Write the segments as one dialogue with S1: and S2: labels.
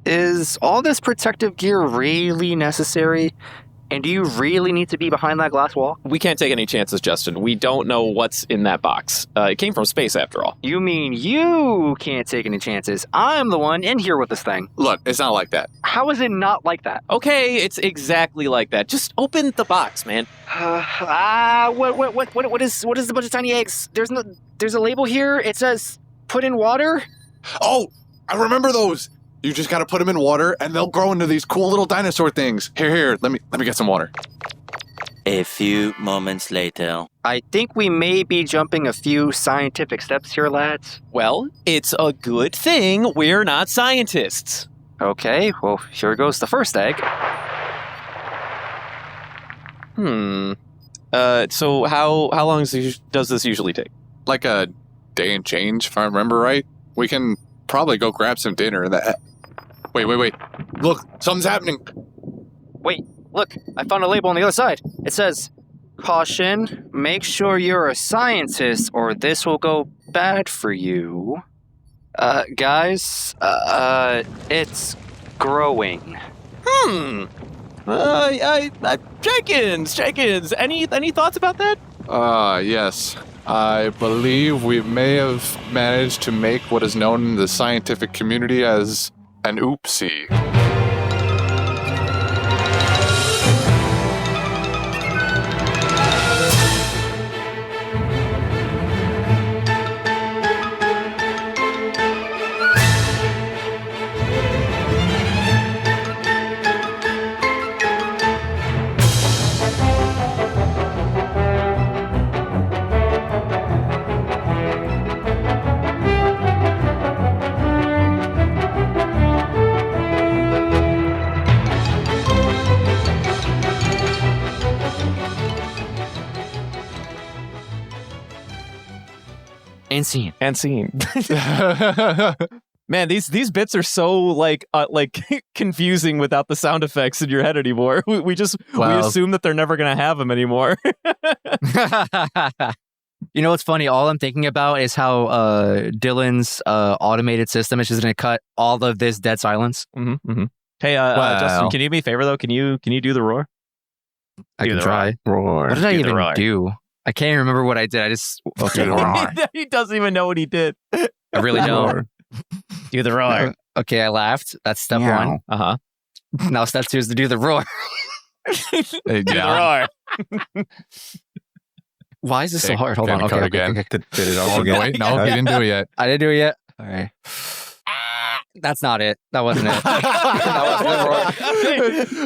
S1: is all this protective gear really necessary? And do you really need to be behind that glass wall?
S2: We can't take any chances, Justin. We don't know what's in that box. It came from space, after all.
S1: You mean you can't take any chances? I'm the one in here with this thing.
S3: Look, it's not like that.
S1: How is it not like that?
S2: Okay, it's exactly like that. Just open the box, man.
S1: What is a bunch of tiny eggs? There's a label here. It says, put in water.
S3: Oh, I remember those. You just got to put them in water, and they'll grow into these cool little dinosaur things. Here, let me get some water.
S4: A few moments later.
S1: I think we may be jumping a few scientific steps here, lads.
S2: Well, it's a good thing we're not scientists.
S1: Okay, well, here goes the first egg.
S2: So how long does this usually take?
S3: Like a day and change, if I remember right. We can probably go grab some dinner. Wait. Look, something's happening.
S1: Wait, look, I found a label on the other side. It says, caution, make sure you're a scientist or this will go bad for you. Guys, it's growing.
S2: Jenkins, any thoughts about that?
S3: Yes. I believe we may have managed to make what is known in the scientific community as an oopsie.
S1: And scene.
S2: Man, these bits are so like confusing without the sound effects in your head anymore. We assume that they're never gonna have them anymore.
S1: You know what's funny? All I'm thinking about is how Dylan's automated system is just going to cut all of this dead silence.
S2: Mm-hmm. Hey, Justin, can you do me a favor though? Can you do the roar?
S1: I can try.
S3: Roar.
S1: What did I even do? I can't even remember what I did. I just
S2: He doesn't even know what he did.
S1: I really don't.
S2: Do the roar.
S1: Okay, I laughed. That's step one.
S2: Uh-huh.
S1: Now step two is to do the roar.
S2: Do the roar.
S1: Why is this so hard? Hold on. Okay.
S3: Did it all again? Wait, no, you didn't do it yet.
S1: I didn't do it yet. All right. That's not it. That wasn't it.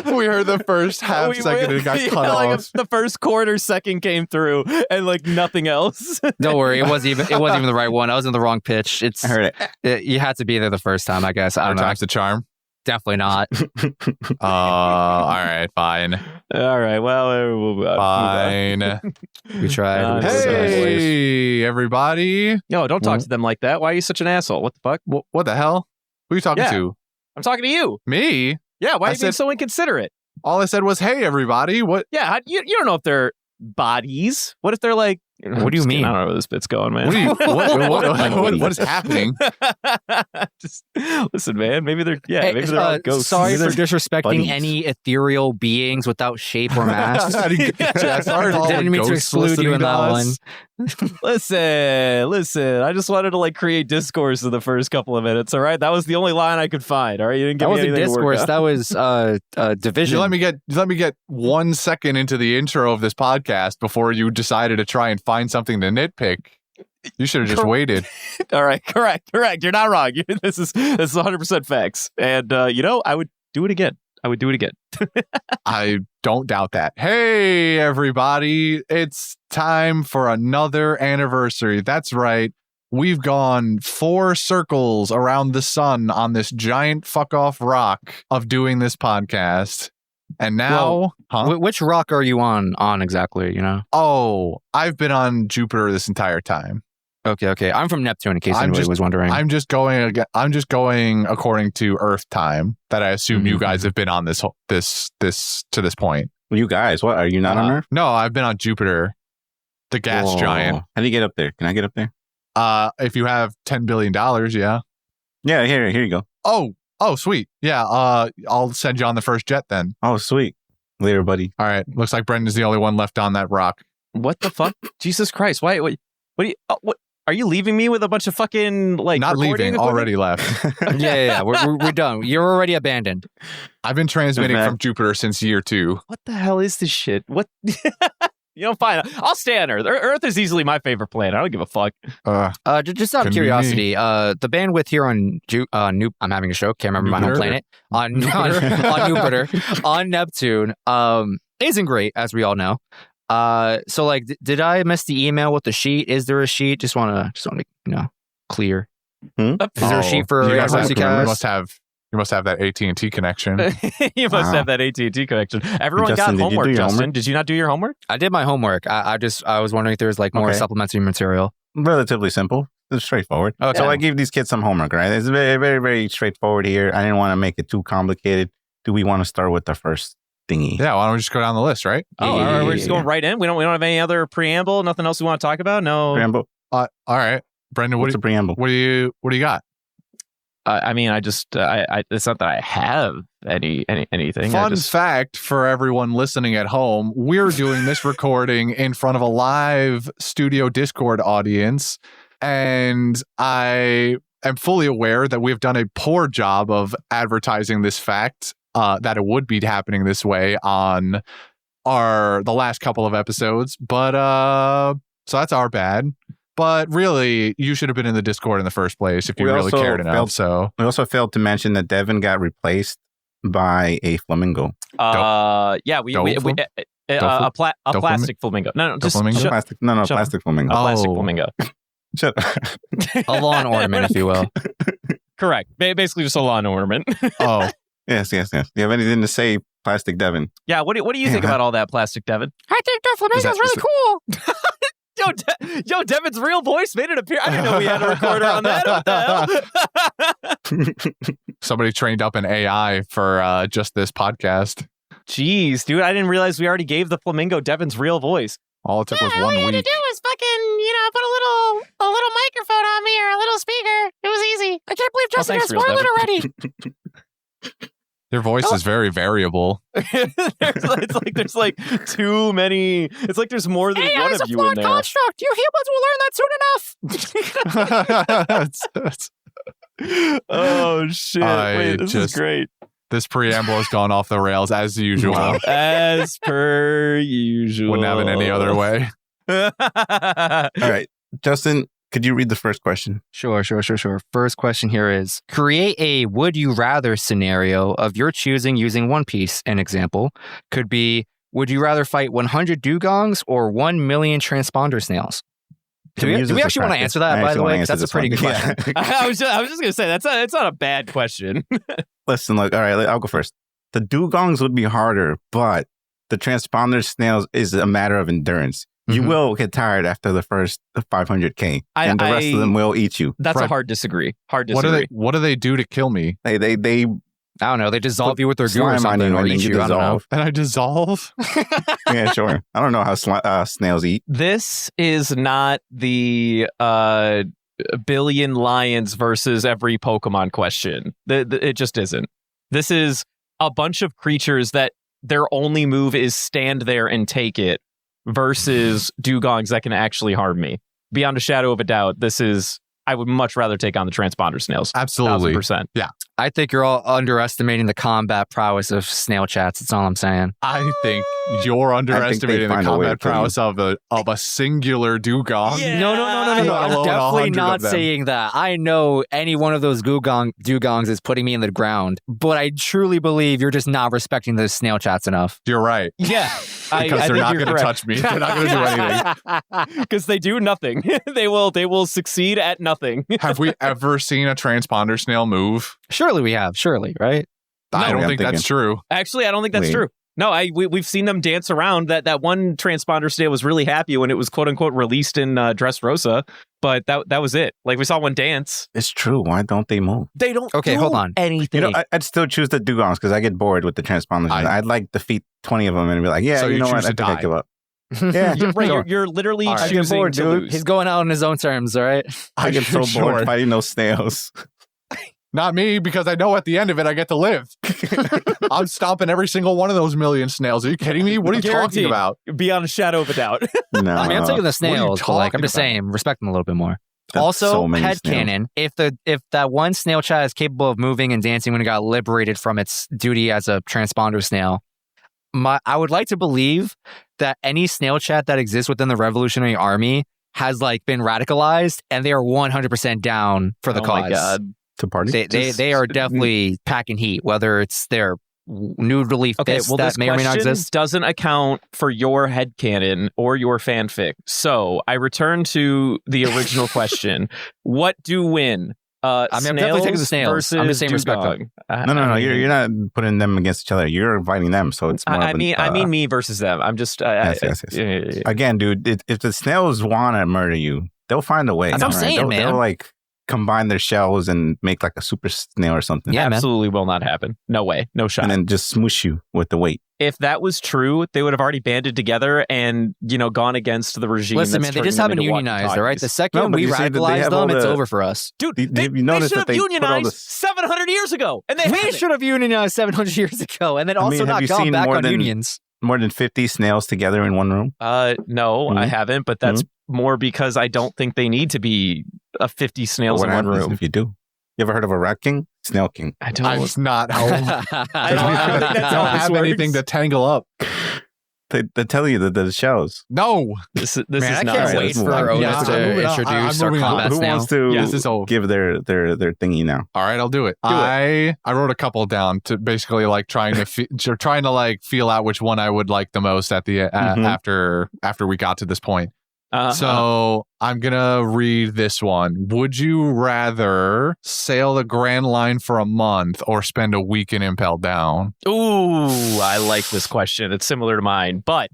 S3: We heard the first half second and it got cut off.
S2: Like the first quarter second came through and like nothing else.
S1: Don't worry, it wasn't even the right one. I was in the wrong pitch.
S3: I heard
S1: it. You had to be there the first time, I guess. I don't know.
S3: Times the charm.
S1: Definitely not.
S3: All right, fine.
S2: All right, well, we'll move on.
S3: Fine.
S1: We tried.
S3: Hey, everybody.
S2: No, don't talk to them like that. Why are you such an asshole? What the fuck?
S3: What the hell? Who are you talking to?
S2: I'm talking to you.
S3: Me?
S2: Yeah, why are you being so inconsiderate?
S3: All I said was, hey, everybody. What?
S2: Yeah, you don't know if they're bodies. What if they're like...
S1: What do you mean?
S2: I don't know where this bit's going, man.
S3: What is happening?
S2: Just listen, man. Maybe they're all ghosts.
S1: Sorry for disrespecting any ethereal beings without shape or mass.
S3: Sorry,
S1: didn't mean to exclude you in that one.
S2: Listen. I just wanted to like create discourse in the first couple of minutes. All right, that was the only line I could find. All right, you didn't give me anything
S1: discourse.
S2: To work on.
S1: That was division.
S3: You let me get 1 second into the intro of this podcast before you decided to try and find something to nitpick. You should have just waited.
S2: All right, correct. You're not wrong. This is 100% facts. And I would do it again.
S3: I don't doubt that. Hey, everybody. It's time for another anniversary. That's right. We've gone 4 circles around the sun on this giant fuck off rock of doing this podcast. And now,
S1: which rock are you on exactly, you know?
S3: Oh, I've been on Jupiter this entire time.
S1: Okay. I'm from Neptune, in case anybody was wondering.
S3: I'm just going according to Earth time that I assume you guys have been on this to this point.
S5: Well, you guys, what? Are you not on Earth?
S3: No, I've been on Jupiter, the gas giant.
S5: How do you get up there? Can I get up there?
S3: If you have $10 billion, yeah.
S5: Yeah, here you go.
S3: Oh, Oh, sweet. Yeah, I'll send you on the first jet then.
S5: Oh, sweet. Later, buddy.
S3: All right. Looks like Brendan's the only one left on that rock.
S2: What the fuck? Jesus Christ! Why? What do you? What? Are you leaving me with a bunch of fucking
S3: Not leaving,
S2: equipment?
S3: already left.
S1: Yeah. We're done. You're already abandoned.
S3: I've been transmitting from Jupiter since year 2.
S2: What the hell is this shit? What? Fine. I'll stay on Earth. Earth is easily my favorite planet. I don't give a fuck.
S1: Just out of curiosity, the bandwidth here on I'm having a stroke. Can't remember my home planet. On Jupiter, on Neptune, isn't great, as we all know. So like, did I miss the email with the sheet? Is there a sheet? Just want to clear. Is there a sheet for
S3: you guys
S1: University Cast?
S3: You must have that AT&T connection.
S2: You must have that AT&T connection. Everyone
S5: Justin,
S2: got homework, Justin.
S5: Homework?
S2: Did you not do your homework?
S1: I did my homework. I was wondering if there was like more supplementary material.
S5: Relatively simple. It's straightforward.
S1: Okay.
S5: So I gave these kids some homework, right? It's very, very, very straightforward here. I didn't want to make it too complicated. Do we want to start with the first thingy?
S3: Yeah, why don't we just go down the list, right?
S2: Oh, all right, we're just going right in. We don't have any other preamble. Nothing else we want to talk about. No
S5: preamble.
S3: All right, Brendan.
S5: What's the preamble?
S3: What do you got?
S2: I mean, it's not that I have anything.
S3: Fun fact for everyone listening at home: we're doing this recording in front of a live studio Discord audience, and I am fully aware that we've done a poor job of advertising this fact that it would be happening this way on the last couple of episodes. But so that's our bad. But really, you should have been in the Discord in the first place if you really cared enough.
S5: We also failed to mention that Devin got replaced by a flamingo.
S2: Yeah, a plastic flamingo. No, just
S5: plastic. No, plastic flamingo.
S2: A plastic flamingo.
S5: Shut up.
S1: A lawn ornament, if you will.
S2: Correct. Basically, just a lawn ornament.
S5: Oh, yes. Do you have anything to say, Plastic Devin?
S2: Yeah. What do you think about all that, Plastic Devin?
S1: I think the flamingo's really cool.
S2: Yo, Devin's real voice made it appear. I didn't know we had a recorder on that. What the hell?
S3: Somebody trained up an AI for just this podcast.
S2: Jeez, dude, I didn't realize we already gave the flamingo Devin's real voice.
S3: All it took was 1 week.
S6: All you had to do was fucking, put a little microphone on me or a little speaker. It was easy. I can't believe Justin has spoiled it already.
S3: Your voice is very variable.
S2: There's like too many. It's like there's more than one of you in there.
S6: Construct. You humans will learn that soon enough.
S2: Oh shit! Wait, this is great.
S3: This preamble has gone off the rails as usual.
S2: As per usual.
S3: Wouldn't have it any other way.
S5: All right, Justin. Could you read the first question?
S1: Sure. First question here is, create a would you rather scenario of your choosing using One Piece. An example could be, would you rather fight 100 dugongs or 1 million transponder snails? Do we actually want to answer that, by the way? That's a pretty good question.
S2: I was just going to say, it's not a bad question.
S5: Listen, look, all right, I'll go first. The dugongs would be harder, but the transponder snails is a matter of endurance. You will get tired after the first 500K, and the rest of them will eat you.
S2: That's a hard disagree.
S3: What do they do to kill me?
S5: They
S1: I don't know. They dissolve you with their goo or something, or eat you. I don't know.
S3: And I dissolve?
S5: Yeah, sure. I don't know how snails eat.
S2: This is not the billion lions versus every Pokemon question. It just isn't. This is a bunch of creatures that their only move is stand there and take it, versus dugongs that can actually harm me. Beyond a shadow of a doubt, I would much rather take on the transponder snails.
S3: Absolutely.
S2: 1000%.
S3: Yeah.
S1: I think you're all underestimating the combat prowess of snail chats. That's all I'm saying.
S3: I think you're underestimating the combat prowess of a singular dugong.
S2: Yeah.
S1: No. I'm definitely not saying that. I know any one of those dugongs is putting me in the ground, but I truly believe you're just not respecting the snail chats enough.
S3: You're right.
S2: Yeah.
S3: Because they're not going to touch me. They're not going to do anything.
S2: Because they do nothing. They will succeed at nothing.
S3: Have we ever seen a transponder snail move?
S1: Surely we have. Surely, right?
S3: I don't think that's true.
S2: Actually, I don't think that's true. No, we've seen them dance around. That one transponder snail was really happy when it was quote unquote released in Dressrosa, but that was it. Like we saw one dance.
S5: It's true. Why don't they move?
S2: They don't.
S1: Okay, hold on.
S2: Anything.
S5: I'd still choose the dugongs because I get bored with the transponders. I'd like defeat 20 of them and be like, yeah,
S3: so
S5: you know what?
S3: I
S5: think I give up. Yeah,
S2: you're right. You're literally choosing
S1: bored,
S2: to
S1: dude.
S2: lose.
S1: He's going out on his own terms. All right.
S5: I get so bored fighting those snails.
S3: Not me, because I know at the end of it I get to live. I'm stomping every single one of those million snails. Are you kidding me? What are you talking
S2: Guaranteed.
S3: about?
S2: Beyond a shadow of a doubt.
S5: No,
S1: I mean, I'm taking the
S3: What are you
S1: snails, but like, I'm
S3: talking
S1: just
S3: about?
S1: saying, respect them a little bit more.
S5: That's
S1: Also,
S5: so many
S1: headcanon, if that one snail chat is capable of moving and dancing when it got liberated from its duty as a transponder snail, I would like to believe that any snail chat that exists within the Revolutionary Army has like been radicalized, and they are 100% down for the
S2: Oh
S1: cause.
S2: my God.
S5: to party.
S1: They are definitely packing heat, whether it's their noodly
S2: Okay,
S1: fists
S2: well,
S1: that
S2: this
S1: may or may not
S2: question
S1: exist.
S2: doesn't account for your headcanon or your fanfic. So I return to the original question. What do win?
S1: I'm definitely taking the snails.
S2: Versus
S1: I'm just saying respect
S2: dugong.
S5: No. You're not putting them against each other. You're inviting them, so it's more.
S2: I mean me versus them. I'm just.
S5: Yes. Again, dude, if the snails want to murder you, they'll find a way.
S1: That's what I'm saying, man.
S5: They'll like combine their shells and make like a super snail or something.
S1: Yeah, man.
S2: Absolutely will not happen. No way. No shot.
S5: And then just smoosh you with the weight.
S2: If that was true, they would have already banded together and, gone against the regime.
S1: Listen,
S2: that's
S1: man, they just
S2: turning them
S1: haven't
S2: into
S1: unionized, all right? The
S2: walkie-talkies.
S1: second
S5: No, but
S1: we
S5: you see that they
S1: radicalize
S5: have all
S1: them, it's
S5: the-
S1: over for us.
S2: Dude,
S5: Have
S2: they,
S5: you noticed
S2: should
S5: that
S2: have
S5: they put all
S2: unionized
S5: the-
S2: 700 years ago, and they
S1: We
S2: haven't.
S1: should have unionized 700 years ago, and then
S5: I mean,
S1: also
S5: have
S1: not
S5: you
S1: gone
S5: seen
S1: back
S5: more
S1: on
S5: than-
S1: unions.
S5: More than 50 snails together in one room.
S2: No, I
S5: Mhm.
S2: haven't, but that's more because I don't think they need to be 50 snails
S5: What
S2: in one
S5: happens
S2: room.
S5: if you do? You ever heard of a rat king? Snail king.
S2: I don't.
S3: That's not how.
S2: I don't think that's how
S3: don't
S2: this
S3: have anything to
S2: works.
S3: tangle up.
S5: They tell you that the shells.
S3: No.
S2: This
S1: Man,
S2: is
S1: I
S2: not
S1: can't
S2: right.
S1: wait
S5: let's
S1: for
S5: move on.
S1: Otis
S3: Yeah, I'm moving
S1: to
S3: on.
S1: introduce
S3: I'm
S1: our
S3: moving on.
S1: combat
S5: Who
S1: snail.
S5: wants to
S3: Yes, it's over.
S5: give their thingy now?
S3: All right, I'll do it. I wrote a couple down to basically like trying to like feel out which one I would like the most at the
S5: Mhm.
S3: after we got to this point.
S2: Uh-huh.
S3: So I'm gonna read this one. Would you rather sail the Grand Line for a month or spend a week in Impel Down?
S2: Ooh, I like this question. It's similar to mine, but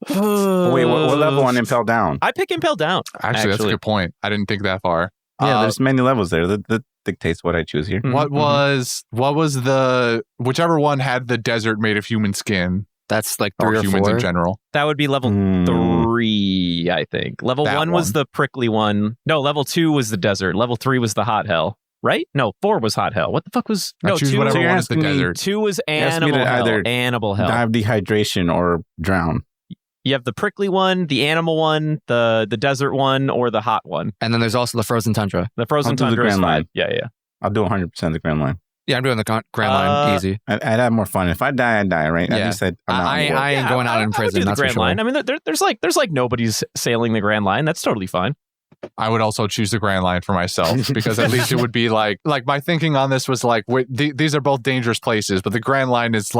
S5: Wait, what level on Impel Down?
S2: I pick Impel Down.
S3: Actually, that's a good point. I didn't think that far.
S5: Yeah, there's many levels there. That dictates what I choose here.
S3: What was the whichever one had the desert made of human skin
S1: That's like
S3: or
S1: 3 or
S3: humans
S1: 4.
S3: in general?
S2: That would be level
S5: Hmm.
S2: 3, I think. Level
S3: That
S2: 1 was
S3: one.
S2: the prickly one. No, level 2 was the desert. Level 3 was the hot hell. Right? No, 4 was hot hell. What the fuck was?
S3: I
S2: No,
S3: choose
S2: 2
S3: whatever
S5: you're
S3: one is the
S5: asking me-
S3: desert.
S2: 2 was
S5: asked me
S2: animal
S5: to
S2: hell.
S5: either
S2: Animal hell.
S5: Die of dehydration or drown.
S2: You have the prickly one, the animal one, the desert one, or the hot one.
S1: And then there's also the frozen tundra.
S2: The frozen
S5: I'll do the
S2: tundra is
S5: Grand
S2: fine.
S5: Line.
S2: Yeah.
S5: I'll do 100% the Grand Line.
S1: Yeah, I'm doing the Grand Line easy.
S5: I'd have more fun. If I die, I die, right? At
S1: Yeah.
S5: least I'm out in the world.
S1: I ain't going out in
S2: I would
S1: prison.
S2: do the
S1: That's for
S2: Grand
S1: sure.
S2: Line. I mean, there's like nobody's sailing the Grand Line. That's totally fine.
S3: I would also choose the Grand Line for myself because at least it would be like my thinking on this was like, wait, these are both dangerous places, but the Grand Line is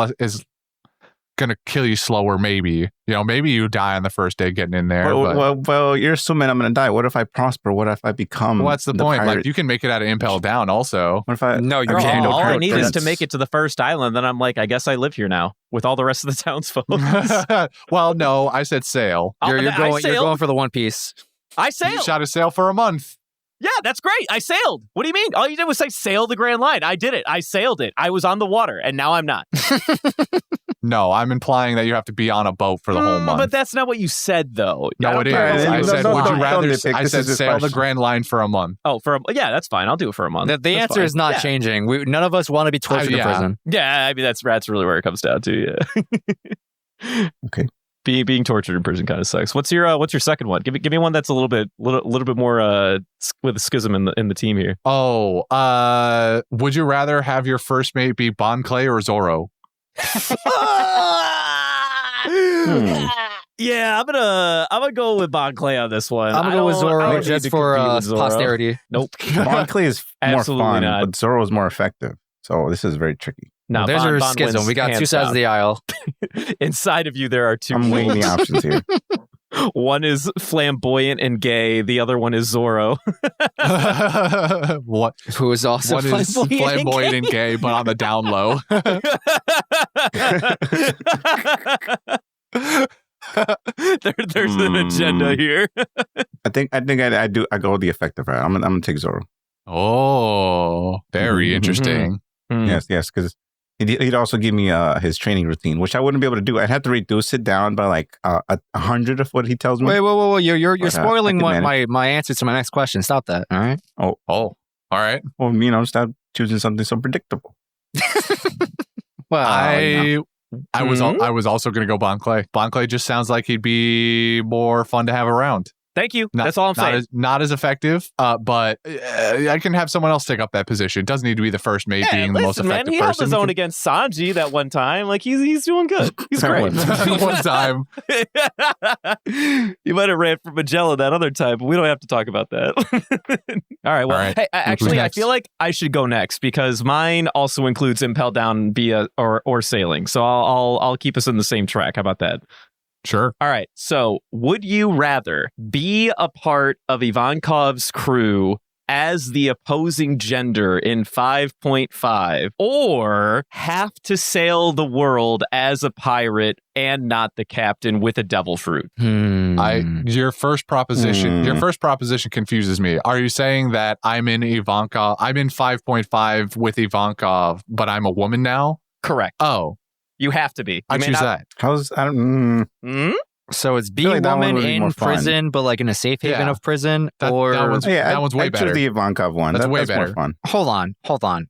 S3: gonna kill you slower. Maybe maybe you die on the first day getting in there. but
S5: Well, you're assuming I'm going to die. What if I prosper? What if I become?
S3: what's the point?
S5: pirate?
S3: Like you can make it out of Impel Down. Also,
S5: What if I?
S1: No, you're
S5: became
S1: wrong.
S5: a
S2: All I
S5: pirate
S2: need is to
S5: prince?
S2: make it to the first island. Then I'm like, I guess I live here now with all the rest of the townsfolk.
S3: well, no, I said sail.
S2: Oh,
S1: You're
S2: I
S1: going
S2: sailed.
S1: for the One Piece.
S2: I
S3: You
S2: sailed.
S3: shot a sail for a month.
S2: Yeah, that's great. I sailed. What do you mean? All you did was say sail the Grand Line. I did it. I sailed it. I was on the water, and now I'm not.
S3: No, I'm implying that you have to be on a boat for the whole month.
S2: But that's not what you said, though. I
S3: no,
S2: don't
S3: it is.
S2: care.
S3: I said,
S5: don't-
S3: would
S5: don't
S3: you rather?
S5: nitpick.
S3: I
S5: This
S3: said
S5: is his
S3: sail the
S5: question.
S3: Grand Line for a month.
S2: Oh, yeah, that's fine. I'll do it for a month.
S1: The
S2: That's
S1: answer
S2: fine.
S1: is not
S2: Yeah.
S1: changing. None of us want to be tortured in
S3: yeah.
S1: prison.
S2: Yeah, I mean that's really where it comes down to. Yeah.
S5: Okay.
S2: Being tortured in prison kind of sucks. What's your second one? Give me one that's a little bit more with a schism in the team here.
S3: Oh, would you rather have your first mate be Bon Clay or Zorro?
S2: Yeah, I'm gonna go with Bon Clay on this one.
S1: I'm going to go with
S2: I don't
S1: Zorro
S2: need
S1: just
S2: to
S1: for
S2: compete with Zorro.
S1: posterity.
S2: Nope.
S5: Bon Clay is more
S2: Absolutely
S5: fun,
S2: not.
S5: but Zoro is more effective. So this is very tricky.
S2: No,
S1: There's
S2: Bon
S1: our
S2: wins
S1: schism. We got two
S2: hands
S1: sides
S2: down.
S1: of the aisle.
S2: Inside of you, there are two.
S5: I'm weighing the options here.
S2: One is flamboyant and gay. The other one is Zorro.
S3: What?
S1: Who is also
S3: One is flamboyant and gay, but on the down low.
S2: There's an agenda here.
S5: I think I go the effective route. I'm gonna take Zoro.
S3: Oh, very
S5: Mhm.
S3: interesting.
S5: Yes, because he'd also give me his training routine, which I wouldn't be able to do. I'd have to reduce it down by like 100 of what he tells me.
S1: Wait, whoa. You're
S5: But,
S1: spoiling
S5: I can
S1: my answer to my next question. Stop that. All right.
S3: Oh, All right.
S5: Well, stop choosing something so predictable.
S1: Well,
S3: I was also going to go Bon Clay. Bon Clay just sounds like he'd be more fun to have around.
S2: Thank you. That's all I'm saying.
S3: Not as effective, but I can have someone else take up that position. It doesn't need to be the first mate being the most effective
S2: he
S3: person.
S2: held his own against Sanji that one time. Like he's doing good. He's great.
S3: One time.
S2: You might have ran for Magellan that other time, but we don't have to talk about that. All right. Well, hey, actually, I feel like I should go next because mine also includes impel down via or sailing. So I'll keep us in the same track. How about that?
S3: Sure.
S2: All right. So, would you rather be a part of Ivankov's crew as the opposing gender in 5.5 or have to sail the world as a pirate and not the captain with a devil fruit?
S3: Your first proposition confuses me. Are you saying that I'm in 5.5 with Ivankov, but I'm a woman now?
S2: Correct.
S3: Oh.
S2: You have to be.
S3: I choose that.
S1: So it's be a woman in prison, but like in a safe haven of prison,
S3: that one's way better.
S5: I choose the Ivankov one.
S3: That's way
S5: more
S3: better.
S5: fun.
S1: Hold on.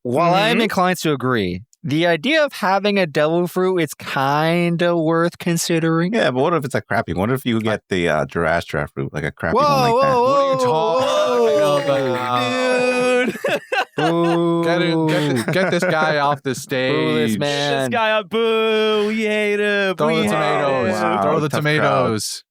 S1: While I'm inclined to agree, the idea of having a devil fruit is kind of worth considering.
S5: Yeah, but what if it's a crappy? What if you get the Girastra fruit, like a crappy one like that?
S3: What are you talking about? Get this guy off the stage.
S1: Boo this man.
S2: This guy up. Boo. We hate him.
S3: Throw the tomatoes.
S5: Wow,
S3: Throw the
S5: tough
S3: tomatoes.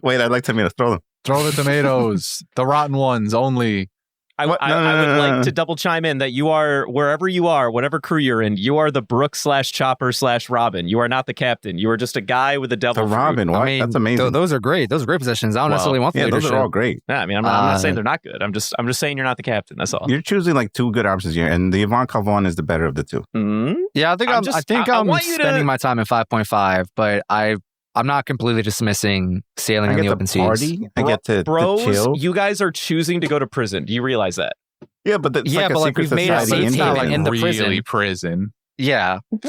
S5: Wait, I'd like tomatoes. Throw them.
S3: Throw the tomatoes. The rotten ones only.
S2: I would like to double chime in that you are, wherever you are, whatever crew you're in, you are the Brooke/Chopper/Robin. You are not the captain. You are just a guy with a devil fruit.
S5: Robin, what? That's amazing.
S1: Those are great. Those are great positions. I don't necessarily want the leadership.
S5: Those are all great.
S2: Yeah, I mean, I'm not saying they're not good. I'm just saying you're not the captain. That's all.
S5: You're choosing like two good options here, and the Ivankov one is the better of the two.
S2: Mm-hmm.
S1: Yeah, I think I'm spending my time in 5.5, but I'm not completely dismissing sailing in the open seas.
S5: I get to chill.
S2: You guys are choosing to go to prison. Do you realize that?
S5: Yeah, but
S1: we've made it
S5: society
S1: safe like in the
S3: prison.
S1: Yeah,
S2: but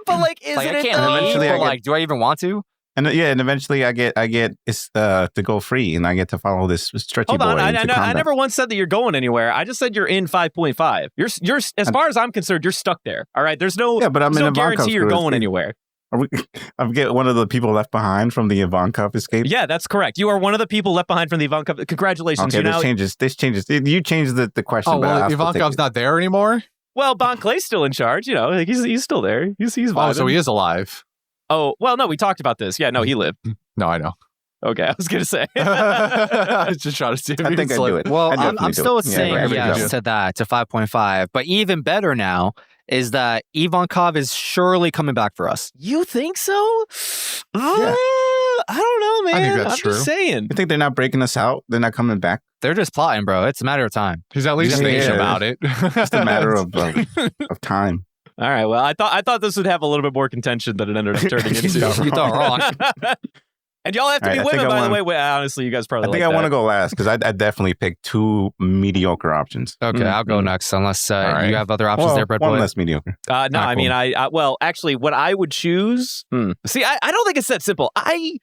S2: like, isn't
S1: like, I
S2: it?
S1: can't leave. But like, do I even want to?
S5: And eventually I get to go free, and I get to follow this stretchy boy.
S2: Hold on, I never once said that you're going anywhere. I just said you're in 5.5. You're as far as I'm concerned, you're stuck there. All right, there's no guarantee you're going anywhere.
S5: I'm getting one of the people left behind from the Ivankov escape.
S2: Yeah, that's correct. You are one of the people left behind from the Ivankov. Congratulations.
S5: Okay, this changes. You changed the question.
S3: Oh, well, Ivankov's not there anymore?
S2: Well, Bon Clay's still in charge. You know, like he's still there. He's vibing.
S3: Oh, so he is alive.
S2: Oh, well, no, we talked about this. Yeah, no, he lived.
S3: No, I know.
S2: Okay, I was going to say.
S3: I was just trying to see if
S5: I think I'd do it.
S1: Well, I'm still saying yes to that, to 5.5. But even better now is that Ivankov is surely coming back for us.
S2: You think so?
S5: Yeah.
S2: I don't know, man.
S3: I think that's true.
S2: Just saying.
S5: You think they're not breaking us out? They're not coming back?
S1: They're just plotting, bro. It's a matter of time.
S3: He's at least thinking about it.
S5: It's a matter of time.
S2: All right. Well, I thought this would have a little bit more contention than it ended up turning into.
S1: You thought wrong.
S2: And y'all have to be women, by the way. Well, honestly, you guys probably.
S5: I think I want to go last because I definitely picked two mediocre options.
S1: Okay, I'll go next unless you have other options there, Brett.
S5: One less mediocre.
S2: No, I mean, well, actually, what I would choose. See, I don't think it's that simple. I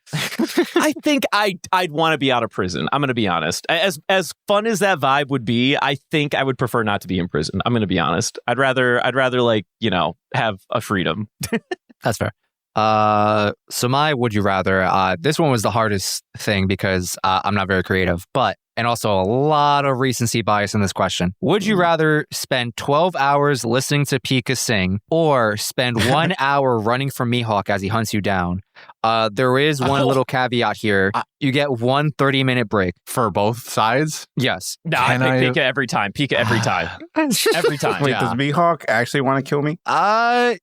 S2: think I'd want to be out of prison. I'm going to be honest. As fun as that vibe would be, I think I would prefer not to be in prison. I'm going to be honest. I'd rather like have a freedom.
S1: That's fair. So my would you rather, this one was the hardest thing because I'm not very creative, and also a lot of recency bias in this question. Would you rather spend 12 hours listening to Pika sing or spend 1 hour running from Mihawk as he hunts you down? There is one little caveat here. You get 1 30-minute break.
S3: For both sides?
S1: Yes.
S2: No, I pick Pika every time. Pika every time. Every time.
S5: Wait, does Mihawk actually want to kill me?
S1: I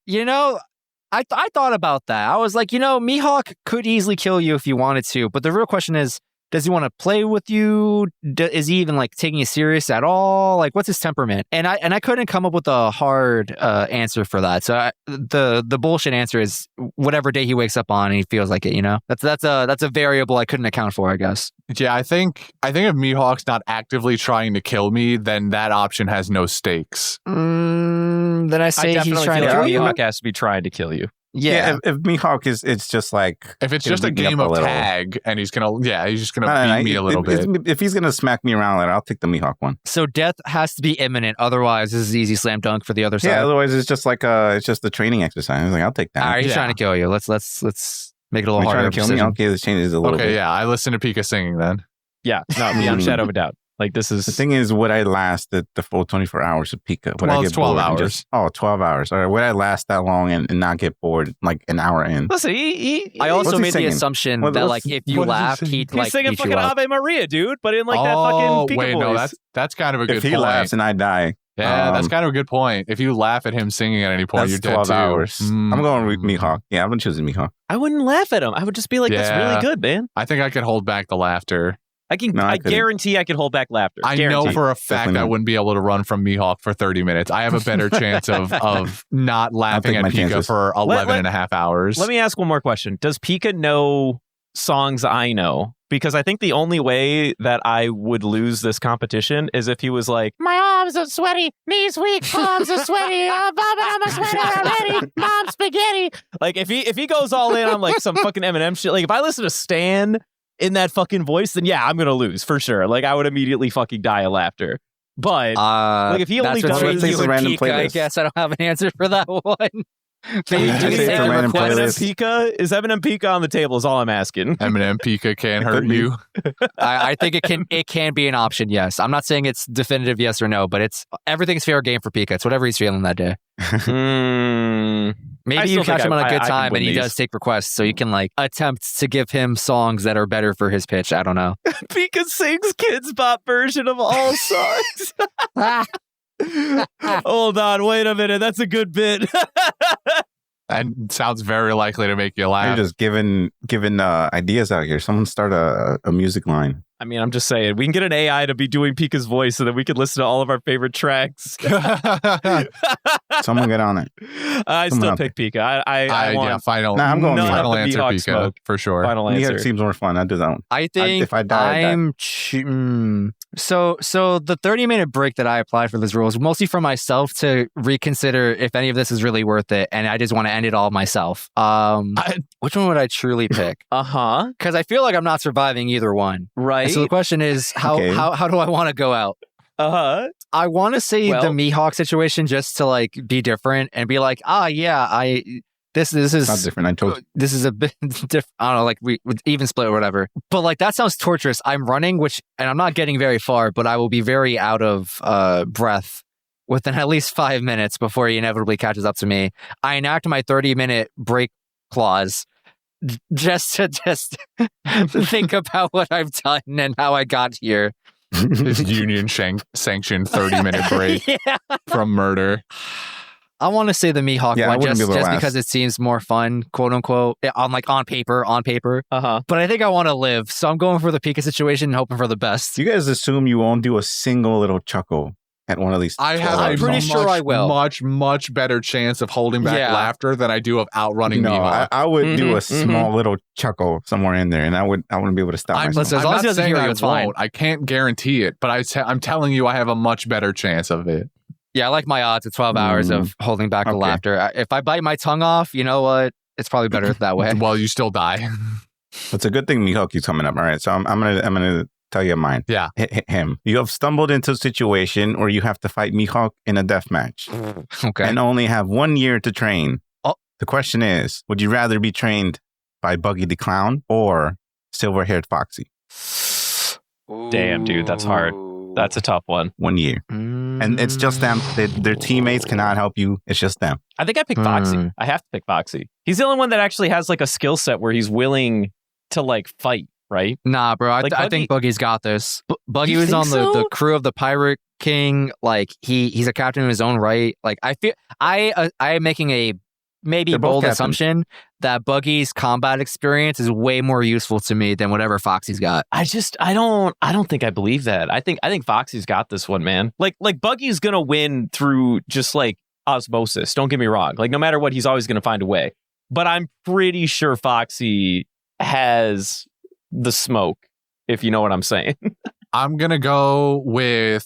S1: thought about that. I was like, Mihawk could easily kill you if he wanted to. But the real question is, does he want to play with you? Is he even like taking you serious at all? Like, what's his temperament? And I couldn't come up with a hard answer for that. So the bullshit answer is whatever day he wakes up on and he feels like it. That's a variable I couldn't account for, I guess.
S3: Yeah, I think if Mihawk's not actively trying to kill me, then that option has no stakes.
S1: Then I say he's trying to kill you.
S2: Mihawk has to be trying to kill you.
S1: Yeah.
S5: If Mihawk is, it's just like
S3: If it's
S5: it'll
S3: just a
S5: beat me up
S3: game
S5: a
S3: of
S5: little.
S3: tag and he's gonna
S5: No,
S3: beat me a little bit.
S5: If he's gonna smack me around, I'll take the Mihawk one.
S1: So death has to be imminent. Otherwise, this is easy slam dunk for the other side.
S5: Yeah, otherwise it's just like it's just a training exercise. Like I'll take that.
S1: All right, he's
S3: Yeah.
S1: trying to kill you. Let's make it a little
S5: Are you
S1: harder.
S5: trying to kill me?
S1: precision.
S5: Okay, this changes a little
S3: Okay,
S5: bit.
S3: yeah, I listen to Pika singing then.
S2: Yeah, no, beyond shadow of a doubt. Like this is
S5: The thing is, would I last the full 24 hours of Pika? Would
S3: Well,
S5: I
S3: it's
S5: get
S3: 12
S5: bored and
S3: hours.
S5: just- 12 hours. All right, would I last that long and not get bored like an hour in?
S2: listen.
S1: I also
S5: What's he
S1: made the
S5: singing?
S1: assumption
S5: What-
S1: that
S5: what's-
S1: like if you
S3: what is he
S1: laugh,
S3: singing?
S1: he'd
S2: he's
S1: like
S2: singing
S1: beat
S2: fucking
S1: you up.
S2: Ave Maria, dude, but in like that fucking Pika
S3: wait,
S2: voice.
S3: no, that's kind of a good
S5: If he
S3: point.
S5: laughs and I die,
S3: Yeah, that's kind of a good point. If you laugh at him singing at any point,
S5: that's
S3: you're dead
S5: 12
S3: too.
S5: hours.
S3: Mm.
S5: I'm going with Mihawk. Yeah, I'm choosing Mihawk.
S2: I wouldn't laugh at him. I would just be like, "That's
S3: Yeah.
S2: really good, man."
S3: I think I could hold back the laughter.
S2: I can.
S5: No, I
S2: I
S5: couldn't.
S2: guarantee I could hold back laughter.
S3: I know
S2: Guaranteed.
S3: for a fact
S5: Definitely
S3: I
S5: not.
S3: wouldn't be able to run from Mihawk for 30 minutes. I have a better chance of not laughing
S5: take
S3: at
S5: my
S3: Pika
S5: chances.
S3: for 11 and a half hours.
S2: Let me ask one more question. Does Pika know songs I know? Because I think the only way that I would lose this competition is if he was like,
S6: My arms are sweaty, knees weak, palms are sweaty. I'm a sweater already. Mom spaghetti.
S2: like if he goes all in on like some fucking Eminem shit. Like if I listen to Stan in that fucking voice, then yeah, I'm gonna lose for sure. Like I would immediately fucking die of laughter. But like if he only
S1: that's
S2: does
S1: between
S5: Take
S1: you
S5: the
S1: and
S5: random
S1: Pika, I
S5: playlist.
S1: guess I don't have an answer for that one. Maybe
S5: I
S1: do
S5: say
S1: the
S5: it's a
S1: same
S5: random
S1: request.
S5: playlist.
S2: Eminem Pika on the table is all I'm asking.
S3: Eminem Pika can't hurt
S5: could be.
S3: you.
S1: I think it can be an option. Yes, I'm not saying it's definitive yes or no, but it's everything's fair game for Pika. It's whatever he's feeling that day.
S2: I
S1: Maybe
S2: still
S1: you catch
S2: think
S1: him on
S2: I
S1: a good
S2: can
S1: time,
S2: win
S1: and he
S2: these.
S1: does take requests, so you can like attempt to give him songs that are better for his pitch. I don't know.
S2: Pika sings Kids Bop version of all songs. Hold on, wait a minute. That's a good bit.
S3: And sounds very likely to make you
S5: You're
S3: laugh.
S5: just giving ideas out here. Someone start a music line.
S2: I mean, I'm just saying, we can get an AI to be doing Pika's voice so that we can listen to all of our favorite tracks.
S5: Someone get on it.
S2: I
S5: Come
S2: still
S5: on.
S2: pick Pika. I want
S3: final.
S5: Nah, I'm going
S2: none
S3: final
S2: of the
S3: answer,
S2: Mihawk
S3: Pika,
S2: smoke.
S3: for sure.
S2: Final
S5: Mihawk
S2: answer.
S5: seems more fun. I do that one.
S1: I think
S5: if I die, I die.
S1: I'm so the 30-minute break that I applied for this rule is mostly for myself to reconsider if any of this is really worth it, and I just want to end it all myself. Which one would I truly pick?
S2: Uh-huh.
S1: Because I feel like I'm not surviving either one.
S2: Right.
S1: And so the question is, how do I want to go out?
S2: Uh-huh.
S1: I want to say
S2: Well-
S1: the Mihawk situation just to like be different and be like, this
S5: It's not
S1: is
S5: different. I told
S1: this is a bit different. I don't know, like we would even split or whatever. But like that sounds torturous. I'm running, and I'm not getting very far, but I will be very out of breath within at least 5 minutes before he inevitably catches up to me. I enact my 30-minute break clause just to think about what I've done and how I got here.
S3: His union sanctioned 30-minute break
S1: Yeah.
S3: from murder.
S1: I want to say the Mihawk
S5: Yeah, I
S1: one
S5: wouldn't
S1: just
S5: be able to
S1: because
S5: last.
S1: it seems more fun, quote unquote, on paper.
S2: Uh-huh.
S1: But I think I want to live, so I'm going for the Pika situation and hoping for the best.
S5: you guys assume you won't do a single little chuckle at one of these.
S3: I have
S1: I'm
S3: a
S1: pretty
S3: much,
S1: sure I will.
S3: much better chance of holding back
S1: Yeah.
S3: laughter than I do of outrunning
S5: No,
S3: Mihawk.
S5: I would do a
S2: Mhm,
S5: small little chuckle somewhere in there, and I wouldn't be able to stop myself.
S1: listen, as long as
S3: not
S1: he doesn't
S3: saying
S1: hear you,
S3: I
S1: it's fine.
S3: won't. I can't guarantee it, but I'm telling you, I have a much better chance of it.
S1: Yeah, I like my odds at 12 hours of holding back the
S5: Okay.
S1: laughter. If I bite my tongue off, you know what? It's probably better that way.
S3: Well, you still die.
S5: It's a good thing Mihawk is coming up. All right, so I'm gonna tell you mine.
S3: Yeah.
S5: Him. You have stumbled into a situation where you have to fight Mihawk in a death match
S1: Okay.
S5: and only have 1 year to train.
S1: Oh.
S5: The question is, would you rather be trained by Buggy the Clown or Silver-Haired Foxy?
S2: Damn, dude, that's hard. That's a tough one.
S5: 1 year. And it's just them. Their teammates cannot help you. It's just them.
S2: I think I pick Foxy.
S1: Hmm.
S2: I have to pick Foxy. He's the only one that actually has like a skill set where he's willing to like fight, right?
S1: Nah, bro. I
S2: Like,
S1: think Buggy's got this. Buggy
S2: You
S1: was
S2: think
S1: on the
S2: so?
S1: crew of the Pirate King. Like he's a captain in his own right. Like I feel I am making a maybe
S5: They're both
S1: bold
S5: captains.
S1: assumption that Buggy's combat experience is way more useful to me than whatever Foxy's got.
S2: I don't think I believe that. I think Foxy's got this one, man. Like Buggy's gonna win through just like osmosis. Don't get me wrong. Like no matter what, he's always gonna find a way. But I'm pretty sure Foxy has the smoke, if you know what I'm saying.
S3: I'm gonna go with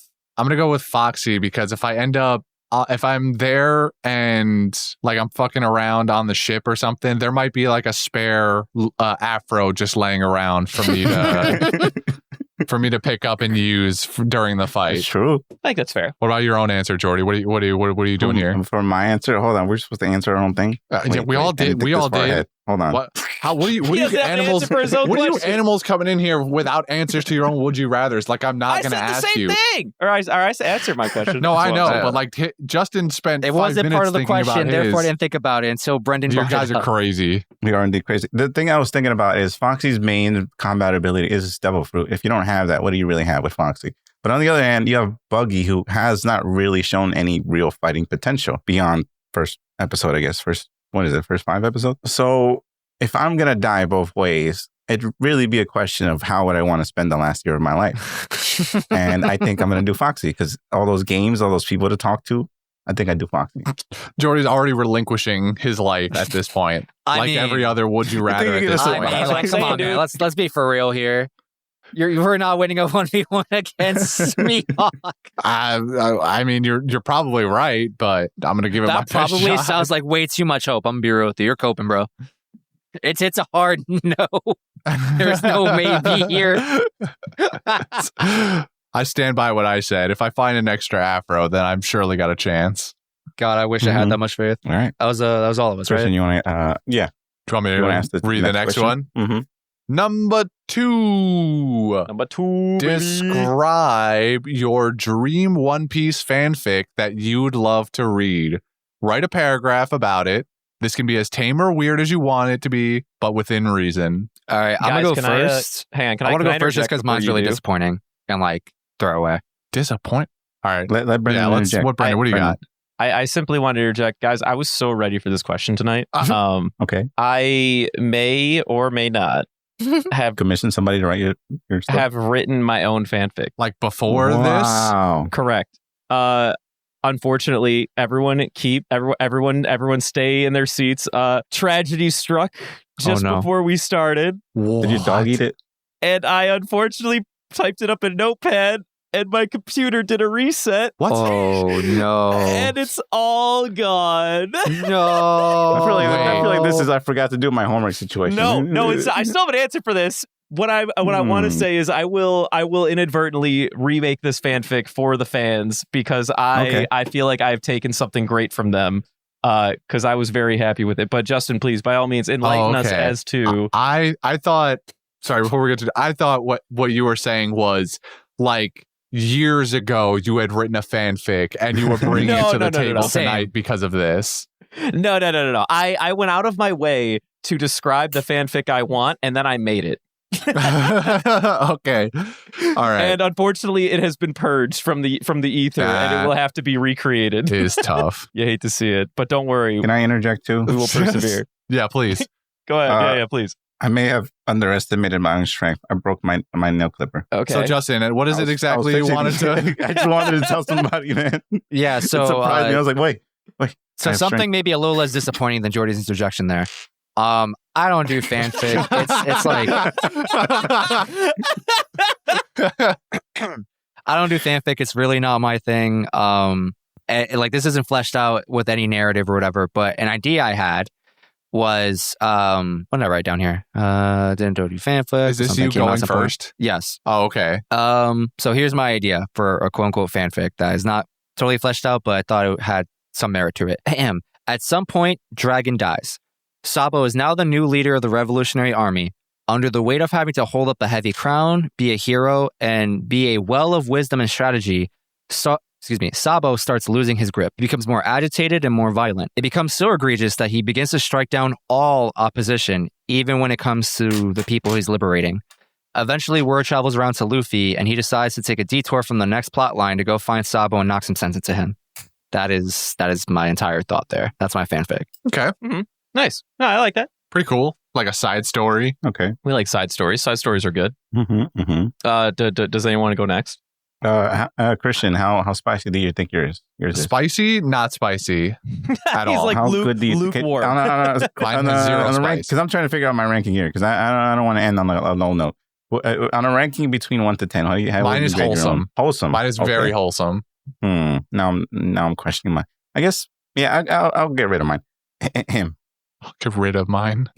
S3: Foxy because if I end up if I'm there and like I'm fucking around on the ship or something, there might be like a spare afro just laying around for me to for me to pick up and use during the fight.
S5: It's true.
S2: I think that's fair.
S3: What about your own answer, Jordy? What are you doing here?
S5: For my answer, hold on. We're supposed to answer our own thing.
S3: Yeah, we all did. We all did.
S5: Hold on.
S3: What are you animals? What are you animals coming in here without answers to your own would you rather's? Like I'm not going to ask you.
S2: I said the same thing. Or I answered my question.
S3: No, I know, but like Justin spent.
S1: It
S3: 5
S1: wasn't
S3: minutes
S1: part of the
S3: thinking
S1: question,
S3: about
S1: therefore I
S3: his.
S1: didn't think about it until Brendan.
S3: You guys are crazy.
S5: We are indeed crazy. The thing I was thinking about is Foxy's main combat ability is Devil Fruit. If you don't have that, what do you really have with Foxy? But on the other hand, you have Buggy, who has not really shown any real fighting potential beyond first episode, I guess. First 5 episodes? So if I'm going to die both ways, it'd really be a question of how would I want to spend the last year of my life. And I think I'm going to do Foxy because all those games, all those people to talk to, I think I do Foxy.
S3: Jordy's already relinquishing his life at this point. Every other would you rather at this point.
S1: Come on, man. Let's be for real here. You're not winning a 1v1 against me, Hawk.
S3: I mean, you're probably right, but I'm gonna give it my best shot.
S1: That probably sounds like way too much hope. I'm gonna be real with you. You're coping, bro. It's a hard no. There's no maybe here.
S3: I stand by what I said. If I find an extra afro, then I'm surely got a chance.
S1: God, I wish I had that much faith.
S5: All right,
S1: that was all of us,
S5: Christian,
S1: right?
S5: You want to? Yeah.
S3: Do you want me to
S5: ask
S3: read the next one?
S5: Mm-hmm.
S3: Number 2.
S2: Baby.
S3: Describe your dream One Piece fanfic that you'd love to read. Write a paragraph about it. This can be as tame or weird as you want it to be, but within reason.
S1: All right, I'm going to go first.
S2: Hang on,
S1: I want to go first just because mine's really disappointing and like throwaway.
S3: Disappoint? All right.
S5: Let Brendan interject.
S3: What do you got?
S2: I simply wanted to interject. Guys, I was so ready for this question tonight.
S5: Okay.
S2: I may or may not have
S5: commissioned somebody to write your stuff?
S2: Have written my own fanfic.
S3: Like before this?
S5: Wow.
S2: Correct. Unfortunately, everyone stay in their seats. Tragedy struck just before we started.
S3: What?
S5: Did your dog eat it?
S2: And I unfortunately typed it up in Notepad, and my computer did a reset.
S3: What?
S1: Oh no!
S2: And it's all gone.
S1: No.
S5: I feel like this is I forgot to do my homework situation.
S2: No, I still have an answer for this. What I want to say is I will inadvertently remake this fanfic for the fans because I feel like I've taken something great from them because I was very happy with it. But Justin, please, by all means, enlighten us as to.
S3: I thought. Sorry, before we get to, I thought what you were saying was like years ago you had written a fanfic and you were bringing it to the table tonight because of this.
S2: No. I went out of my way to describe the fanfic I want, and then I made it.
S3: Okay. All right.
S2: And unfortunately, it has been purged from the ether, and it will have to be recreated.
S3: It is tough.
S2: You hate to see it, but don't worry.
S5: Can I interject too?
S2: We will persevere.
S3: Yeah, please.
S2: Go ahead. Yeah, please.
S5: I may have underestimated my own strength. I broke my nail clipper.
S2: Okay.
S3: So Justin, what is it exactly you wanted to?
S5: I just wanted to tell somebody, man.
S1: Yeah. So
S5: it surprised me. I was like, wait.
S1: So something maybe a little less disappointing than Jordy's interjection there. I don't do fanfic. It's like I don't do fanfic. It's really not my thing. Like this isn't fleshed out with any narrative or whatever. But an idea I had was what did I write down here? Didn't do fanfic.
S3: Is this you going first?
S1: Yes.
S3: Oh, okay.
S1: So here's my idea for a quote unquote fanfic that is not totally fleshed out, but I thought it had some merit to it. At some point, Dragon dies. Sabo is now the new leader of the Revolutionary Army. Under the weight of having to hold up a heavy crown, be a hero, and be a well of wisdom and strategy, Sabo starts losing his grip. He becomes more agitated and more violent. It becomes so egregious that he begins to strike down all opposition, even when it comes to the people he's liberating. Eventually, word travels around to Luffy, and he decides to take a detour from the next plot line to go find Sabo and knock some sense into him. That is my entire thought there. That's my fanfic.
S3: Okay.
S2: Mm-hmm. Nice. No, I like that.
S3: Pretty cool. Like a side story.
S5: Okay.
S2: We like side stories. Side stories are good.
S5: Mm-hmm, mm-hmm.
S2: Does anyone want to go next?
S5: Christian, how spicy do you think yours is?
S3: Spicy? Not spicy at all.
S2: He's like
S5: how good do you
S2: lukewarm.
S5: On the rank, because I'm trying to figure out my ranking here because I don't want to end on a low note. On a ranking between 1 to 10,
S3: mine is wholesome.
S5: Wholesome.
S3: Mine is very wholesome.
S5: Now I'm questioning mine. I guess, yeah, I'll get rid of mine. Him.
S3: Get rid of mine.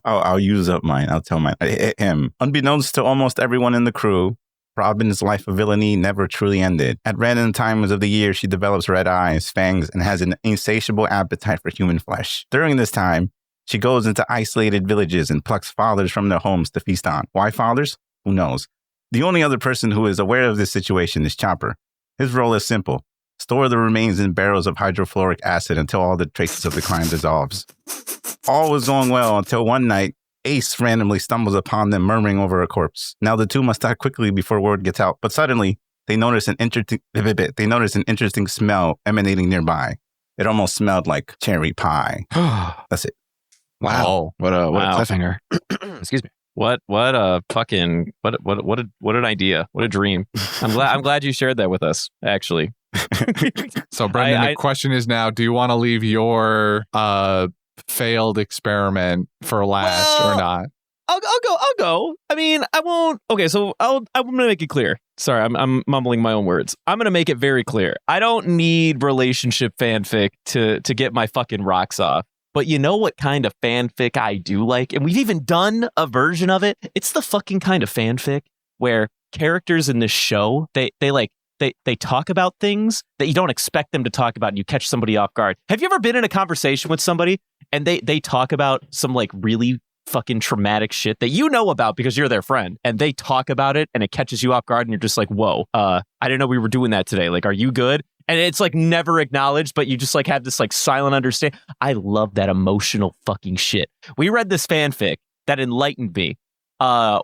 S5: I'll use up mine. I'll tell mine. Him. Unbeknownst to almost everyone in the crew, Robin's life of villainy never truly ended. At random times of the year, she develops red eyes, fangs, and has an insatiable appetite for human flesh. During this time, she goes into isolated villages and plucks fathers from their homes to feast on. Why fathers? Who knows? The only other person who is aware of this situation is Chopper. His role is simple. Store the remains in barrels of hydrofluoric acid until all the traces of the crime dissolves. All was going well until one night, Ace randomly stumbles upon them murmuring over a corpse. Now the two must act quickly before word gets out, but suddenly they notice an interesting smell emanating nearby. It almost smelled like cherry pie. That's it.
S1: Wow. What a cliffhanger. Excuse me.
S2: What a fucking what an idea. What a dream. I'm glad you shared that with us, actually.
S3: So Brendan, the question is now, do you want to leave your failed experiment for last or not?
S2: I'll go. I mean, I won't. Okay, so I'm gonna make it clear. Sorry, I'm mumbling my own words. I'm gonna make it very clear. I don't need relationship fanfic to get my fucking rocks off. But you know what kind of fanfic I do like? And we've even done a version of it. It's the fucking kind of fanfic where characters in this show, they talk about things that you don't expect them to talk about and you catch somebody off guard. Have you ever been in a conversation with somebody and they talk about some like really fucking traumatic shit that you know about because you're their friend, and they talk about it and it catches you off guard and you're just like, whoa, I didn't know we were doing that today. Like, are you good? And it's like never acknowledged, but you just like have this like silent understanding. I love that emotional fucking shit. We read this fanfic that enlightened me,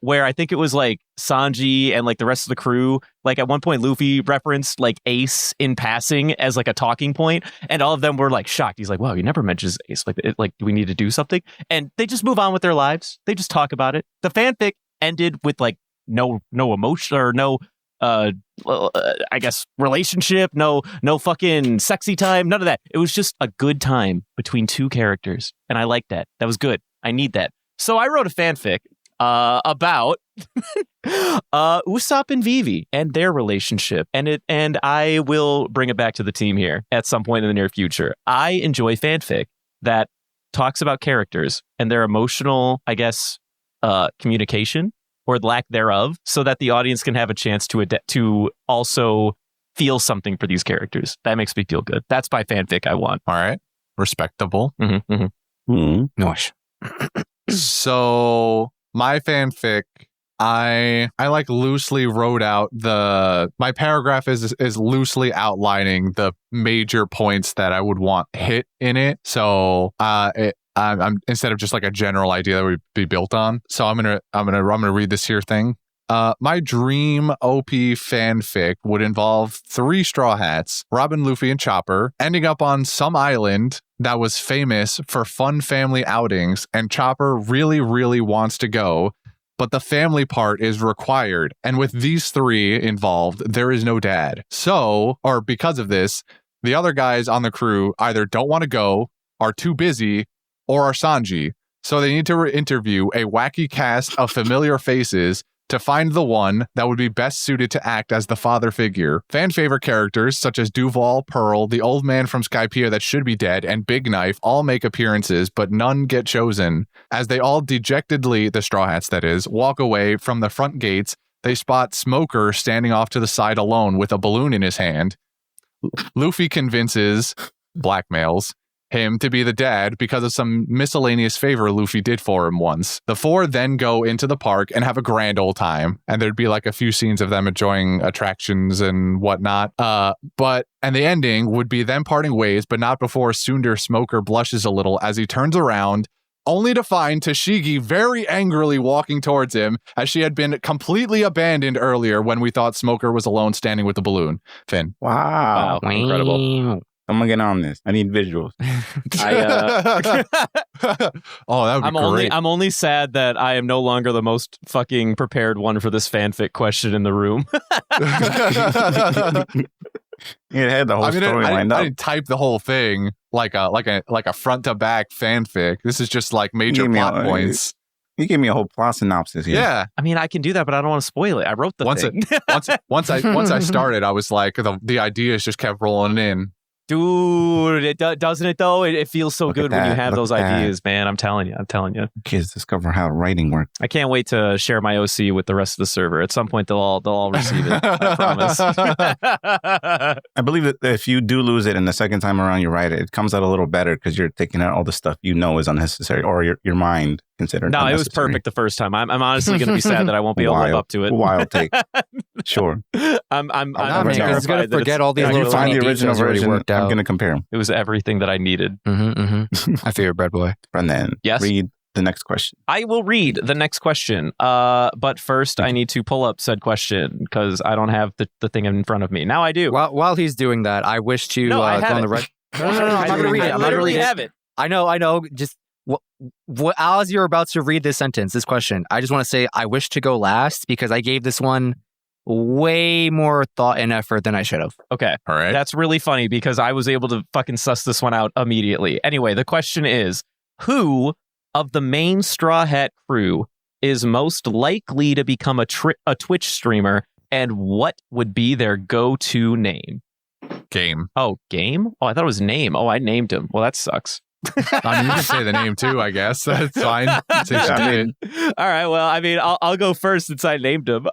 S2: where I think it was like Sanji and like the rest of the crew. Like at one point, Luffy referenced like Ace in passing as like a talking point, and all of them were like shocked. He's like, "Wow, you never mentions Ace. Like, do we need to do something?" And they just move on with their lives. They just talk about it. The fanfic ended with like no emotion or no. I guess relationship, no fucking sexy time, none of that. It was just a good time between two characters, and I liked that. That was good. I need that. So I wrote a fanfic about Usopp and Vivi and their relationship, and I will bring it back to the team here at some point in the near future. I enjoy fanfic that talks about characters and their emotional, I guess, communication or lack thereof, so that the audience can have a chance to also feel something for these characters. That makes me feel good. That's my fanfic I want.
S3: All right. Respectable.
S1: Nice.
S3: So my fanfic, I like loosely wrote out my paragraph is loosely outlining the major points that I would want hit in it. So I'm instead of just like a general idea that would be built on. So I'm gonna read this here thing. My dream OP fanfic would involve 3 Straw Hats, Robin, Luffy, and Chopper, ending up on some island that was famous for fun family outings, and Chopper really, really wants to go, but the family part is required. And with these 3 involved, there is no dad. So, or because of this, the other guys on the crew either don't want to go, are too busy, or are Sanji. So they need to interview a wacky cast of familiar faces to find the one that would be best suited to act as the father figure. Fan favorite characters such as Duval, Pearl, the old man from Skypiea that should be dead, and Big Knife all make appearances, but none get chosen. As they all dejectedly, the Straw Hats that is, walk away from the front gates, they spot Smoker standing off to the side alone with a balloon in his hand. Luffy blackmails him to be the dad because of some miscellaneous favor Luffy did for him once. The 4 then go into the park and have a grand old time, and there'd be like a few scenes of them enjoying attractions and whatnot. And the ending would be them parting ways, but not before Sundar Smoker blushes a little as he turns around, only to find Tashigi very angrily walking towards him, as she had been completely abandoned earlier when we thought Smoker was alone standing with the balloon. Finn.
S5: Wow.
S1: Incredible.
S5: I'm gonna get on this. I need visuals.
S3: Oh, that would be great.
S2: I'm only sad that I am no longer the most fucking prepared one for this fanfic question in the room.
S5: It had the whole story lined up.
S3: I didn't type the whole thing like a front to back fanfic. This is just like major plot points.
S5: You gave me a whole plot synopsis here.
S3: Yeah.
S2: I mean, I can do that, but I don't want to spoil it. I wrote the thing.
S3: Once I started, I was like, the ideas just kept rolling in.
S2: Dude, doesn't it though? It feels so
S5: Look at
S2: good when you
S5: that,
S2: have
S5: look
S2: those
S5: at that.
S2: ideas, man. I'm telling you.
S5: Kids discover how writing works.
S2: I can't wait to share my OC with the rest of the server. At some point, they'll all receive it. I promise.
S5: I believe that if you do lose it and the second time around you write it, it comes out a little better because you're taking out all the stuff you know is unnecessary or your mind considered
S2: No, it was
S5: unnecessary.
S2: perfect the first time. I'm honestly going to be sad that I won't be able to live up to it.
S5: Wild take. Sure.
S2: I'm
S1: Nah, man,
S5: terrified
S1: it's gonna
S2: that
S1: forget all these
S5: If
S1: little
S5: you find
S1: tiny
S5: the original
S1: details already
S5: version,
S1: worked
S5: I'm
S1: out.
S5: going to compare them.
S2: It was everything that I needed.
S1: I fear, bread boy.
S5: And then
S2: Yes?
S5: read the next question.
S2: I will read the next question. But first, I need to pull up said question because I don't have the thing in front of me. Now I do.
S1: While he's doing that, I wish to
S2: No, I
S1: go
S2: have
S1: on the
S2: it.
S1: right. No, I'm not gonna read it. I'm not gonna read it.
S2: have it.
S1: I know. Just as you're about to read this sentence, this question, I just want to say I wish to go last because I gave this one way more thought and effort than I should have.
S2: Okay.
S3: All right.
S2: That's really funny because I was able to fucking suss this one out immediately. Anyway, the question is, who of the main Straw Hat crew is most likely to become a Twitch streamer, and what would be their go-to name?
S3: Game.
S2: Oh, game? Oh, I thought it was name. Oh, I named him. Well, that sucks.
S3: I mean, you can say the name too, I guess. That's fine. Since you did.
S2: All right. Well, I mean, I'll go first since I named him.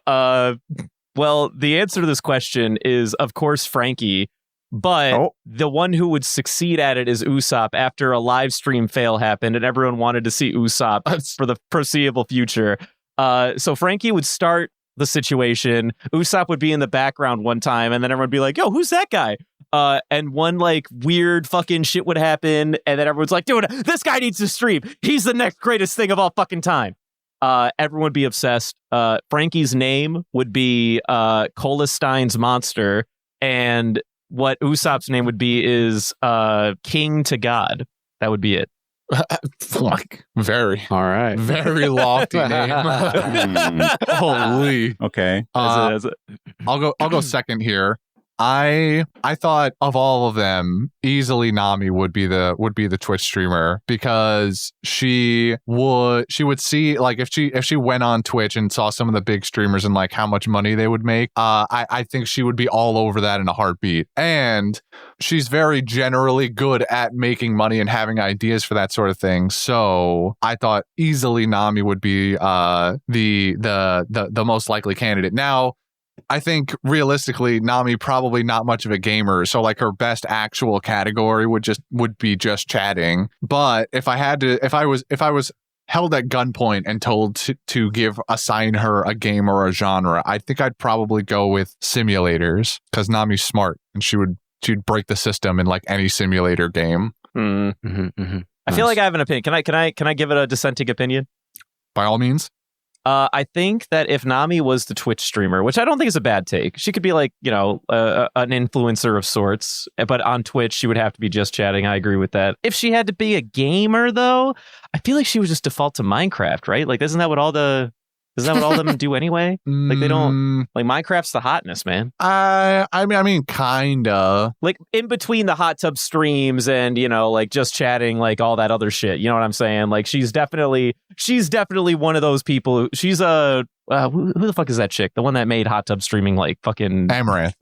S2: Well, the answer to this question is, of course, Frankie. But the one who would succeed at it is Usopp after a live stream fail happened and everyone wanted to see Usopp for the foreseeable future. So Frankie would start the situation. Usopp would be in the background one time and then everyone would be like, yo, who's that guy? And one like weird fucking shit would happen. And then everyone's like, dude, this guy needs to stream. He's the next greatest thing of all fucking time. Everyone would be obsessed. Frankie's name would be Kolestein's Monster. And what Usopp's name would be is King to God. That would be it.
S3: Fuck. Very
S1: All right.
S3: very lofty name. Holy.
S5: Okay.
S3: I'll go second here. I thought of all of them, easily Nami would be the Twitch streamer because she would see, like, if she went on Twitch and saw some of the big streamers and like how much money they would make, I think she would be all over that in a heartbeat. And she's very generally good at making money and having ideas for that sort of thing. So I thought easily Nami would be the most likely candidate. Now, I think realistically, Nami probably not much of a gamer, so like her best actual category would be just chatting. But if I was held at gunpoint and told to assign her a game or a genre, I think I'd probably go with simulators because Nami's smart and she'd break the system in like any simulator game.
S2: I feel like I have an opinion. Can I give it a dissenting opinion?
S3: By all means.
S2: I think that if Nami was the Twitch streamer, which I don't think is a bad take, she could be like, an influencer of sorts, but on Twitch, she would have to be just chatting. I agree with that. If she had to be a gamer, though, I feel like she would just default to Minecraft, right? Like, isn't that what all them do anyway? Like, they don't, like, Minecraft's the hotness, man.
S3: I mean, kinda.
S2: Like, in between the hot tub streams and, like, just chatting, like, all that other shit. You know what I'm saying? Like, she's definitely one of those people. She's who the fuck is that chick? The one that made hot tub streaming, like, fucking
S3: Amaranth.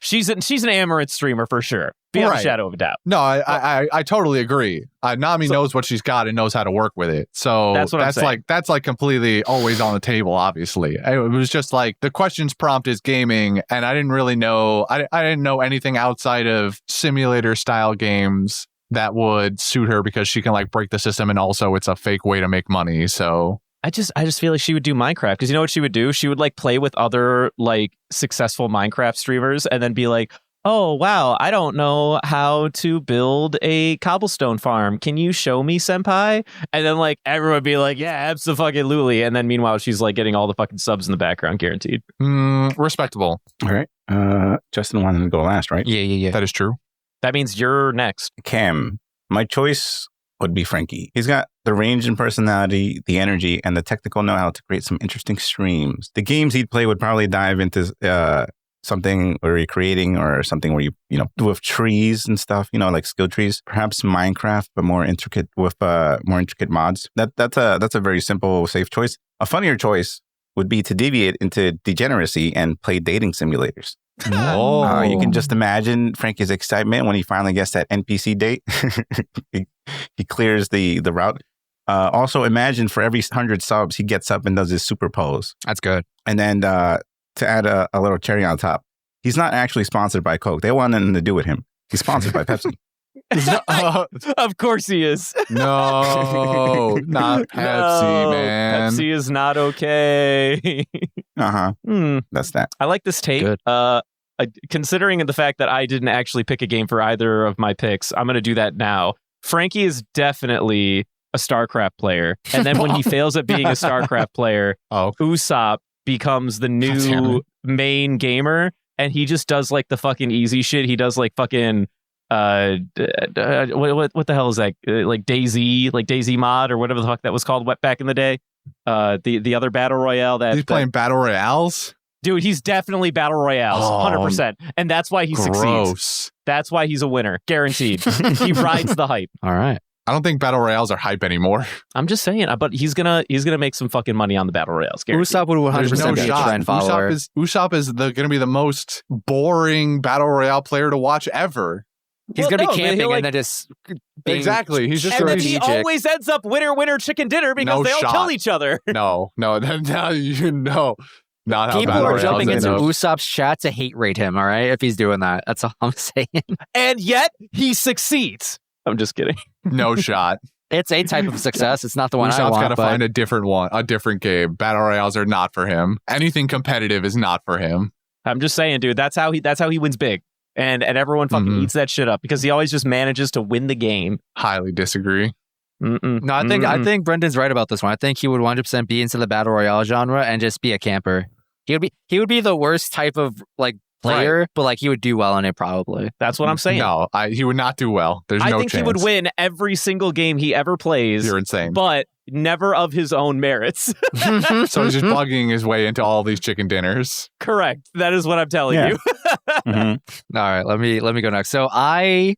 S2: She's an Amaranth streamer for sure. Beyond a shadow of a doubt.
S3: No, I totally agree. Nami knows what she's got and knows how to work with it. So
S2: that's what I'm saying.
S3: That's like completely always on the table. Obviously, it was just like the questions prompt is gaming, and I didn't really know. I didn't know anything outside of simulator style games that would suit her because she can like break the system, and also it's a fake way to make money. So
S2: I just feel like she would do Minecraft because you know what she would do? She would like play with other like successful Minecraft streamers and then be like, oh, wow, I don't know how to build a cobblestone farm. Can you show me, senpai? And then like everyone would be like, yeah, absolutely. And then meanwhile, she's like getting all the fucking subs in the background guaranteed.
S3: Respectable.
S5: All right. Justin wanted to go last, right?
S1: Yeah.
S3: That is true.
S2: That means you're next.
S5: Cam. My choice would be Frankie. He's got the range and personality, the energy, and the technical know-how to create some interesting streams. The games he'd play would probably dive into something where you're creating or something where you with trees and stuff, like skill trees, perhaps Minecraft, but more intricate with more intricate mods. That's a very simple, safe choice. A funnier choice would be to deviate into degeneracy and play dating simulators. You can just imagine Frankie's excitement when he finally gets that NPC date. he clears the route. Also, imagine for every 100 subs, he gets up and does his super pose.
S1: That's good.
S5: And then to add a little cherry on top, he's not actually sponsored by Coke. They want nothing to do with him. He's sponsored by Pepsi.
S2: Of course he is.
S3: No, not Pepsi, man.
S2: Pepsi is not okay.
S5: That's that.
S2: I like this take.
S1: Good.
S2: Considering the fact that I didn't actually pick a game for either of my picks, I'm going to do that now. Frankie is definitely a StarCraft player. And then when he fails at being a StarCraft player, Usopp becomes the new main gamer. And he just does like the fucking easy shit. He does like fucking what the hell is that? Like DayZ mod or whatever the fuck that was called back in the day. The other battle royale that
S3: he's playing battle royales.
S2: Dude, he's definitely battle royales, 100%, and that's why he succeeds. That's why he's a winner, guaranteed. He rides the hype.
S1: All right.
S3: I don't think battle royales are hype anymore.
S2: I'm just saying, but he's gonna make some fucking money on the battle royales. Guaranteed.
S1: Usopp would 100% be a trend follower.
S3: Usopp is going to be the most boring battle royale player to watch ever.
S1: He's going to be camping and then just
S3: exactly. He's just
S2: and then
S3: strategic.
S2: he always ends up winner chicken dinner because they all kill each other.
S3: No. Now you know. Not how
S1: people
S3: battle
S1: are jumping
S3: royales
S1: into
S3: end.
S1: Usopp's chat to hate rate him, all right? If he's doing that. That's all I'm saying.
S2: And yet he succeeds. I'm just kidding.
S3: No shot.
S1: It's a type of success. It's not the one I
S3: Usopp's
S1: want.
S3: got to find a different one, a different game. Battle royales are not for him. Anything competitive is not for him.
S2: I'm just saying, dude. That's how he wins big, and everyone fucking eats that shit up because he always just manages to win the game.
S3: Highly disagree.
S1: No, I think Brendan's right about this one. I think he would 100% be into the battle royale genre and just be a camper. He would be the worst type of like player, but like he would do well in it probably.
S2: That's what I'm saying.
S3: No, he would not do well. There's no chance.
S2: I think he would win every single game he ever plays.
S3: You're insane.
S2: But never of his own merits.
S3: So he's just bugging his way into all these chicken dinners.
S2: Correct. That is what I'm telling you.
S1: All right, let me go next. So I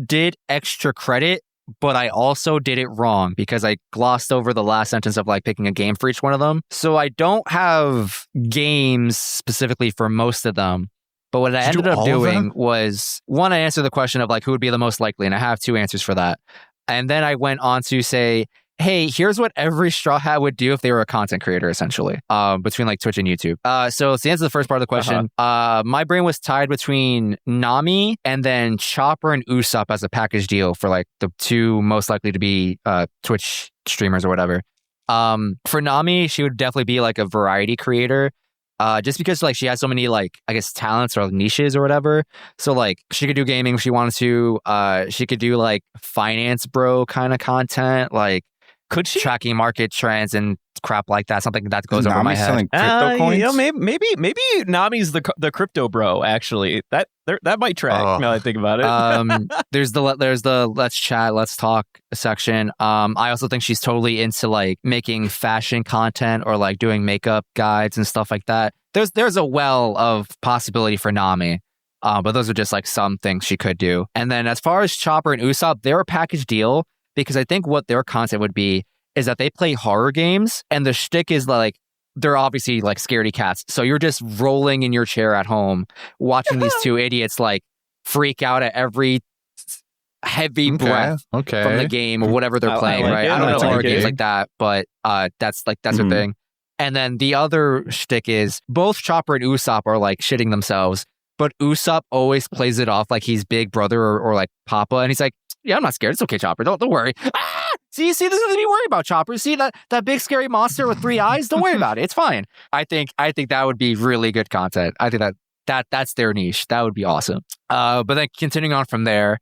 S1: did extra credit, but I also did it wrong because I glossed over the last sentence of like picking a game for each one of them. So I don't have games specifically for most of them. But what I ended up doing was, one, I answered the question of like who would be the most likely, and I have two answers for that. And then I went on to say, hey, here's what every Straw Hat would do if they were a content creator, essentially, between like Twitch and YouTube. So to answer the first part of the question, my brain was tied between Nami and then Chopper and Usopp as a package deal for like the two most likely to be Twitch streamers or whatever. For Nami, she would definitely be like a variety creator. Just because like she has so many like I guess talents or like, niches or whatever. So like she could do gaming if she wanted to. She could do like finance bro kind of content, like could she tracking market trends and crap like that. Something that goes over my head.
S5: Selling crypto coins?
S2: You know, maybe Nami's the crypto bro. Actually, that might track. Now I think about it.
S1: There's the let's chat, let's talk section. I also think she's totally into like making fashion content or like doing makeup guides and stuff like that. There's a well of possibility for Nami. But those are just like some things she could do. And then as far as Chopper and Usopp, they're a package deal because I think what their content would be is that they play horror games and the shtick is like they're obviously like scaredy cats. So you're just rolling in your chair at home watching these two idiots like freak out at every heavy breath from the game or whatever they're playing, right? I don't know horror games like that, but that's their thing. And then the other shtick is both Chopper and Usopp are like shitting themselves, but Usopp always plays it off like he's big brother or like Papa, and he's like, yeah, I'm not scared. It's okay, Chopper. Don't worry. See, there's nothing to be worried about, Chopper. See that big scary monster with 3 eyes? Don't worry about it. It's fine. I think that would be really good content. I think that's their niche. That would be awesome. But then continuing on from there,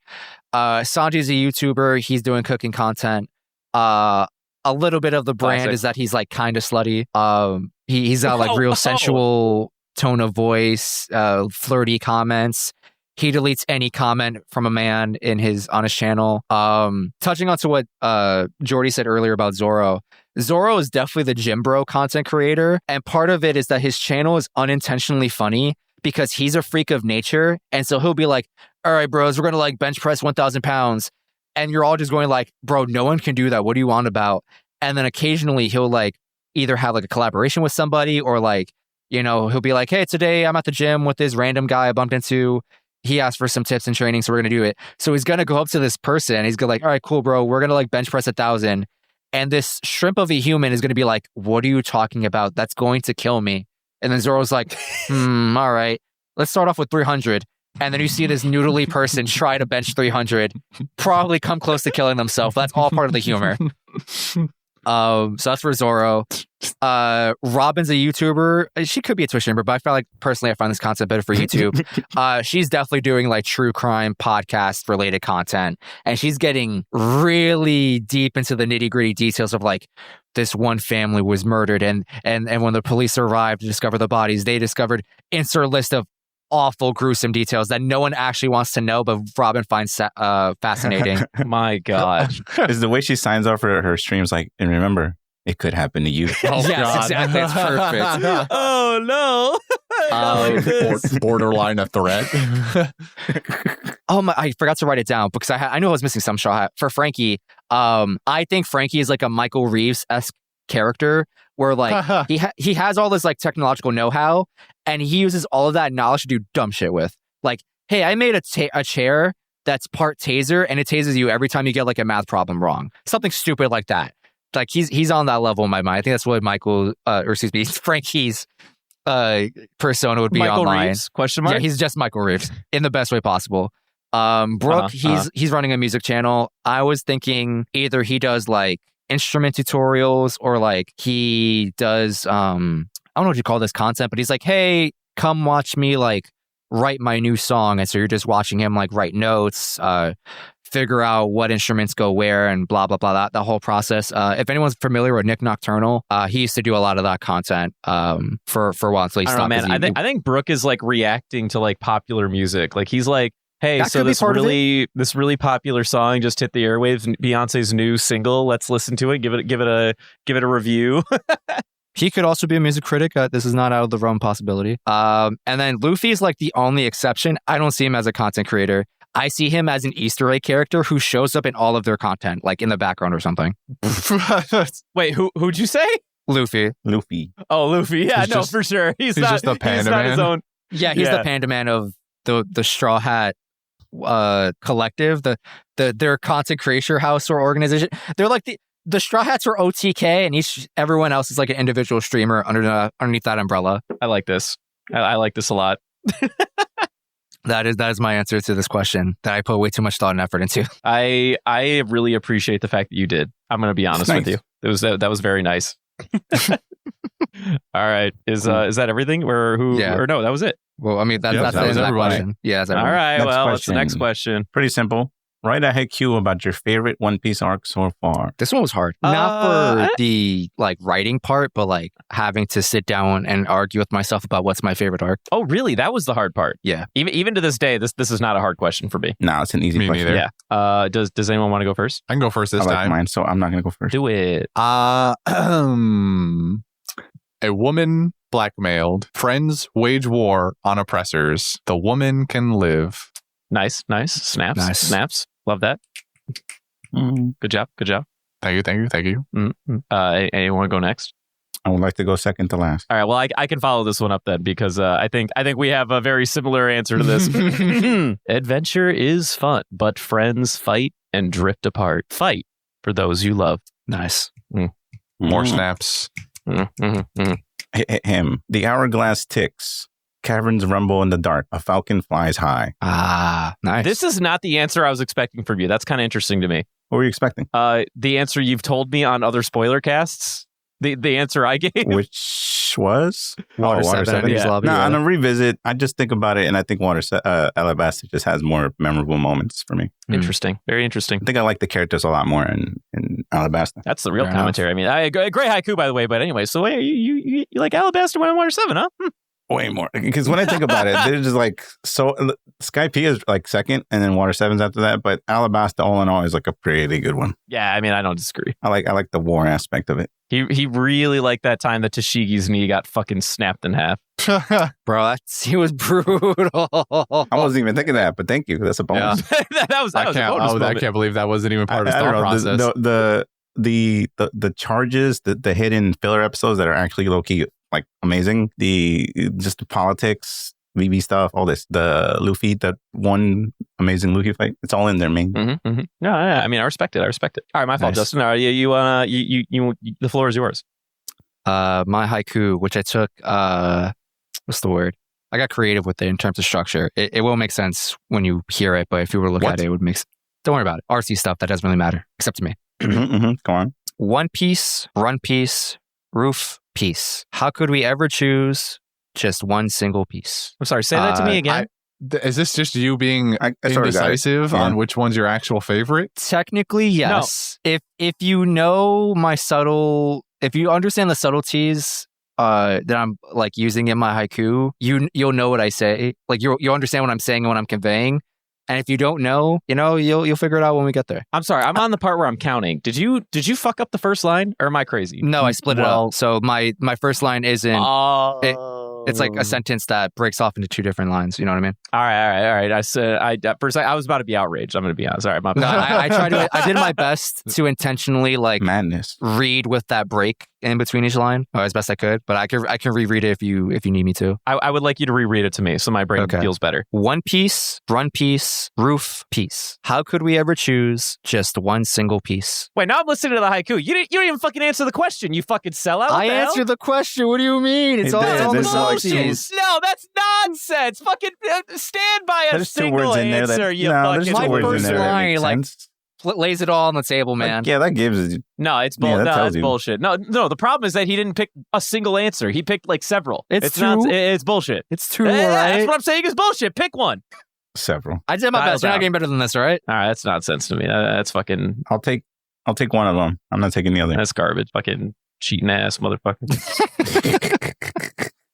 S1: Sanji's a YouTuber. He's doing cooking content. A little bit of the brand is that he's like kind of slutty. He's got like real sensual tone of voice, flirty comments. He deletes any comment from a man on his channel. Touching on to what Jordy said earlier about Zoro. Zoro is definitely the gym bro content creator. And part of it is that his channel is unintentionally funny because he's a freak of nature. And so he'll be like, all right, bros, we're going to like bench press 1,000 pounds. And you're all just going like, bro, no one can do that. What do you want about? And then occasionally he'll like either have like a collaboration with somebody or like, you know, he'll be like, hey, today I'm at the gym with this random guy I bumped into. He asked for some tips and training, so we're going to do it. So he's going to go up to this person and he's going to like, all right, cool, bro. We're going to like bench press 1,000. And this shrimp of a human is going to be like, what are you talking about? That's going to kill me. And then Zoro's like, all right, let's start off with 300. And then you see this noodly person try to bench 300, probably come close to killing themselves. That's all part of the humor. So that's for Zoro. Robin's a YouTuber. She could be a Twitch streamer, but I feel like personally I find this content better for YouTube. She's definitely doing like true crime podcast related content, and she's getting really deep into the nitty gritty details of like this one family was murdered, and when the police arrived to discover the bodies, they discovered insert list of awful, gruesome details that no one actually wants to know, but Robin finds fascinating.
S2: My God.
S5: Is the way she signs off for her streams like, and remember, it could happen to you.
S1: Oh, yes, exactly. It's perfect.
S2: Oh, no.
S3: Borderline a threat.
S1: I forgot to write it down because I knew I was missing some shot. For Frankie, I think Frankie is like a Michael Reeves-esque character where like he has all this like technological know-how and he uses all of that knowledge to do dumb shit with. Like, hey, I made a chair that's part taser and it tases you every time you get like a math problem wrong. Something stupid like that. Like he's on that level in my mind. I think that's what Frankie's persona would be
S2: Michael
S1: online.
S2: Reeves, question mark?
S1: Yeah, he's just Michael Reeves in the best way possible. Brooke, he's running a music channel. I was thinking either he does like instrument tutorials or like he does I don't know what you call this content, but he's like, hey, come watch me like write my new song. And so you're just watching him like write notes, figure out what instruments go where and blah blah blah, that whole process. If anyone's familiar with Nick Nocturnal, he used to do a lot of that content for a while until he stopped.
S2: Man, I think Brooke is like reacting to like popular music. Like he's like, hey, that so this really popular song just hit the airwaves, Beyonce's new single. Let's listen to it. Give it a review.
S1: He could also be a music critic. This is not out of the realm possibility. And then Luffy's like the only exception. I don't see him as a content creator. I see him as an Easter egg character who shows up in all of their content, like in the background or something.
S2: Wait, who'd you say?
S1: Luffy.
S2: Oh, Luffy. Yeah, no, for sure. He's not
S3: just the Panda Man.
S2: His own.
S1: Yeah, he's the Panda Man of the Straw Hat collective, their content creator house or organization. They're like the Straw Hats are OTK, and everyone else is like an individual streamer underneath that umbrella.
S2: I like this. I like this a lot.
S1: That is my answer to this question that I put way too much thought and effort into.
S2: I really appreciate the fact that you did. I'm going to be honest with you. That was very nice. All right. Is that everything? Or no, that was it.
S1: Well, I mean, that's the end of that question. Yeah, that's everybody.
S2: All right.
S5: Next
S2: well,
S5: question.
S2: that's the next question.
S5: Pretty simple. Write a haiku about your favorite One Piece arc so far.
S1: This one was hard. Not for the like writing part, but like having to sit down and argue with myself about what's my favorite arc.
S2: Oh, really? That was the hard part.
S1: Yeah.
S2: Even to this day, this is not a hard question for me.
S5: No, it's an easy question.
S3: Neither.
S2: Yeah. Does anyone want to go first?
S3: I can go first this
S5: I like
S3: time.
S5: mine, so I'm not going to go first.
S2: Do it.
S3: A woman blackmailed. Friends wage war on oppressors. The woman can live.
S2: Nice. Snaps. Love that. Good job.
S3: Thank you.
S2: Anyone want to go next?
S5: I would like to go second to last.
S2: All right. Well, I can follow this one up then because I think we have a very similar answer to this. Adventure is fun, but friends fight and drift apart. Fight for those you love.
S1: Nice.
S3: More snaps.
S5: Him. The hourglass ticks. Caverns rumble in the dark. A falcon flies high.
S1: Ah, nice.
S2: This is not the answer I was expecting from you. That's kind of interesting to me.
S5: What were you expecting?
S2: The answer you've told me on other spoiler casts. The answer I gave.
S5: Which was?
S1: Water 7.
S2: Yeah.
S5: No, on a revisit, I just think about it, and I think Alabasta just has more memorable moments for me.
S2: Interesting. Very interesting.
S5: I think I like the characters a lot more in Alabasta.
S2: That's the real commentary. I mean, great haiku, by the way. But anyway, so wait, you like Alabasta when Water 7, huh?
S5: Way more. Because when I think about it, they're just like, so Skype is like second and then Water 7's after that. But Alabasta, all in all, is like a pretty good one.
S2: Yeah, I mean, I don't disagree.
S5: I like the war aspect of it.
S2: He really liked that time that Tashigi's knee got fucking snapped in half.
S1: Bro, he was brutal.
S5: I wasn't even thinking that, but thank you. That's a bonus.
S2: that was a bonus moment.
S3: I can't believe that wasn't even part of his thought process.
S5: The charges, the hidden filler episodes that are actually low key like amazing. Just the politics, VB stuff, all this. The Luffy, that one amazing Luffy fight. It's all in there, man.
S2: Mm-hmm, mm-hmm. No, I mean, I respect it. All right, my fault, Justin. You the floor is yours.
S1: My haiku, which I took. What's the word? I got creative with it in terms of structure. It will make sense when you hear it, but if you were to look at it, it would make sense. Don't worry about it. Artsy stuff that doesn't really matter, except to me.
S5: Go on.
S1: One piece, run piece, roof piece. How could we ever choose just one single piece?
S2: I'm sorry, say that to me again.
S3: Is this just you being indecisive on which one's your actual favorite?
S1: Technically, yes. No. If you know if you understand the subtleties that I'm like using in my haiku, you'll know what I say. Like you'll understand what I'm saying and what I'm conveying. And if you don't know, you'll figure it out when we get there.
S2: I'm sorry, I'm on the part where I'm counting. Did you fuck up the first line, or am I crazy?
S1: No, I split it up. So my first line isn't. It's like a sentence that breaks off into two different lines. You know what I mean?
S2: All right. I said first I was about to be outraged. I'm going to be honest. All right,
S1: I did my best to intentionally like
S5: madness
S1: read with that break in between each line as best I could. But I can reread it if you need me to.
S2: I would like you to reread it to me so my brain feels better.
S1: One piece, run piece, roof piece. How could we ever choose just one single piece?
S2: Wait, now I'm listening to the haiku. You didn't even fucking answer the question. You fucking sellout.
S1: I answered the question. What do you mean? It's all
S2: bullshit. No, that's nonsense. Fucking stand by a single answer.
S5: My
S1: first line like lays it all on the table, man.
S5: Like, that gives it.
S2: No, it's bullshit. No, the problem is that he didn't pick a single answer. He picked like several. It's bullshit.
S1: It's true, right?
S2: That's what I'm saying is bullshit. Pick one.
S5: Several.
S1: I did my best. You're not getting better than this, right?
S2: All right, that's nonsense to me. That's fucking.
S5: I'll take one of them. I'm not taking the other.
S2: That's garbage. Fucking cheating ass motherfucker.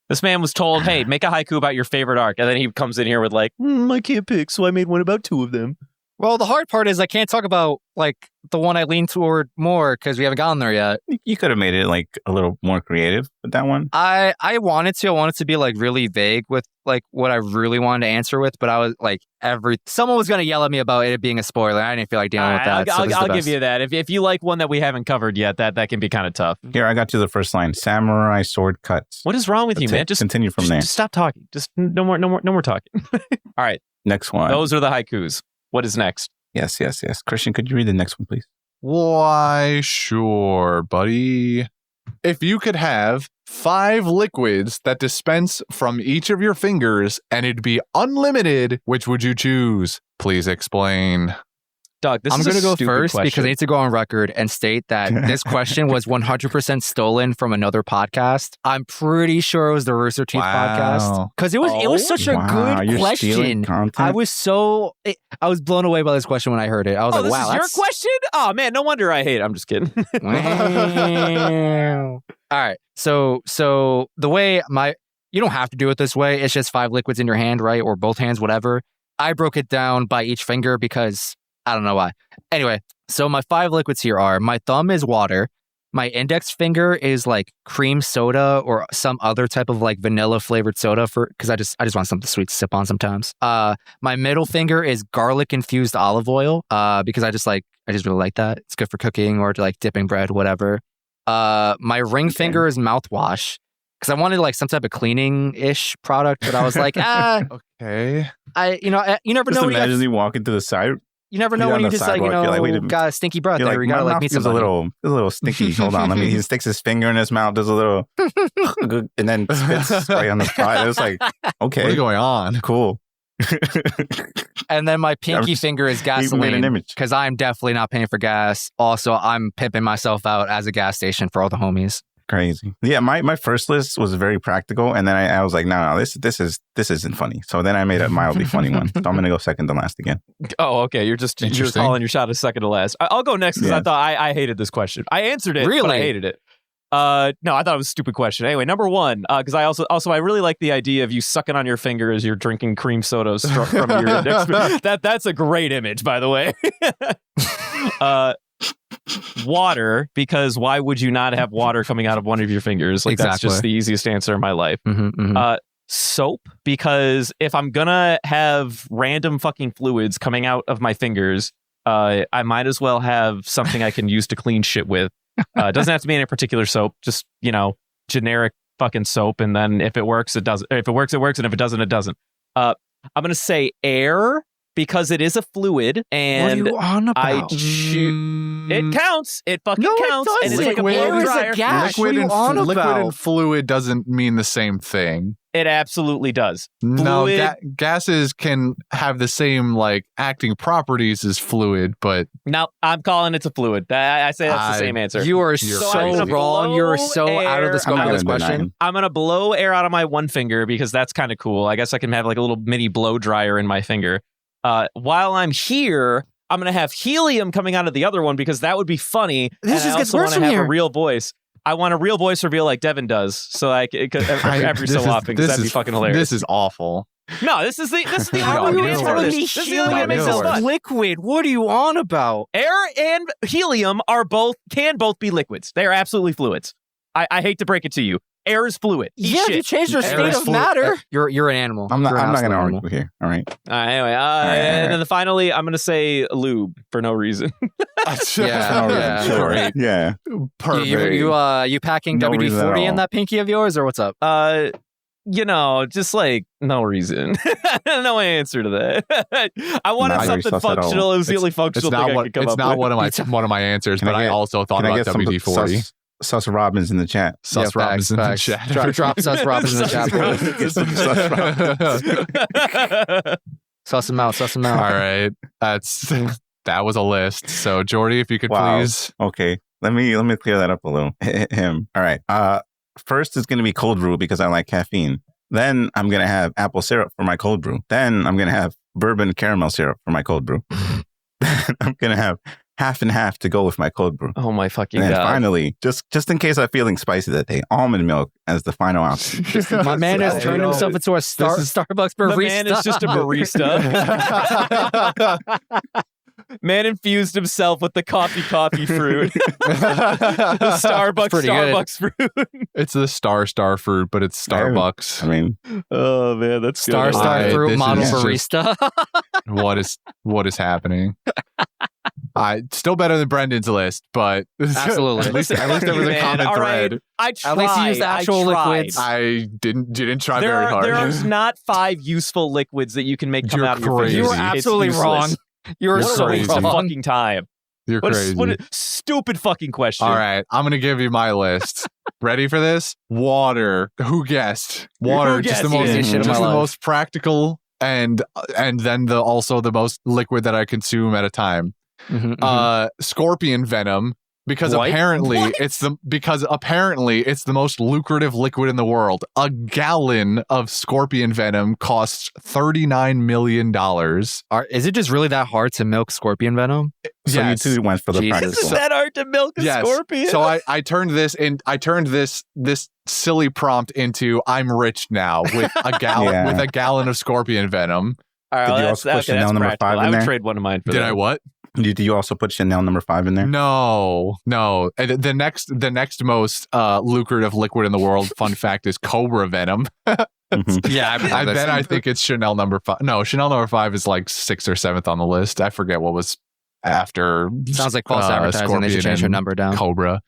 S2: This man was told, hey, make a haiku about your favorite arc. And then he comes in here with like, I can't pick, so I made one about two of them.
S1: Well, the hard part is I can't talk about like the one I lean toward more because we haven't gotten there yet.
S5: You could have made it like a little more creative with that one.
S1: I wanted to be like really vague with like what I really wanted to answer with, but I was like someone was going to yell at me about it being a spoiler. I didn't feel like dealing with that.
S2: I'll give you that. If you like one that we haven't covered yet, that can be kind of tough.
S5: Here, I got you the first line. Samurai sword cuts.
S2: What is wrong with you, man?
S5: Just continue from there.
S2: Just stop talking. Just no more talking. All right.
S5: Next one.
S2: Those are the haikus. What is next?
S5: Yes. Christian, could you read the next one, please?
S3: Why, sure, buddy. If you could have 5 liquids that dispense from each of your fingers and it'd be unlimited, which would you choose? Please explain.
S2: Doug,
S1: I'm going to go first because I need to go on record and state that this question was 100% stolen from another podcast. I'm pretty sure it was the Rooster Teeth podcast because it was such a good question. I was blown away by this question when I heard it. I was like, wow,
S2: this is your question? Oh man, no wonder I hate it. I'm just kidding.
S1: All right. So the way you don't have to do it this way. It's just 5 liquids in your hand, right? Or both hands, whatever. I broke it down by each finger because I don't know why. Anyway, so my 5 liquids here are my thumb is water. My index finger is like cream soda or some other type of like vanilla flavored soda because I just want something sweet to sip on sometimes. My middle finger is garlic infused olive oil because I just really like that. It's good for cooking or to like dipping bread, whatever. My ring finger is mouthwash because I wanted like some type of cleaning-ish product, but I was like,
S3: okay.
S1: You never know.
S5: Imagine you walking to the side.
S1: You never know when you just like, got a stinky breath there. You gotta like meet somebody.
S5: A little stinky. Hold on. He sticks his finger in his mouth, does a little, and then spits right on the spot. It was like, okay.
S3: What is going on?
S5: Cool.
S1: And then my pinky finger is gasoline because I'm definitely not paying for gas. Also, I'm pimping myself out as a gas station for all the homies.
S5: Crazy. Yeah, my first list was very practical, and then I was like, no, this isn't funny. So then I made a mildly funny one. So I'm gonna go second to last again.
S2: Oh, okay. You're calling your shot as second to last. I'll go next because I thought I hated this question. I answered it, but I hated it. No, I thought it was a stupid question. Anyway, number one, because I also I really like the idea of you sucking on your finger as you're drinking cream soda from your index. That's a great image, by the way. Water, because why would you not have water coming out of one of your fingers? Like that's just the easiest answer in my life. Soap, because if I'm gonna have random fucking fluids coming out of my fingers, I might as well have something I can use to clean shit with. It doesn't have to be any particular soap, just, generic fucking soap. And then if it works, it does. If it works, it works. And if it doesn't, it doesn't. I'm going to say air, because it is a fluid. And
S1: what are you on about?
S2: It counts. It fucking counts.
S3: It
S2: and it's like a blow dryer.
S3: Liquid and fluid doesn't mean the same thing.
S2: It absolutely does.
S3: No, gases can have the same acting properties as fluid, but
S2: no, I'm calling it a fluid. I say that's the same answer.
S1: You are so wrong. You're so out of the scope of this question.
S2: I'm gonna blow air out of my one finger because that's kind of cool. I guess I can have a little mini blow dryer in my finger. While I'm here, I'm gonna have helium coming out of the other one because that would be funny.
S1: This just gets worse from
S2: here.
S1: here.
S2: A real voice. I want a real voice reveal like Devin does, so every so often, because that'd be fucking hilarious.
S3: This is awful.
S2: No, this is the
S1: How are you telling me helium is a liquid? What are you on about?
S2: Air and helium can both be liquids. They are absolutely fluids. I hate to break it to you. Air is fluid.
S1: If you change their state of matter, you're an animal.
S5: I'm not going to argue here. All right.
S2: Anyway, and then finally, I'm going to say lube for no reason.
S3: Sure.
S5: Yeah.
S3: Perfect.
S1: You packing
S5: No
S1: WD-40 in that pinky of yours, or what's up?
S2: Just no reason. No answer to that. I wanted something functional. It was the only functional thing I could come up with.
S3: It's not one of my answers, but I also thought about WD-40.
S5: Sus Robbins in the chat.
S3: Sus Robbins in the chat.
S1: Drop Sus Robbins in the chat. Suss him out.
S3: All right. That was a list. So Jordy, if you could please.
S5: Okay. Let me clear that up a little. Him. All right. First is going to be cold brew because I like caffeine. Then I'm going to have apple syrup for my cold brew. Then I'm going to have bourbon caramel syrup for my cold brew. Then I'm going to have half and half to go with my cold brew.
S2: Oh my fucking
S5: God. And
S2: finally,
S5: just in case I'm feeling spicy that day, almond milk as the final option.
S1: My man has turned himself into a Starbucks barista.
S2: The man is just a barista. Man infused himself with the coffee fruit. The Starbucks fruit.
S3: It's the star fruit, but it's Starbucks.
S5: I mean,
S2: oh man, that's
S1: star fruit model barista.
S3: What is happening? Still better than Brendan's list, but
S1: absolutely.
S3: at least there was a common thread.
S2: Right. I tried.
S1: At least you used actual liquids.
S3: You didn't try very hard.
S2: There's not 5 useful liquids that you can make come out of your face.
S1: You were absolutely wrong. You're so
S2: crazy.
S1: wrong.
S2: Fucking time.
S3: You're crazy.
S2: What a stupid fucking question.
S3: All right, I'm gonna give you my list. Ready for this? Water. Who guessed? Water. Just the most practical, and then also the most liquid that I consume at a time. Scorpion venom. Because apparently it's the most lucrative liquid in the world. A gallon of scorpion venom costs $39 million.
S1: Is it just really that hard to milk scorpion venom?
S5: So you two went for the practical.
S2: Is that hard to milk a scorpion?
S3: So I turned this silly prompt into I'm rich now with a gallon of scorpion venom.
S2: All right,
S5: Did you also put Chanel number 5 in there?
S2: I would trade one of mine for that.
S3: Did I what?
S5: Did you also put Chanel number 5 in there?
S3: No. The next most lucrative liquid in the world, fun fact, is cobra venom.
S1: Yeah,
S3: I think it's Chanel number 5. No, Chanel number 5 is 6th or 7th on the list. I forget what was after.
S1: Sounds like false advertising.
S3: Scorpion,
S1: they should change her number down.
S3: Cobra.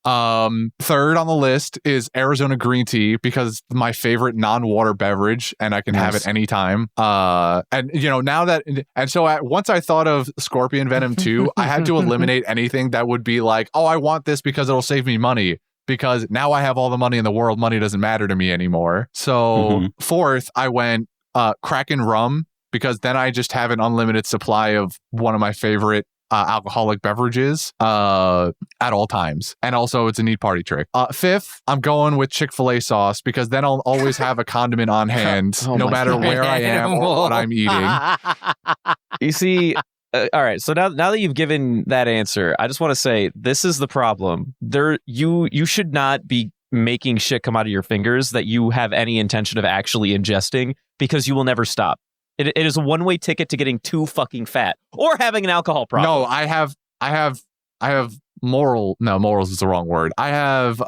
S3: Third on the list is Arizona green tea because my favorite non-water beverage and I can have it anytime. Once I thought of scorpion venom too, I had to eliminate anything that would be like, oh, I want this because it'll save me money. Because now I have all the money in the world. Money doesn't matter to me anymore. So fourth, I went Kraken rum because then I just have an unlimited supply of one of my favorite alcoholic beverages at all times. And also it's a neat party trick. Fifth, I'm going with Chick-fil-A sauce because then I'll always have a condiment on hand no matter where I am or what I'm eating.
S2: You see, all right. So now that you've given that answer, I just want to say this is the problem. You should not be making shit come out of your fingers that you have any intention of actually ingesting, because you will never stop. It is a one-way ticket to getting too fucking fat or having an alcohol problem.
S3: No, I have morals is the wrong word. I have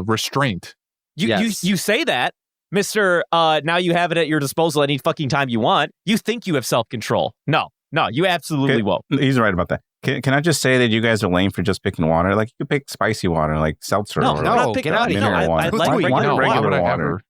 S3: restraint.
S2: You say that, Mr. Now you have it at your disposal any fucking time you want. You think you have self-control. No, you absolutely won't.
S5: He's right about that. Can I just say that you guys are lame for just picking water? Like, you could pick spicy water, like seltzer.
S2: No,
S5: or
S2: I'm not picking
S1: get out of
S2: mineral
S1: here.
S2: water. I like regular water.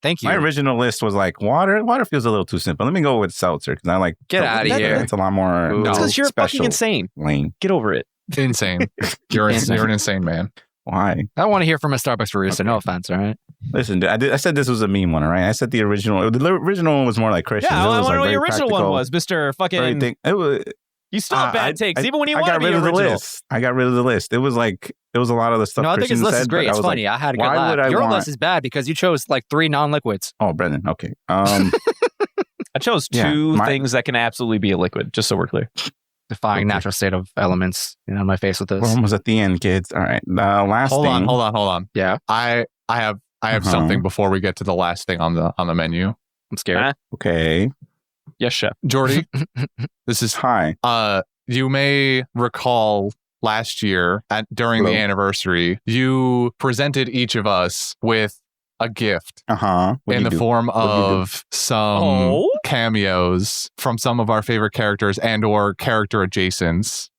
S1: Thank you.
S5: My original list was like water. Water feels a little too simple. Let me go with seltzer because I like.
S1: Get out of here.
S5: It's a lot more.
S3: No.
S2: It's because you're
S5: special.
S2: fucking insane.
S5: Lame.
S2: Get over it.
S3: Insane. You're an insane man.
S5: Why?
S1: I want to hear from a Starbucks barista.
S5: Okay.
S1: No offense, all right?
S5: Listen, I said this was a meme one, all right? I said the original. The original one was more like Christian.
S2: Yeah, I
S5: was
S2: want to know
S5: like
S2: what your
S5: very
S2: original one
S5: practical,
S2: was, Mr.
S5: very
S2: Fucking.
S5: It was.
S2: You still have bad takes, even when you
S5: I
S2: want to
S5: got
S2: be
S5: rid of the
S2: original.
S5: list. I got rid of the list. It was a lot of the stuff.
S1: No, I think his
S5: Christian
S1: list
S5: said,
S1: is great.
S5: but I
S1: It's
S5: was
S1: funny.
S5: like,
S1: I had a good
S5: why would
S1: laugh.
S5: I
S1: Your
S5: want-
S1: list is bad because you chose like 3 non-liquids.
S5: Oh, Brendan. Okay.
S2: I chose two
S5: Yeah,
S2: things that can absolutely be a liquid, just so we're clear.
S1: Defying
S5: Okay.
S1: natural state of elements. On my face with this.
S5: We're almost at the end, kids. All right. Last
S3: Hold
S5: thing.
S3: on.
S1: Yeah,
S3: I have
S5: Uh-huh.
S3: something before we get to the last thing on the menu.
S1: I'm scared.
S2: Huh?
S5: Okay.
S2: Yes, chef.
S3: Jordy, this is
S5: Hi.
S3: you may recall last year during the
S5: Hello.
S3: anniversary, you presented each of us with a gift in the form
S5: What'd you do?
S3: of some cameos from some of our favorite characters and or character adjacents.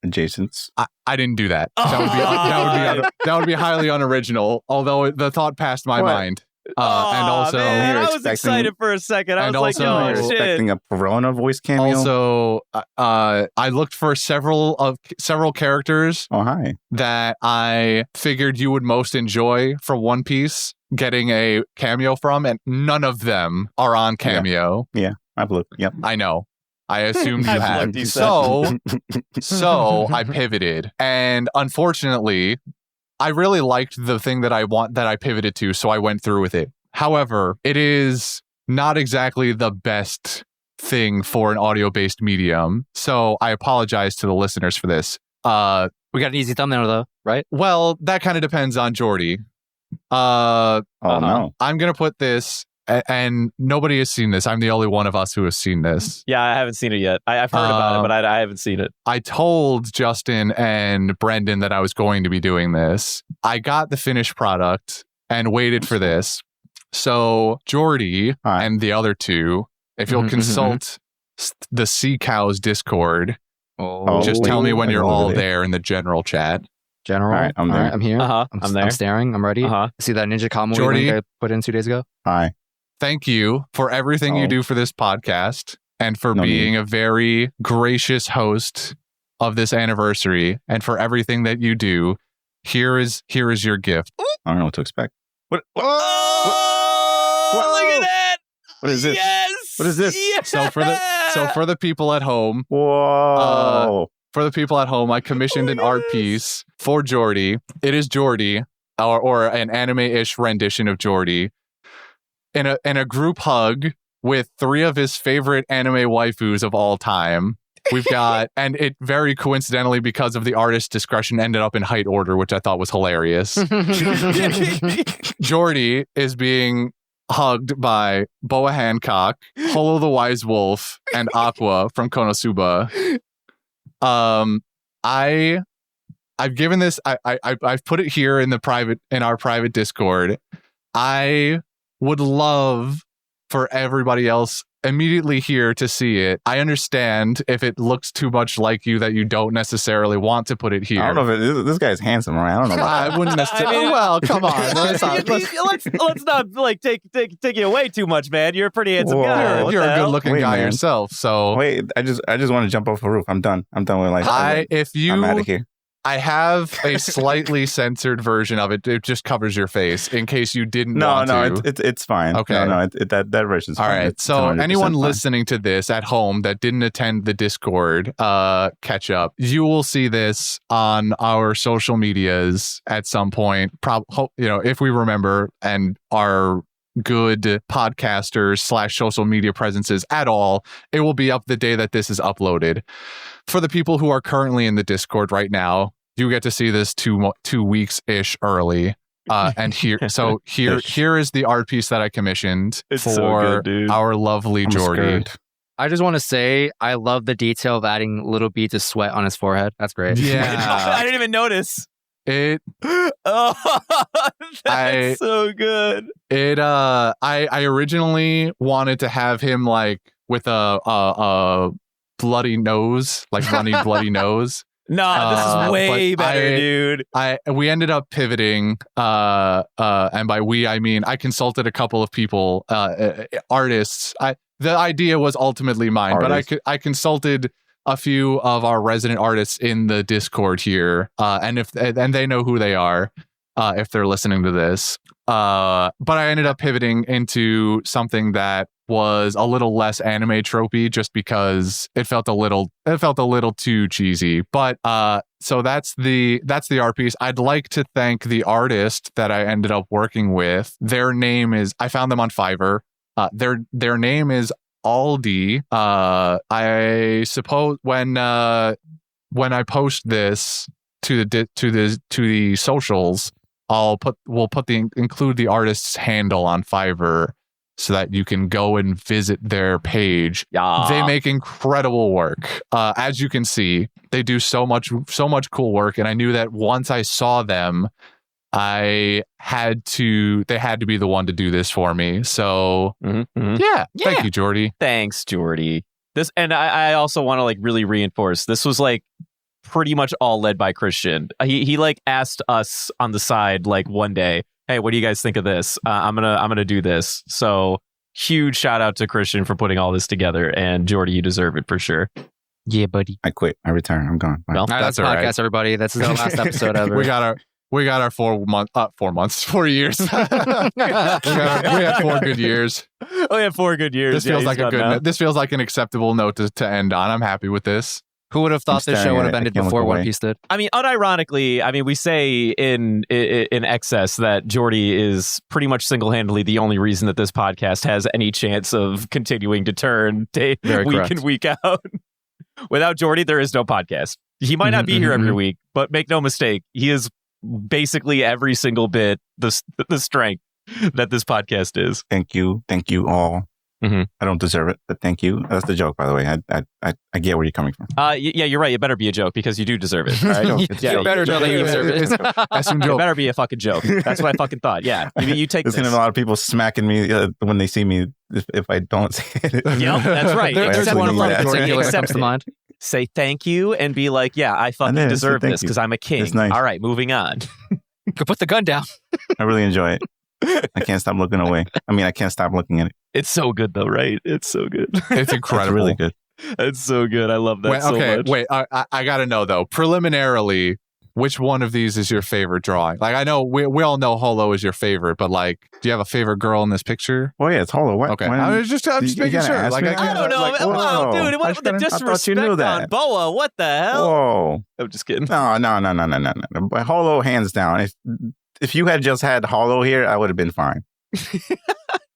S5: Adjacents.
S3: I didn't do that. That would be highly unoriginal. Although the thought passed my
S5: What?
S3: mind, and also
S2: man,
S5: You're
S2: I was
S5: expecting-
S2: excited for a second. I
S3: and
S2: was like,
S3: also-
S2: "Oh
S5: You're
S2: shit!"
S5: expecting a Perona voice cameo.
S3: also I looked for several characters
S5: Oh, hi.
S3: that I figured you would most enjoy from One Piece getting a cameo from, and none of them are on Cameo.
S5: I've looked. Yep.
S3: I know. I assumed you
S2: I've
S3: had.
S2: looked, he said.
S3: So I pivoted, and unfortunately, I really liked the thing that I pivoted to, so I went through with it. However, it is not exactly the best thing for an audio-based medium, so I apologize to the listeners for this.
S1: We got an easy thumbnail though, right?
S3: Well, that kind of depends on Jordy.
S5: Oh, no.
S3: I'm gonna put this, and nobody has seen this. I'm the only one of us who has seen this.
S2: Yeah, I haven't seen it yet. I've heard about it, but I haven't seen it.
S3: I told Justin and Brendan that I was going to be doing this. I got the finished product and waited for this. So Jordy
S5: Hi.
S3: and the other two, if you'll
S1: Mhm,
S3: consult the Sea Cows Discord,
S5: Oh,
S3: just tell me when
S5: wait,
S3: you're
S5: wait,
S3: all
S5: wait.
S3: there in the general chat.
S1: General.
S5: All right, I'm there.
S1: I'm here.
S2: I'm there.
S1: I'm staring. I'm ready. See that Ninja Combo
S3: Jordy?
S1: link I put in 2 days ago?
S5: Hi.
S3: Thank you for everything you
S5: Oh.
S3: do for this podcast and for
S5: No
S3: being a very gracious host of this anniversary and for everything that you do. Here is your gift.
S5: I don't know what to expect. What?
S2: Oh, look at that!
S5: What is this?
S2: Yes.
S5: What is this?
S2: Yeah.
S3: So for the people at home,
S5: Whoa.
S3: I commissioned an art piece for Jordy. It is Jordy, or an anime-ish rendition of Jordy, in a group hug with 3 of his favorite anime waifus of all time. We've got, and it very coincidentally, because of the artist's discretion, ended up in height order, which I thought was hilarious. Jordy is being hugged by Boa Hancock, Holo the Wise Wolf, and Aqua from Konosuba. I've given this. I've put it here in our private Discord. I would love for everybody else immediately here to see it. I understand if it looks too much like you that you don't necessarily want to put it here.
S5: I don't know if this guy's handsome, right? I don't know about
S3: I wouldn't necessarily.
S2: I mean-
S3: well, come on.
S2: let's not like take you away too much, man. You're a pretty handsome
S5: Whoa.
S2: guy.
S3: You're,
S2: What
S3: you're
S2: the
S3: a
S2: hell?
S3: good-looking
S5: Wait,
S3: guy
S5: man.
S3: yourself. So
S5: Wait, I just want to jump off a roof. I'm done with like. I'm out of here.
S3: I have a slightly censored version of it. It just covers your face in case you didn't
S5: No,
S3: want
S5: no,
S3: to.
S5: it's fine.
S3: Okay.
S5: No, that version's
S3: All
S5: fine.
S3: right.
S5: It's
S3: So
S5: 100%
S3: anyone
S5: fine.
S3: listening to this at home that didn't attend the Discord catch up, you will see this on our social medias at some point. If we remember and are good podcasters / social media presences at all, it will be up the day that this is uploaded. For the people who are currently in the Discord right now, you get to see this 2 weeks-ish early. And here is the art piece that I commissioned for our lovely Jordy.
S1: I just want to say I love the detail of adding little beads of sweat on his forehead. That's great.
S3: Yeah.
S2: I didn't even notice.
S3: Oh,
S2: that's so good.
S3: I originally wanted to have him like with a bloody nose, like runny bloody nose.
S2: No, this is way better, dude.
S3: We ended up pivoting, and by we I mean I consulted a couple of people, artists. The idea was ultimately mine, but I consulted a few of our resident artists in the Discord here, and they know who they are, if they're listening to this. But I ended up pivoting into something that was a little less anime tropey, just because it felt a little too cheesy. But so that's the art piece. I'd like to thank the artist that I ended up working with. Their name is, I found them on Fiverr. Their name is Aldi. I suppose when I post this to the socials, we'll include the artist's handle on Fiverr so that you can go and visit their page.
S2: Yeah.
S3: They make incredible work. As you can see, they do so much cool work, and I knew that once I saw them, they had to be the one to do this for me. So yeah. Thank you, Jordy.
S2: Thanks, Jordy. And I also want to like really reinforce, this was like pretty much all led by Christian. He like asked us on the side like one day, hey, what do you guys think of this? I'm gonna do this. So huge shout out to Christian for putting all this together, and Jordy, you deserve it for sure.
S1: Yeah, buddy.
S5: I quit. I return. I'm gone. Bye.
S2: Well,
S1: that's
S3: all
S1: podcast,
S3: right.
S1: everybody. That's the last episode ever.
S3: We got our 4 years. we had 4 good years.
S2: Oh, yeah, 4 good years.
S3: This feels like this feels like an acceptable note to end on. I'm happy with this.
S1: Who would have thought this show would have ended before One Piece did?
S2: I mean, unironically, we say in excess that Jordy is pretty much single-handedly the only reason that this podcast has any chance of continuing to turn week in, week out. Without Jordy, there is no podcast. He might not be here every week, but make no mistake, he is basically every single bit the strength that this podcast is.
S5: Thank you all. I don't deserve it, but thank you. That's the joke, by the way. I get where you're coming from.
S2: Yeah, you're right. It better be a joke because you do deserve it. All right?
S1: You better know that you deserve it.
S2: It better be a fucking joke. That's what I fucking thought. Yeah, you take
S5: There's
S2: this.
S5: gonna be a lot of people smacking me when they see me if I don't say it.
S2: Yep, that's right.
S1: There's one in particular that comes to mind.
S2: Say thank you and be like, yeah, I fucking deserve this because I'm a king.
S5: Nice.
S2: All right, moving on.
S1: Go put the gun down.
S5: I really enjoy it. I can't stop looking away. I can't stop looking at it.
S2: It's so good though, right? It's so good.
S3: It's incredible.
S5: It's really good.
S2: It's so good. I love that so much.
S3: Wait. I gotta know though. Preliminarily, which one of these is your favorite drawing? Like, I know we all know Holo is your favorite, but like, do you have a favorite girl in this picture?
S5: Oh yeah, it's Holo. What?
S3: Okay, I'm just making sure. Like,
S2: I don't know. Wow, dude, what the disrespect on Boa? What the hell?
S5: Whoa!
S2: I'm just kidding.
S5: No. But Holo, hands down. If you had just had Holo here, I would have been fine.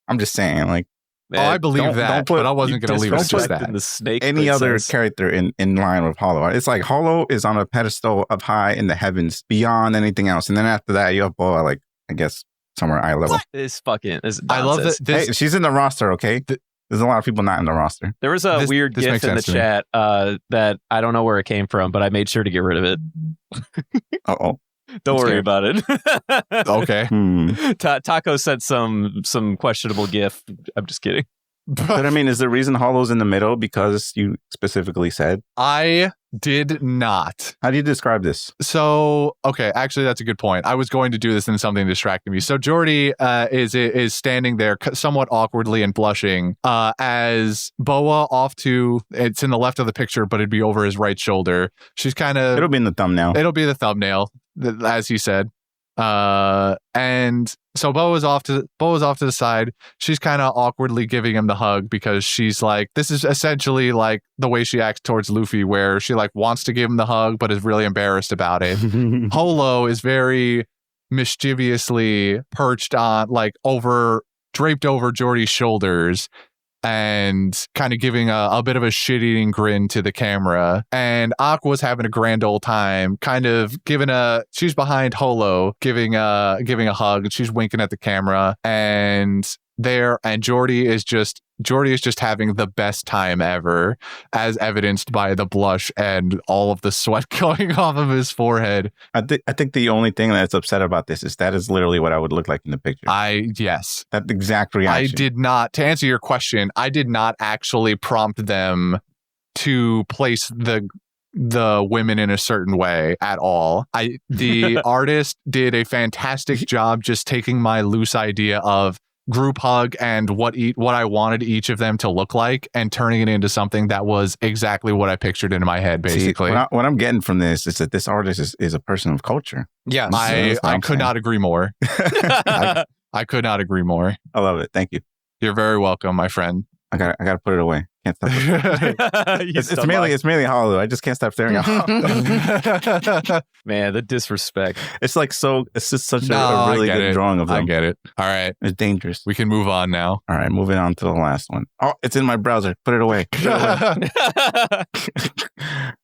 S5: I'm just saying, like.
S3: Man, I believe that, but I wasn't going to leave it just that.
S2: The snake
S5: any other character in line with Holo. It's like Holo is on a pedestal up high in the heavens beyond anything else. And then after that, you have Boa, like, I guess, somewhere eye level.
S2: This fucking is
S3: I love that.
S5: Hey, she's in the roster, okay? There's a lot of people not in the roster.
S2: There was a weird GIF in the chat that I don't know where it came from, but I made sure to get rid of it.
S5: Uh-oh.
S2: Don't worry about it.
S3: Okay.
S2: Taco sent some questionable GIF. I'm just kidding.
S5: But is the reason Holo's in the middle because you specifically said?
S3: I did not.
S5: How do you describe this?
S3: So, okay, actually, that's a good point. I was going to do this and something distracted me. So Jordy is standing there somewhat awkwardly and blushing as Boa it's in the left of the picture, but it'd be over his right shoulder. She's kind of...
S5: It'll be in the thumbnail.
S3: It'll be the thumbnail, as he said. And so Boa's off to the side. She's kind of awkwardly giving him the hug because she's like, this is essentially like the way she acts towards Luffy, where she like wants to give him the hug but is really embarrassed about it. Holo is very mischievously perched on, like, over draped over Jordy's shoulders and kind of giving a bit of a shit-eating grin to the camera. And Aqua's having a grand old time, kind of she's behind Holo, giving a hug, and she's winking at the camera. And Jordy is just having the best time ever, as evidenced by the blush and all of the sweat going off of his forehead.
S5: I think the only thing that's upset about this is that is literally what I would look like in the picture.
S3: Yes.
S5: That exact reaction.
S3: I did not, to answer your question, I did not actually prompt them to place the women in a certain way at all. The artist did a fantastic job just taking my loose idea of group hug and what I wanted each of them to look like and turning it into something that was exactly what I pictured in my head, basically.
S5: See, what I'm getting from this is that this artist is a person of culture.
S1: Yes.
S3: I could not agree more. I could not agree more.
S5: I love it. Thank you.
S3: You're very welcome, my friend.
S5: I gotta put it away. Can't stop. It's mainly Holo. I just can't stop staring at Holo.
S2: Man, the disrespect.
S5: It's just such a really good drawing of them.
S3: I get it. All right.
S5: It's dangerous.
S3: We can move on now.
S5: All right, moving on to the last one. Oh, it's in my browser. Put it away.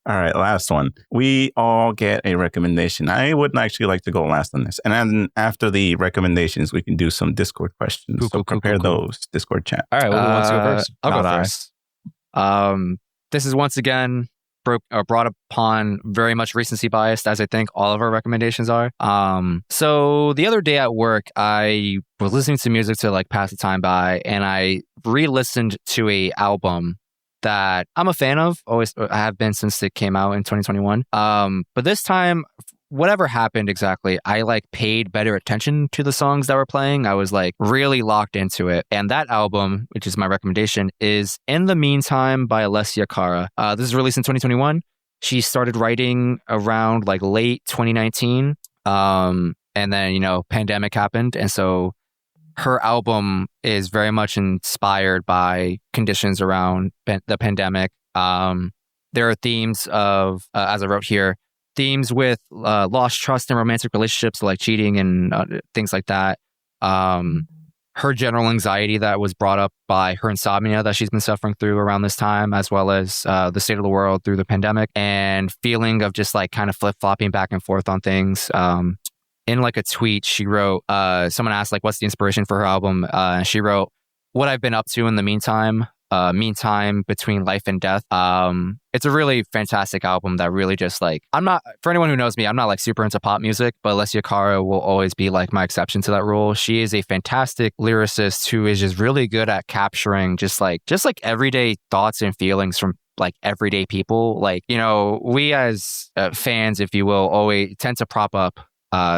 S5: All right, last one. We all get a recommendation. I would actually like to go last on this. And then after the recommendations, we can do some Discord questions. So prepare those Discord chat.
S2: All right, well, who wants to go first?
S1: I'll go first. This is once again brought upon very much recency biased, as I think all of our recommendations are. So the other day at work, I was listening to music to like pass the time by, and I re-listened to a album that I'm a fan of. Always I have been since it came out in 2021. But this time, whatever happened exactly, I like paid better attention to the songs that were playing. I was like really locked into it. And that album, which is my recommendation, is In the Meantime by Alessia Cara. This is released in 2021. She started writing around like late 2019. And then, pandemic happened. And so her album is very much inspired by conditions around the pandemic. There are themes of, as I wrote here, themes with lost trust in romantic relationships, like cheating and things like that. Her general anxiety that was brought up by her insomnia that she's been suffering through around this time, as well as the state of the world through the pandemic, and feeling of just like kind of flip-flopping back and forth on things. In like a tweet, she wrote, someone asked like, what's the inspiration for her album? And she wrote, what I've been up to in the meantime between life and death. It's a really fantastic album that really just like, for anyone who knows me, I'm not like super into pop music, but Alessia Cara will always be like my exception to that rule. She is a fantastic lyricist who is just really good at capturing just like everyday thoughts and feelings from like everyday people. Like, we as fans, if you will, always tend to prop up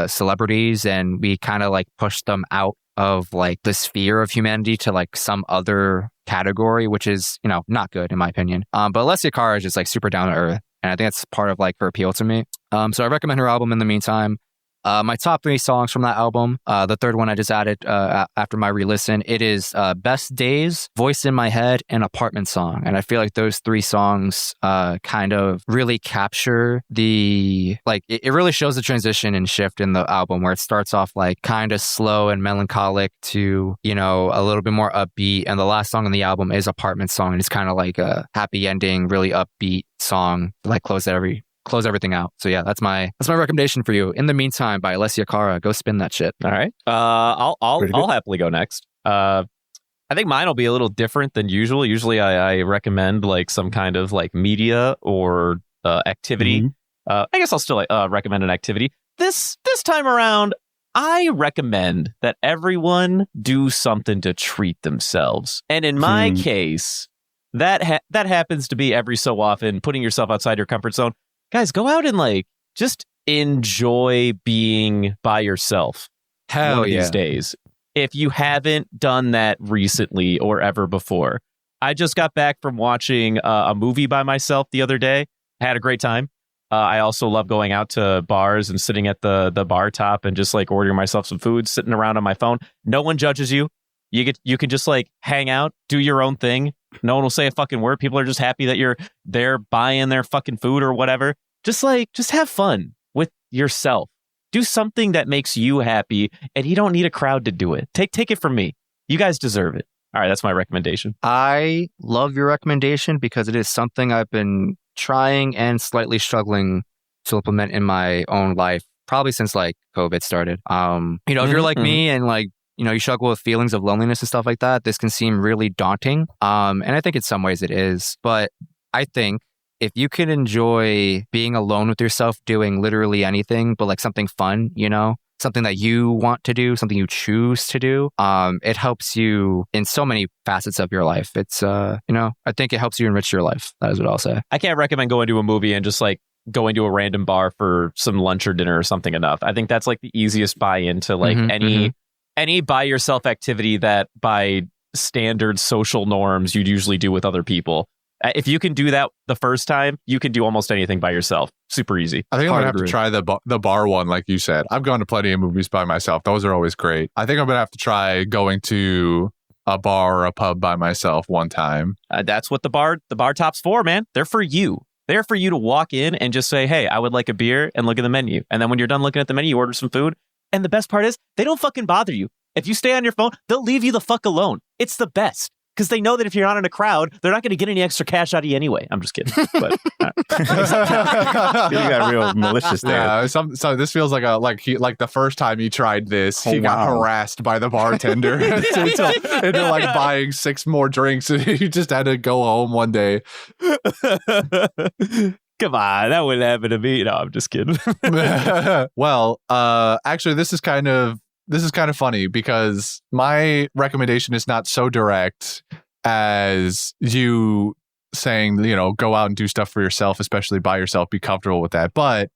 S1: celebrities, and we kind of like push them out of like the sphere of humanity to like some other category, which is, not good in my opinion. But Alessia Cara is just like super down to earth, and I think that's part of like her appeal to me. So I recommend her album In the Meantime. My top 3 songs from that album, the third one I just added after my re-listen, it is Best Days, Voice in My Head, and Apartment Song. And I feel like those 3 songs kind of really capture it really shows the transition and shift in the album, where it starts off like kind of slow and melancholic to, a little bit more upbeat. And the last song on the album is Apartment Song, and it's kind of like a happy ending, really upbeat song to like close everything out. So yeah, that's my recommendation for you. In the Meantime by Alessia Cara. Go spin that shit.
S2: All right. I'll happily go next. I think mine will be a little different than usual. Usually I recommend like some kind of like media or activity. I guess I'll still recommend an activity. This time around, I recommend that everyone do something to treat themselves. And in my case, that happens to be every so often putting yourself outside your comfort zone. Guys, go out and like just enjoy being by yourself.
S1: Hell
S2: one of
S1: yeah.
S2: these days. If you haven't done that recently or ever before, I just got back from watching a movie by myself the other day. I had a great time. I also love going out to bars and sitting at the bar top and just like ordering myself some food, sitting around on my phone. No one judges you. You can just like hang out, do your own thing. No one will say a fucking word. People are just happy that you're there buying their fucking food or whatever. Just have fun with yourself. Do something that makes you happy, and you don't need a crowd to do it. Take it from me. You guys deserve it. All right, that's my recommendation.
S1: I love your recommendation because it is something I've been trying and slightly struggling to implement in my own life, probably since like COVID started. If you're like me and like, you struggle with feelings of loneliness and stuff like that, this can seem really daunting. And I think in some ways it is. But I think if you can enjoy being alone with yourself, doing literally anything, but like something fun, something that you want to do, something you choose to do, it helps you in so many facets of your life. It's, I think it helps you enrich your life. That is what I'll say.
S2: I can't recommend going to a movie and just like going to a random bar for some lunch or dinner or something enough. I think that's like the easiest buy-in to like any by yourself activity that by standard social norms you'd usually do with other people. If you can do that the first time, you can do almost anything by yourself. Super easy.
S3: I think I'm going to have to try the bar one, like you said. I've gone to plenty of movies by myself. Those are always great. I think I'm going to have to try going to a bar or a pub by myself one time.
S2: That's what the bar top's for, man. They're for you. They're for you to walk in and just say, hey, I would like a beer, and look at the menu. And then when you're done looking at the menu, you order some food. And the best part is they don't fucking bother you. If you stay on your phone, they'll leave you the fuck alone. It's the best. Because they know that if you're not in a crowd, they're not going to get any extra cash out of you anyway. I'm just kidding. But
S5: You got real malicious there.
S3: Yeah, so this feels like the first time he tried this, he got harassed by the bartender into like buying 6 more drinks, and he just had to go home one day.
S2: Come on, that wouldn't happen to me. No, I'm just kidding.
S3: Well, actually, this is kind of funny because my recommendation is not so direct as you saying, go out and do stuff for yourself, especially by yourself, be comfortable with that. But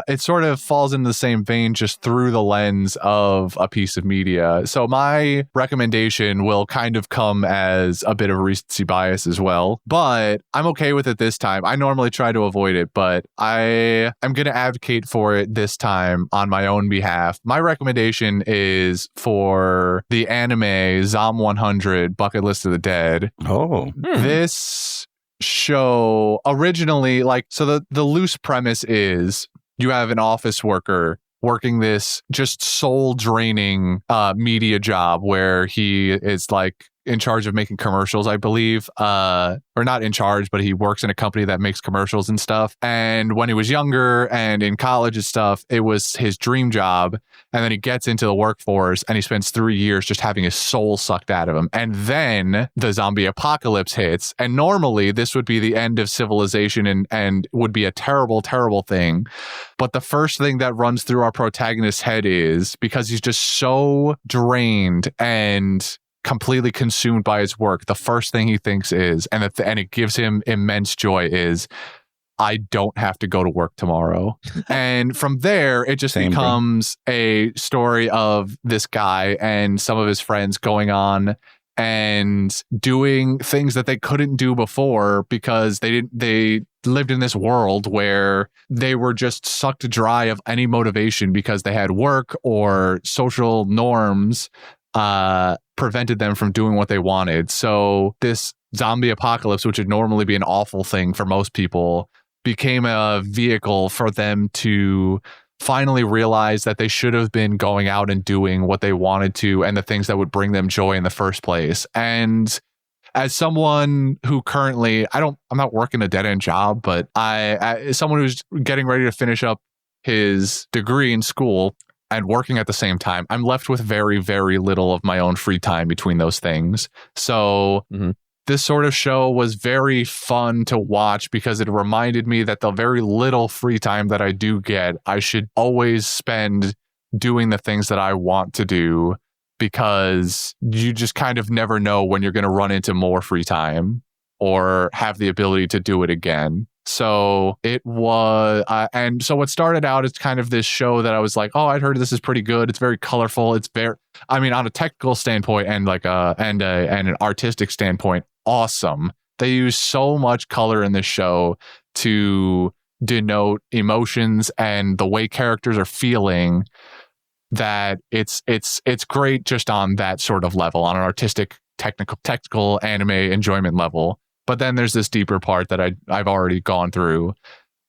S3: it sort of falls into the same vein just through the lens of a piece of media. So my recommendation will kind of come as a bit of recency bias as well, but I'm okay with it this time. I normally try to avoid it, but I am going to advocate for it this time on my own behalf. My recommendation is for the anime Zom 100 Bucket List of the Dead.
S5: Oh.
S3: This show originally, the loose premise is you have an office worker working this just soul draining media job where he is like in charge of making commercials, I believe, or not in charge, but he works in a company that makes commercials and stuff. And when he was younger and in college and stuff, it was his dream job. And then he gets into the workforce and he spends 3 years just having his soul sucked out of him. And then the zombie apocalypse hits. And normally this would be the end of civilization and would be a terrible, terrible thing. But the first thing that runs through our protagonist's head is, because he's just so drained and completely consumed by his work, the first thing he thinks is, and it gives him immense joy, is, I don't have to go to work tomorrow. And from there, it just becomes a story of this guy and some of his friends going on and doing things that they couldn't do before because they lived in this world where they were just sucked dry of any motivation because they had work or social norms prevented them from doing what they wanted. So this zombie apocalypse, which would normally be an awful thing for most people, became a vehicle for them to finally realize that they should have been going out and doing what they wanted to and the things that would bring them joy in the first place. And as someone who currently, I'm not working a dead-end job, but as someone who's getting ready to finish up his degree in school and working at the same time, I'm left with very, very little of my own free time between those things. So this sort of show was very fun to watch because it reminded me that the very little free time that I do get, I should always spend doing the things that I want to do, because you just kind of never know when you're going to run into more free time or have the ability to do it again. So it was, and so what started out as kind of this show that I was like, oh, I'd heard this is pretty good. It's very colorful. It's very, on a technical standpoint and and an artistic standpoint, awesome. They use so much color in this show to denote emotions and the way characters are feeling, that it's great just on that sort of level, on an artistic, technical anime enjoyment level. But then there's this deeper part that I've already gone through.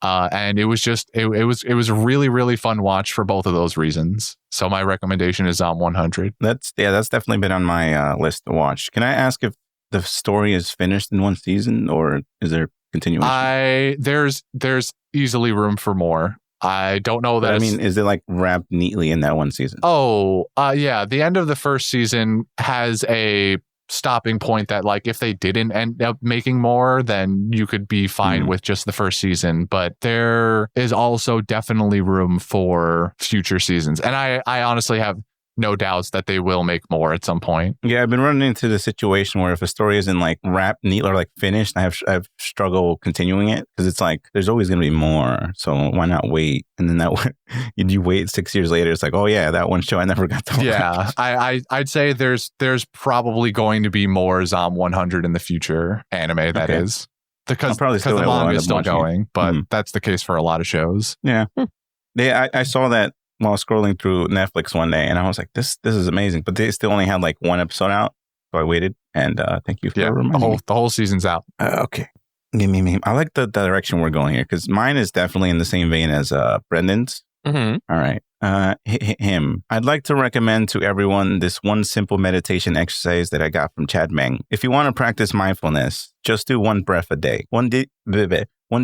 S3: And it was just it was a really, really fun watch for both of those reasons. So my recommendation is 100.
S5: That's definitely been on my list to watch. Can I ask if the story is finished in one season, or is there continuation?
S3: There's easily room for more. I don't know that.
S5: I mean, is it like wrapped neatly in that one season?
S3: Oh, yeah. The end of the first season has a stopping point that, like, if they didn't end up making more, then you could be fine with just the first season. But there is also definitely room for future seasons. And I honestly have no doubts that they will make more at some point.
S5: Yeah, I've been running into the situation where if a story isn't like wrapped neatly or like finished, I've struggled continuing it because it's like there's always going to be more. So why not wait? And then you wait 6 years later, it's like, oh yeah, that one show I never got to watch.
S3: Yeah, I'd say there's probably going to be more Zom 100 in the future anime. That is because the manga is still going, but that's the case for a lot of shows.
S5: Yeah, I saw that while scrolling through Netflix one day, and I was like, this is amazing. But they still only had like one episode out, so I waited. And thank you for reminding me.
S3: The whole season's out.
S5: Okay. Give me. I like the direction we're going here because mine is definitely in the same vein as Brendan's.
S2: Mm-hmm.
S5: All right. Him. I'd like to recommend to everyone this one simple meditation exercise that I got from Chad Meng. If you want to practice mindfulness, just do one breath a day. One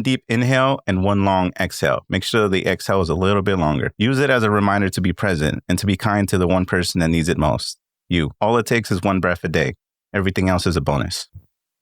S5: deep inhale and one long exhale. Make sure the exhale is a little bit longer. Use it as a reminder to be present and to be kind to the one person that needs it most. You. All it takes is one breath a day. Everything else is a bonus.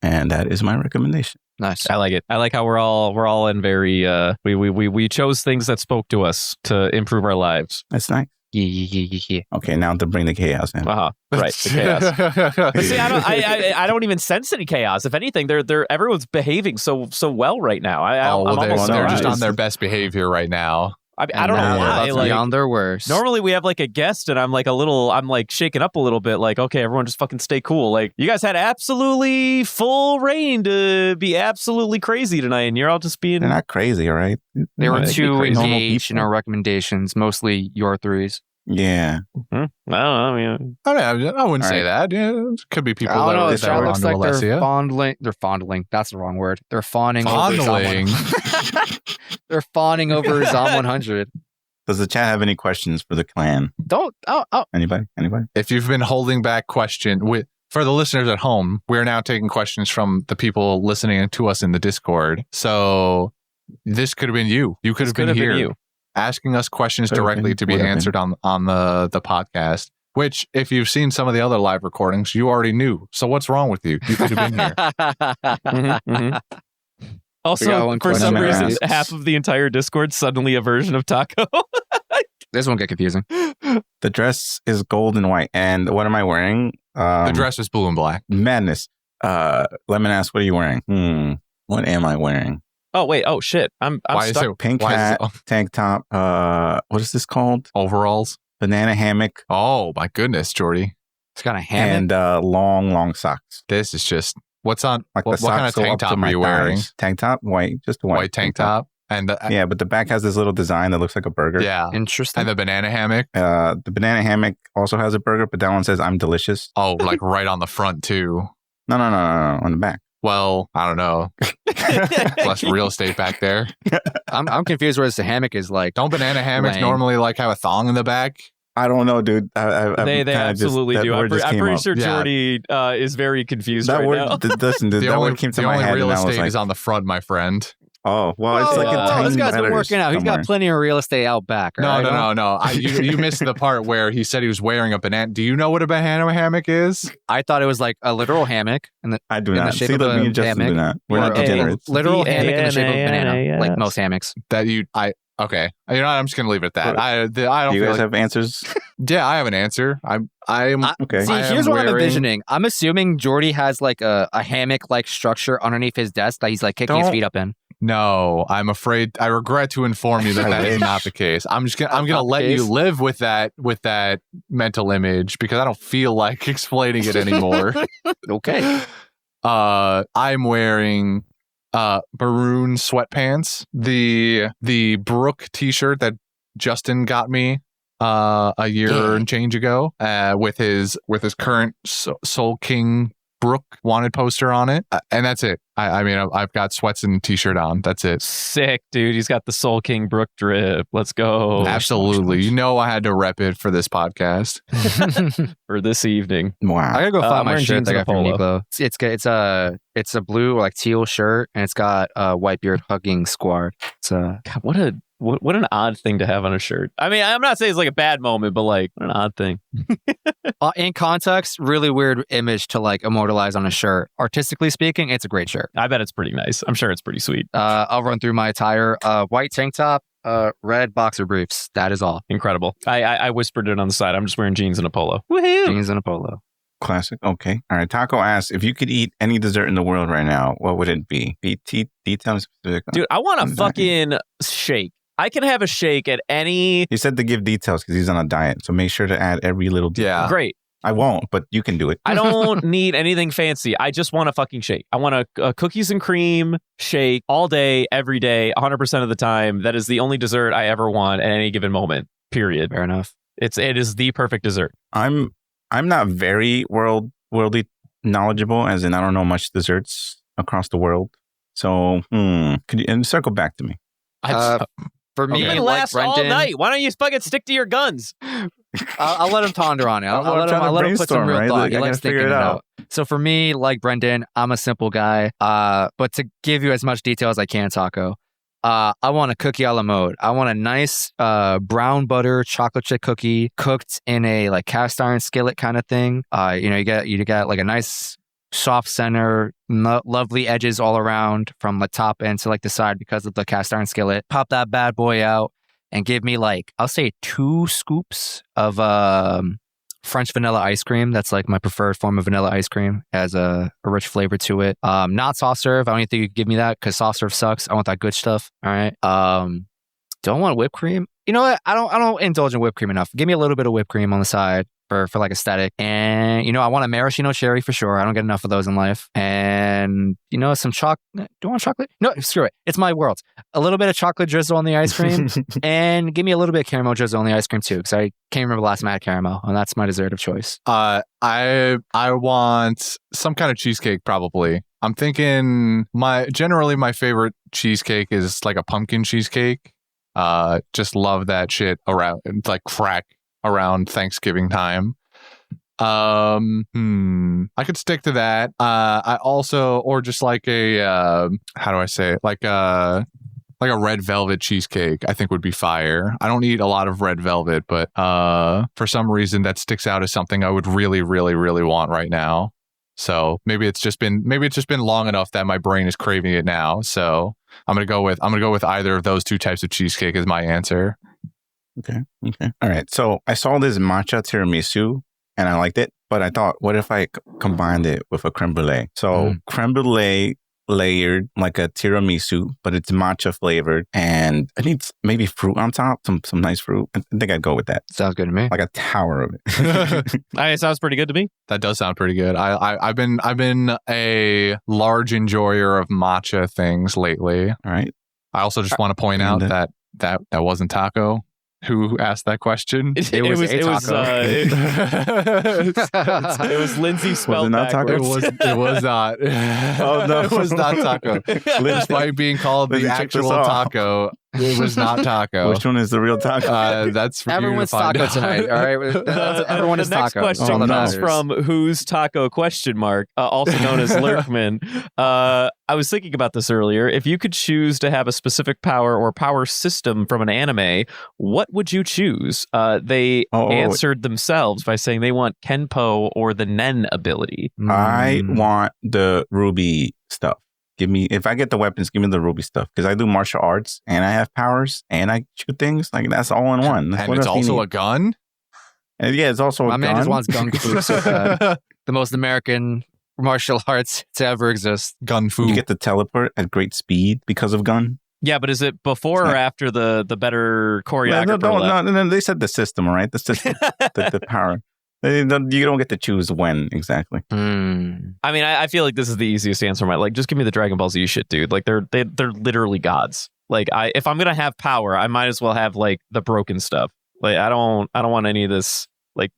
S5: And that is my recommendation.
S2: Nice. I like it. I like how we're all in very we chose things that spoke to us to improve our lives.
S5: That's nice.
S2: Yeah.
S5: Okay, now to bring the chaos in.
S2: Right, the chaos. But see, I don't even sense any chaos. If anything, everyone's behaving so well right now.
S3: They're just on their best behavior right now.
S2: I don't know why.
S1: Like, on their worst.
S2: Normally we have like a guest and I'm like shaking up a little bit. Like, okay, everyone just fucking stay cool. Like, you guys had absolutely full reign to be absolutely crazy tonight, and you're all just being.
S5: They're not crazy, all right?
S1: They were too engaged in our recommendations, mostly your threes.
S5: Yeah.
S2: Mm-hmm. I
S3: wouldn't say that. Yeah, it could be people that are
S1: looks like
S3: Alessia.
S1: They're fondling. That's the wrong word. They're fawning.
S3: Fondling.
S1: They're fawning over Zom 100.
S5: Does the chat have any questions for the clan? Anybody?
S3: If you've been holding back for the listeners at home, we're now taking questions from the people listening to us in the Discord. So this could have been you. You could have been here asking us questions directly to be answered on the podcast. Which, if you've seen some of the other live recordings, you already knew. So what's wrong with you? You could have been here.
S2: Mm-hmm. Also, for some reason, half of the entire Discord suddenly a version of Taco.
S1: This won't get confusing.
S5: The dress is gold and white. And what am I wearing?
S3: The dress is blue and black.
S5: Madness. Lemon ask, what are you wearing? What am I wearing?
S2: Oh, wait. Oh, shit. I'm stuck.
S5: Pink hat, tank top. What is this called?
S3: Overalls.
S5: Banana hammock.
S3: Oh, my goodness, Jordy.
S1: It's got a hammock.
S5: And long socks.
S3: This is just... What's on?
S5: Like
S3: what kind of tank top are you wearing?
S5: Tank top, white, just a
S3: white tank top. And
S5: but the back has this little design that looks like a burger.
S3: Yeah,
S1: interesting.
S3: And the banana hammock.
S5: The banana hammock also has a burger, but that one says "I'm delicious."
S3: Oh, like right on the front too.
S5: No, on the back.
S3: Well, I don't know. Less real estate back there.
S1: I'm confused where the hammock is like.
S3: Don't banana hammocks normally like have a thong in the back?
S5: I don't know, dude.
S3: They
S2: absolutely do. I'm pretty sure Jordy is very confused
S5: that
S2: right
S5: word,
S2: now.
S5: Listen, dude, that word came to my head.
S3: The only real estate
S5: like,
S3: is on the front, my friend.
S5: Oh, well, it's like a tiny
S1: this guy's been working out. He's got plenty of real estate out back.
S3: No. You missed the part where he said he was wearing a banana. Do you know what a banana hammock is?
S1: I thought it was like a literal hammock.
S5: I do not. See, look, me and Justin do not. We're not degenerates.
S1: Literal hammock in the shape of a banana, like most hammocks.
S3: Okay. You know what? I'm just gonna leave it at that. I don't.
S5: Do you
S3: feel
S5: guys have answers?
S3: Yeah, I have an answer. I'm
S5: okay.
S1: See, here's what I'm envisioning. I'm assuming Jordy has like a hammock-like structure underneath his desk that he's like kicking his feet up in.
S3: No, I'm afraid. I regret to inform you that is not the case. I'm gonna let you live with that mental image because I don't feel like explaining it anymore.
S1: Okay.
S3: I'm wearing maroon sweatpants, the Brooke t-shirt that Justin got me a year and change ago, with his current Soul King Brooke wanted poster on it, and that's it. I mean, I've got sweats and t-shirt on. That's it.
S2: Sick, dude. He's got the Soul King Brook drip. Let's go.
S3: Absolutely. You know I had to rep it for this podcast.
S2: For this evening.
S5: Wow.
S1: I gotta go find my
S2: wearing
S1: shirt
S2: jeans
S1: that I
S2: and
S1: got
S2: a
S1: from
S2: polo.
S1: Uniqlo. It's a blue or like teal shirt, and it's got Whitebeard hugging Squad. It's
S2: God, what an odd thing to have on a shirt. I mean, I'm not saying it's like a bad moment, but like what an odd thing.
S1: in context, really weird image to like immortalize on a shirt. Artistically speaking, it's a great shirt.
S2: I bet it's pretty nice. I'm sure it's pretty sweet.
S1: I'll run through my attire. White tank top, red boxer briefs. That is all.
S2: Incredible. I whispered it on the side. I'm just wearing jeans and a polo. Woohoo!
S1: Jeans and a polo.
S5: Classic. Okay. All right. Taco asks, if you could eat any dessert in the world right now, what would it be? Details specific.
S2: Dude, I want a fucking shake. I can have a shake at any...
S5: He said to give details because he's on a diet, so make sure to add every little detail.
S3: Yeah.
S2: Great.
S5: I won't, but you can do it.
S2: I don't need anything fancy. I just want a fucking shake. I want a cookies and cream shake all day, every day, 100% of the time. That is the only dessert I ever want at any given moment. Period.
S1: Fair enough.
S2: It is the perfect dessert.
S5: I'm not very worldly knowledgeable, as in I don't know much desserts across the world. So, could you circle back to me?
S1: For me,
S2: You've been
S1: like
S2: last all
S1: Brendan,
S2: night. Why don't you fucking stick to your guns?
S1: I'll let him ponder on it. I'll let him put some
S5: brainstorm,
S1: real
S5: right?
S1: thought.
S5: Like,
S1: He
S5: I
S1: likes
S5: gotta figure
S1: thinking
S5: it
S1: it
S5: out.
S1: out. So for me, like Brendan, I'm a simple guy. But to give you as much detail as I can, Taco, I want a cookie a la mode. I want a nice brown butter chocolate chip cookie cooked in a like cast iron skillet kind of thing. You got like a nice soft center, lovely edges all around from the top end to like the side because of the cast iron skillet. Pop that bad boy out and give me like, I'll say 2 scoops of French vanilla ice cream. That's like my preferred form of vanilla ice cream. It has a rich flavor to it. Not soft serve. I don't even think you could give me that because soft serve sucks. I want that good stuff. All right. Don't want whipped cream. You know what? I don't indulge in whipped cream enough. Give me a little bit of whipped cream on the side for like aesthetic. And, I want a maraschino cherry for sure. I don't get enough of those in life. And, some chocolate. Do you want chocolate? No, screw it. It's my world. A little bit of chocolate drizzle on the ice cream. And give me a little bit of caramel drizzle on the ice cream too. Because I can't remember the last time I had caramel. And that's my dessert of choice.
S3: I want some kind of cheesecake probably. I'm thinking generally my favorite cheesecake is like a pumpkin cheesecake. Just love that shit around like crack around Thanksgiving time. I could stick to that. I also, or just like a how do I say it? Like a red velvet cheesecake, I think would be fire. I don't eat a lot of red velvet, but for some reason that sticks out as something I would really, really, really want right now. So maybe it's just been long enough that my brain is craving it now. So I'm gonna go with either of those 2 types of cheesecake as my answer.
S5: Okay. All right. So I saw this matcha tiramisu and I liked it, but I thought, what if I combined it with a creme brulee? So creme brulee layered like a tiramisu, but it's matcha flavored, and I need maybe fruit on top, some nice fruit. I think I'd go with that.
S1: Sounds good to me.
S5: Like a tower of it.
S2: It sounds pretty good to me.
S3: That does sound pretty good. I've been a large enjoyer of matcha things lately.
S5: All right.
S3: I also just want to point out that wasn't Taco who asked that question.
S2: It was Lindsay spelled
S5: not Taco?
S2: backwards.
S3: It was not.
S5: Oh, no.
S3: It was not Taco. Despite being called
S5: Lindsay,
S3: the
S5: check this
S3: actual
S5: off.
S3: Taco, it was not Taco.
S5: Which one is the real taco?
S3: That's for you to
S1: Everyone's
S3: find
S1: taco
S3: out.
S1: tonight. All right. Everyone is
S2: the next
S1: taco.
S2: question
S1: All that
S2: comes
S1: matters.
S2: from who's taco ? Also known as Lurkman. I was thinking about this earlier. If you could choose to have a specific power or power system from an anime, what would you choose? They answered themselves by saying they want Kenpo or the Nen ability.
S5: I want the ruby stuff. If I get the weapons, give me the ruby stuff. Because I do martial arts and I have powers and I shoot things. Like, that's all in one.
S3: And it's also a gun?
S5: And yeah, it's also a gun.
S1: My man just wants gun fu so bad. The most American martial arts to ever exist.
S3: Gun fu.
S5: You get to teleport at great speed because of gun.
S2: Yeah, but is it before or after the better choreographer?
S5: No, they said the system, all right? The system, the power. You don't get to choose when exactly.
S2: I mean, I feel like this is the easiest answer. Like, just give me the Dragon Ball Z shit, dude. Like, they're literally gods. Like, if I'm gonna have power, I might as well have like the broken stuff. Like, I don't want any of this. Like,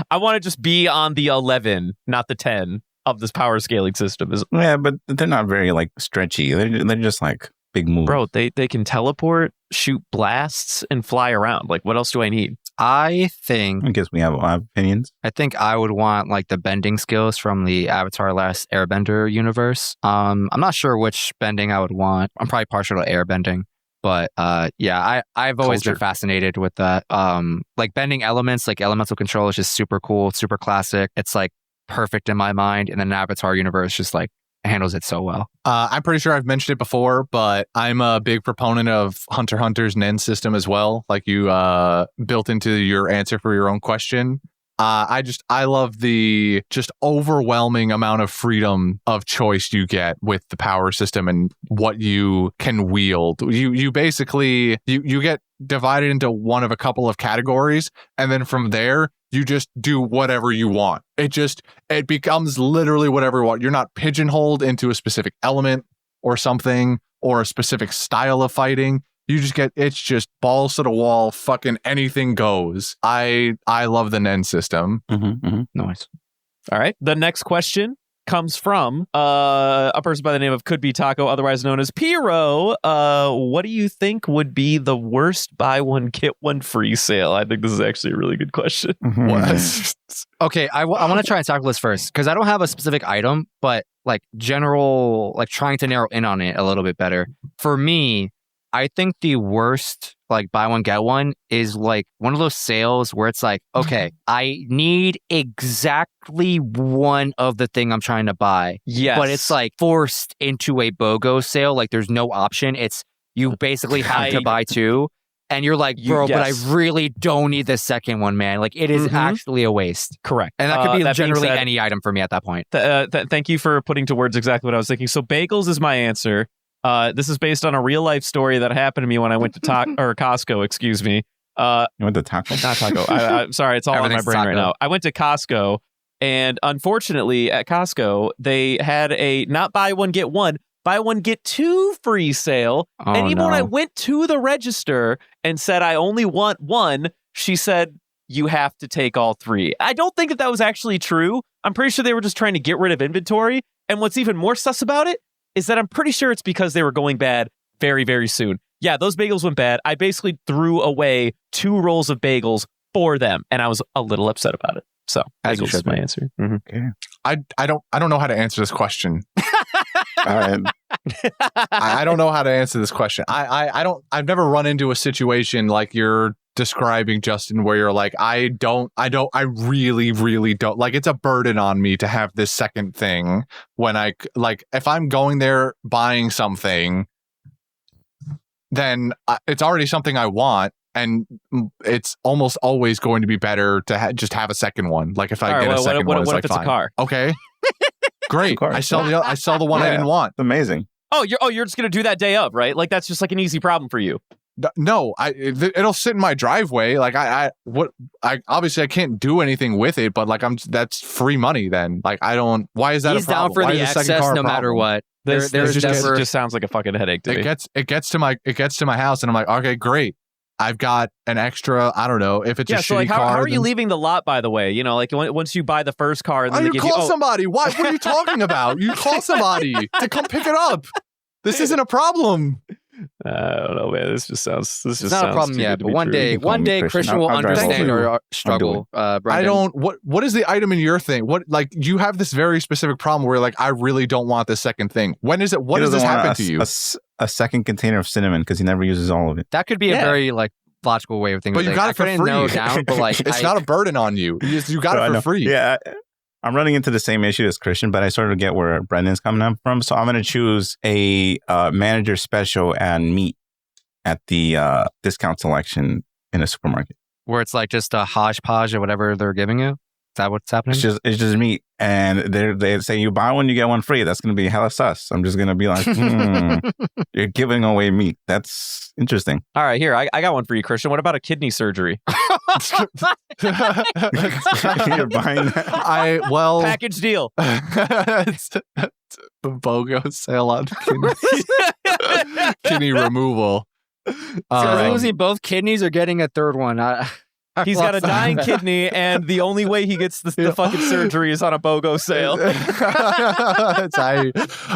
S2: I want to just be on the 11, not the 10. of this power scaling system.
S5: Yeah, but they're not very like stretchy. They're just like big moves.
S2: Bro, they can teleport, shoot blasts, and fly around. Like, what else do I need?
S1: I
S5: guess we have opinions.
S1: I think I would want like the bending skills from the Avatar Last Airbender universe. I'm not sure which bending I would want. I'm probably partial to airbending, but yeah, I've always been fascinated with that. Like bending elements, like elemental control is just super cool, super classic. It's like perfect in my mind, and then Avatar universe just like handles it so well.
S3: I'm pretty sure I've mentioned it before, but I'm a big proponent of Hunter x Hunter's Nen system as well. Like you built into your answer for your own question. I love the just overwhelming amount of freedom of choice you get with the power system and what you can wield. You basically you get divided into one of a couple of categories, and then from there you just do whatever you want. It becomes literally whatever you want. You're not pigeonholed into a specific element or something or a specific style of fighting. You just it's just balls to the wall, fucking anything goes. I love the Nen system.
S1: Nice.
S2: All right. The next question comes from a person by the name of Could Be Taco, otherwise known as Piro. What do you think would be the worst buy one get one free sale? I think this is actually a really good question.
S1: Okay, I want to try and tackle this first because I don't have a specific item, but like general, like trying to narrow in on it a little bit better. For me, I think the worst like buy one get one is like one of those sales where it's like, okay, I need exactly one of the thing I'm trying to buy.
S2: Yes.
S1: But it's like forced into a BOGO sale. Like there's no option. It's you basically have to buy two. And you're like, bro, but I really don't need the second one, man. Like it is actually a waste.
S2: Correct.
S1: And that could be generally any item for me at that point.
S2: Thank you for putting to words exactly what I was thinking. So bagels is my answer. This is based on a real life story that happened to me when I went to Costco. Excuse me.
S5: You went to Taco?
S2: Not Taco. I'm sorry, it's all on my brain right now. I went to Costco, and unfortunately, at Costco, they had a not buy one get one, buy one get two free sale. And even when I went to the register and said I only want one, she said you have to take all three. I don't think that was actually true. I'm pretty sure they were just trying to get rid of inventory. And what's even more sus about it is that I'm pretty sure it's because they were going bad very, very soon. Yeah, those bagels went bad. I basically threw away 2 rolls of bagels for them, and I was a little upset about it. So bagels is my answer.
S5: Okay.
S3: I don't know how to answer this question.
S5: I
S3: don't know how to answer this question. I've never run into a situation like you're describing, Justin, where you're like, I really, really don't like, it's a burden on me to have this second thing when if I'm going there buying something, then it's already something I want. And it's almost always going to be better to just have a second one. Like if I get a second one,
S2: what
S3: like,
S2: if it's
S3: fine.
S2: a car?
S3: Okay, great. I sell the one I didn't want.
S5: It's amazing.
S2: You're just gonna do that day of, right? Like that's just like an easy problem for you.
S3: No, it'll sit in my driveway. Like I obviously I can't do anything with it, but like that's free money. Then like I don't. Why is that?
S1: He's
S3: a problem?
S1: down for
S3: Why
S1: the
S3: is a second
S1: excess
S3: car a
S1: no matter
S3: problem?
S1: what.
S2: This just sounds like a fucking headache to me.
S3: It gets to my house, and I'm like, okay, great. I've got an extra. I don't know if it's a shitty
S2: so like how
S3: car.
S2: are you leaving the lot? By the way, like once you buy the first car, and then they give
S3: call somebody. What are you talking about? You call somebody to come pick it up. This isn't a problem.
S2: I don't know, man. This just sounds. It's
S1: not a problem yet, but one day, Christian will understand our struggle.
S3: I don't. What is the item in your thing? What like you have this very specific problem where like I really don't want this second thing. When is it? What does this happen to you?
S5: A second container of cinnamon because he never uses all of it.
S1: That could be a very like logical way of thinking.
S3: But you got it for free.
S1: Down, but like
S3: it's not a burden on you. You got it for free.
S5: Yeah. I'm running into the same issue as Christian, but I sort of get where Brendan's coming up from. So I'm going to choose a manager special and meat at the discount selection in a supermarket.
S1: Where it's like just a hodgepodge or whatever they're giving you? Is that what's happening?
S5: It's just meat. And they say you buy one, you get one free. That's going to be hella sus. I'm just going to be like, you're giving away meat. That's interesting.
S2: All right, here, I got one for you, Christian. What about a kidney surgery?
S5: You're buying that?
S2: Package deal.
S3: It's a BOGO sale on kidney removal.
S1: So losing both kidneys or getting a third one?
S2: He's got a dying kidney, and the only way he gets the fucking surgery is on a BOGO sale.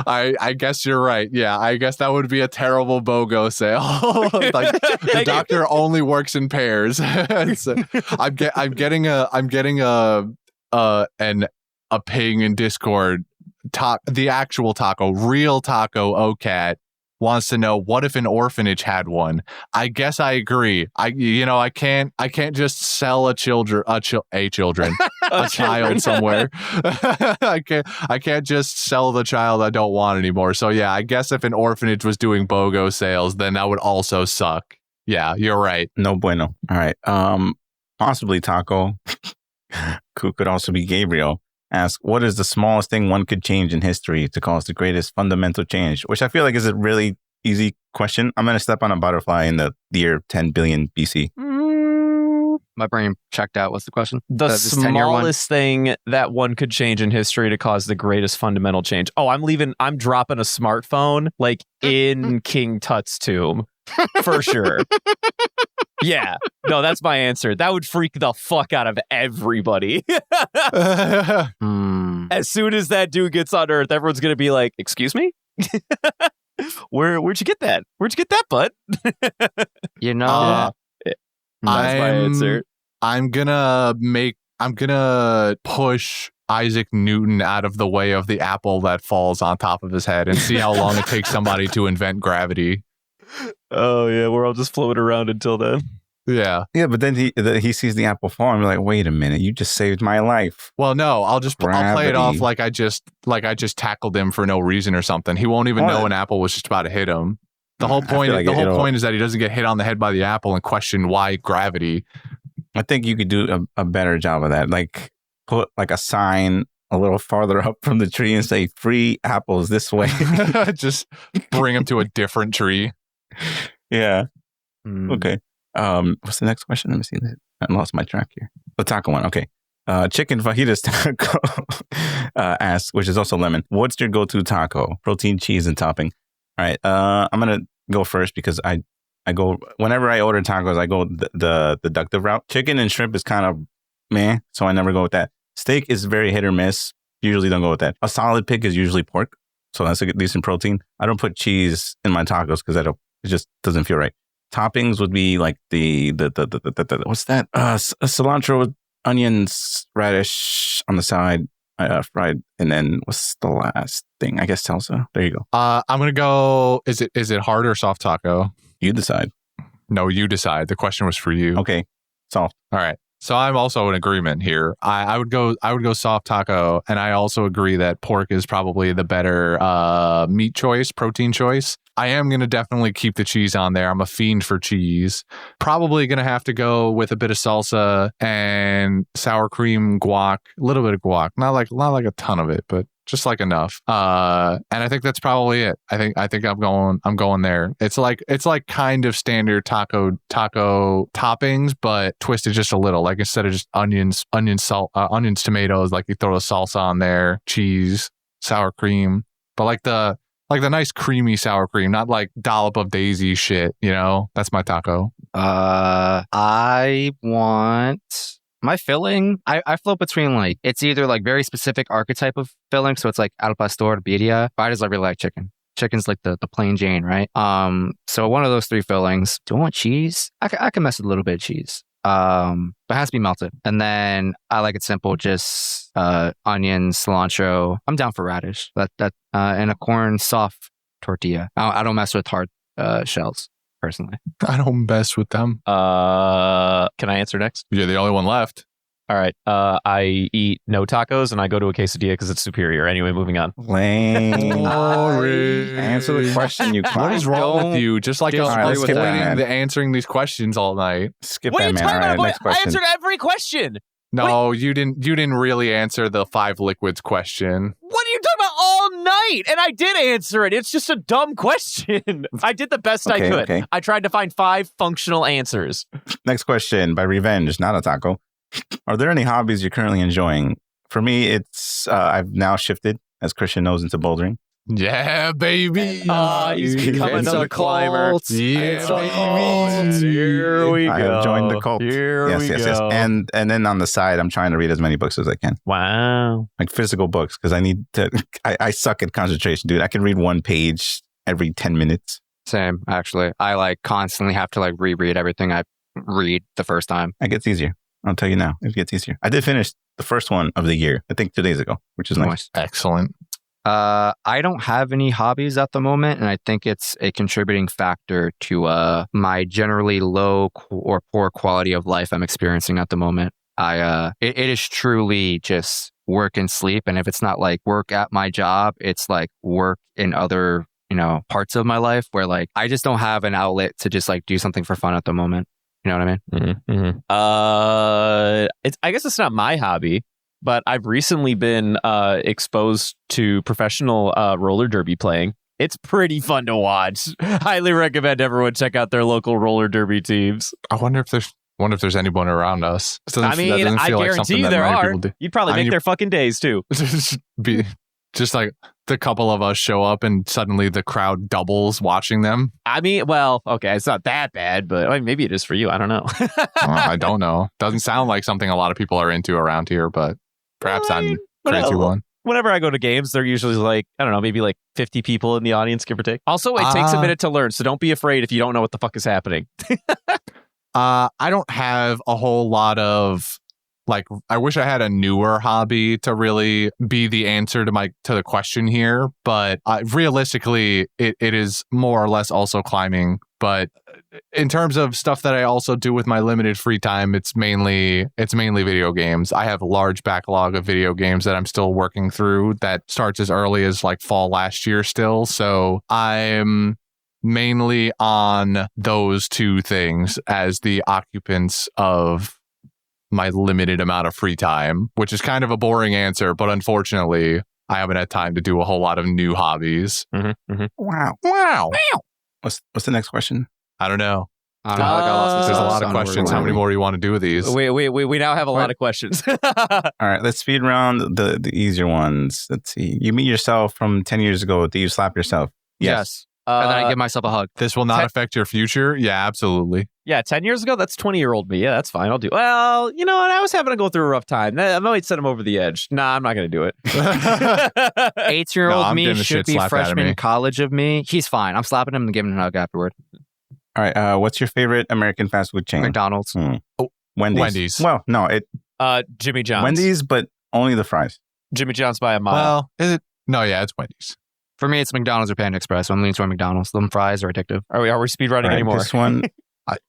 S3: I guess you're right. Yeah, I guess that would be a terrible BOGO sale. Like the doctor only works in pairs. I'm getting a ping in Discord. The actual Taco, real Taco OCat wants to know, what if an orphanage had one? I guess I agree. I can't just sell a child somewhere. I can't just sell the child I don't want anymore. So yeah, I guess if an orphanage was doing BOGO sales, then that would also suck. Yeah, you're right.
S5: No bueno. All right. Possibly Taco. Could also be Gabriel. Ask, what is the smallest thing one could change in history to cause the greatest fundamental change? Which I feel like is a really easy question. I'm going to step on a butterfly in the year 10 billion BC.
S1: My brain checked out. What's the question?
S2: The smallest thing that one could change in history to cause the greatest fundamental change. Oh, I'm dropping a smartphone like in King Tut's tomb. For sure. Yeah. No, that's my answer. That would freak the fuck out of everybody. As soon as that dude gets on Earth, everyone's going to be like, excuse me? Where'd you get that? Where'd you get that, bud? That's my answer.
S3: I'm gonna push Isaac Newton out of the way of the apple that falls on top of his head and see how long it takes somebody to invent gravity.
S2: Oh yeah, we're all just floating around until then.
S3: Yeah,
S5: but then he sees the apple fall and be like, "Wait a minute, you just saved my life."
S3: Well, no, I'll play it off like I just tackled him for no reason or something. He won't even know an apple was just about to hit him. The whole point is that he doesn't get hit on the head by the apple and question why gravity.
S5: I think you could do a better job of that. Like put like a sign a little farther up from the tree and say "free apples this way."
S3: Just bring him to a different tree.
S5: Yeah. Okay. What's the next question? Let me see. I lost my track here. The taco one. Okay. Chicken fajitas taco asks, which is also lemon. What's your go-to taco? Protein, cheese, and topping. All right. I'm gonna go first because I go whenever I order tacos, I go the deductive route. Chicken and shrimp is kind of meh, so I never go with that. Steak is very hit or miss. Usually don't go with that. A solid pick is usually pork, so that's a decent protein. I don't put cheese in my tacos because it just doesn't feel right. Toppings would be like the what's that? Cilantro with onions, radish on the side, fried, and then what's the last thing? I guess salsa. There you go.
S3: I'm gonna go. Is it hard or soft taco?
S5: You decide.
S3: No, you decide. The question was for you.
S5: Okay, soft.
S3: All right. So I'm also in agreement here. I would go soft taco, and I also agree that pork is probably the better meat choice, protein choice. I am going to definitely keep the cheese on there. I'm a fiend for cheese. Probably going to have to go with a bit of salsa and sour cream guac, a little bit of guac, not like a ton of it, but just like enough. And I think that's probably it. I think I'm going there. It's like kind of standard taco toppings, but twisted just a little. Like instead of just onions, tomatoes, like you throw the salsa on there, cheese, sour cream, but like the nice creamy sour cream, not like dollop of daisy shit, That's my taco.
S1: I want my filling. I float between like, it's either like very specific archetype of filling. So it's like al pastor, birria. But I just really like chicken. Chicken's like the plain Jane, right? So one of those three fillings. Do I want cheese? I can mess with a little bit of cheese. But it has to be melted. And then I like it simple, just onions, cilantro. I'm down for radish. And a corn soft tortilla. I don't mess with hard shells personally.
S3: I don't mess with them.
S2: Can I answer next?
S3: You're the only one left.
S2: All right. I eat no tacos and I go to a quesadilla because it's superior. Anyway, moving on.
S5: Lame. Answer the question, you
S3: What is wrong with you? Just like answering these questions all night.
S5: Skip
S2: what
S5: that, man.
S2: All right,
S5: next question.
S2: I answered every question.
S3: No, you didn't really answer the 5 liquids question.
S2: What are you talking about all night? And I did answer it. It's just a dumb question. I did the best I could.
S5: Okay.
S2: I tried to find 5 functional answers.
S5: Next question by Revenge, not a taco. Are there any hobbies you're currently enjoying? For me, it's I've now shifted, as Christian knows, into bouldering.
S3: Yeah, baby.
S2: He's become
S1: It's
S2: another
S1: a
S2: climber.
S1: cult.
S3: Yeah,
S1: It's a
S3: baby.
S2: Here we go.
S5: I have joined the cult.
S2: Here
S5: yes,
S2: we
S5: yes,
S2: go.
S5: yes. And then on the side, I'm trying to read as many books as I can,
S2: Wow.
S5: like physical books, because I need to. I suck at concentration, dude. I can read one page every 10 minutes.
S1: Same, actually. I like constantly have to like reread everything I read the first time.
S5: It gets easier. I'll tell you now. It gets easier. I did finish the first one of the year, I think 2 days ago, which is nice.
S3: Excellent.
S1: I don't have any hobbies at the moment, and I think it's a contributing factor to my generally low or poor quality of life I'm experiencing at the moment. It is truly just work and sleep, and if it's not like work at my job, it's like work in other, parts of my life where like I just don't have an outlet to just like do something for fun at the moment. You know what I mean?
S2: Mm-hmm. I guess it's not my hobby, but I've recently been exposed to professional roller derby playing. It's pretty fun to watch. Highly recommend everyone check out their local roller derby teams.
S3: I wonder if there's anyone around us.
S2: I mean, I guarantee you there are. You'd probably make their fucking days too.
S3: Just like the couple of us show up and suddenly the crowd doubles watching them.
S2: I mean, well, okay, it's not that bad, but I mean, maybe it is for you. I don't know.
S3: I don't know. Doesn't sound like something a lot of people are into around here, but perhaps I'm crazy one.
S2: Whenever I go to games, they're usually like, I don't know, maybe like 50 people in the audience, give or take. Also, it takes a minute to learn, so don't be afraid if you don't know what the fuck is happening.
S3: I don't have a whole lot of I wish I had a newer hobby to really be the answer to the question here, but realistically, it is more or less also climbing. But in terms of stuff that I also do with my limited free time, it's mainly video games. I have a large backlog of video games that I'm still working through that starts as early as like fall last year still. So I'm mainly on those two things as the occupants of my limited amount of free time, which is kind of a boring answer, but unfortunately, I haven't had time to do a whole lot of new hobbies.
S5: Wow. What's the next question?
S3: I don't know.
S1: I don't know, I got lost in
S3: There's a
S1: sauce
S3: lot of
S1: on where
S3: questions.
S1: we're
S3: How many
S1: going.
S3: more do you want to do with these?
S2: We now have a lot of questions.
S5: All right, let's speed round the easier ones. Let's see. You meet yourself from 10 years ago. Do you slap yourself?
S1: Yes. And then I give myself a hug.
S3: This will not affect your future? Yeah, absolutely.
S2: Yeah, 10 years ago, that's 20-year-old me. Yeah, that's fine. I'll do. Well, you know what? I was having to go through a rough time. I might send him over the edge. Nah, I'm not going to do it.
S1: 8-year-old
S3: No, I'm
S1: me
S3: getting the
S1: should
S3: shit
S1: be
S3: slapped out of
S1: freshman
S3: me.
S1: in college of me. He's fine. I'm slapping him and giving him a hug afterward.
S5: All right. What's your favorite American fast food chain?
S1: McDonald's.
S5: Wendy's. Well, no,
S2: Jimmy John's.
S5: Wendy's, but only the fries.
S2: Jimmy John's by a mile.
S3: Well, is it? No, yeah, it's Wendy's.
S1: For me, it's McDonald's or Panda Express. So I'm leaning toward McDonald's. Them fries are addictive.
S2: Are we speedrunning
S5: All right,
S2: anymore?
S5: This one.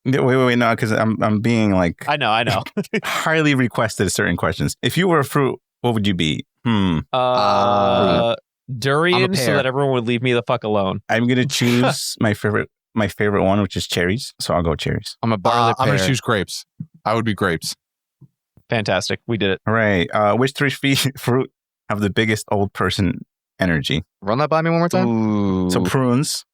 S5: Wait, no, because I'm being like
S2: I know.
S5: highly requested certain questions. If you were a fruit, what would you be?
S2: Durian,
S1: I'm a
S2: so
S1: pear.
S2: that everyone would leave me the fuck alone.
S5: I'm gonna choose my favorite one, which is cherries. So I'll go cherries.
S1: I'm a barley
S3: I'm
S1: pear.
S3: going to choose grapes. I would be grapes.
S2: Fantastic. We did it.
S5: All right. Which three fruit have the biggest old person energy?
S1: Run that by me one more time.
S2: Ooh.
S5: So prunes.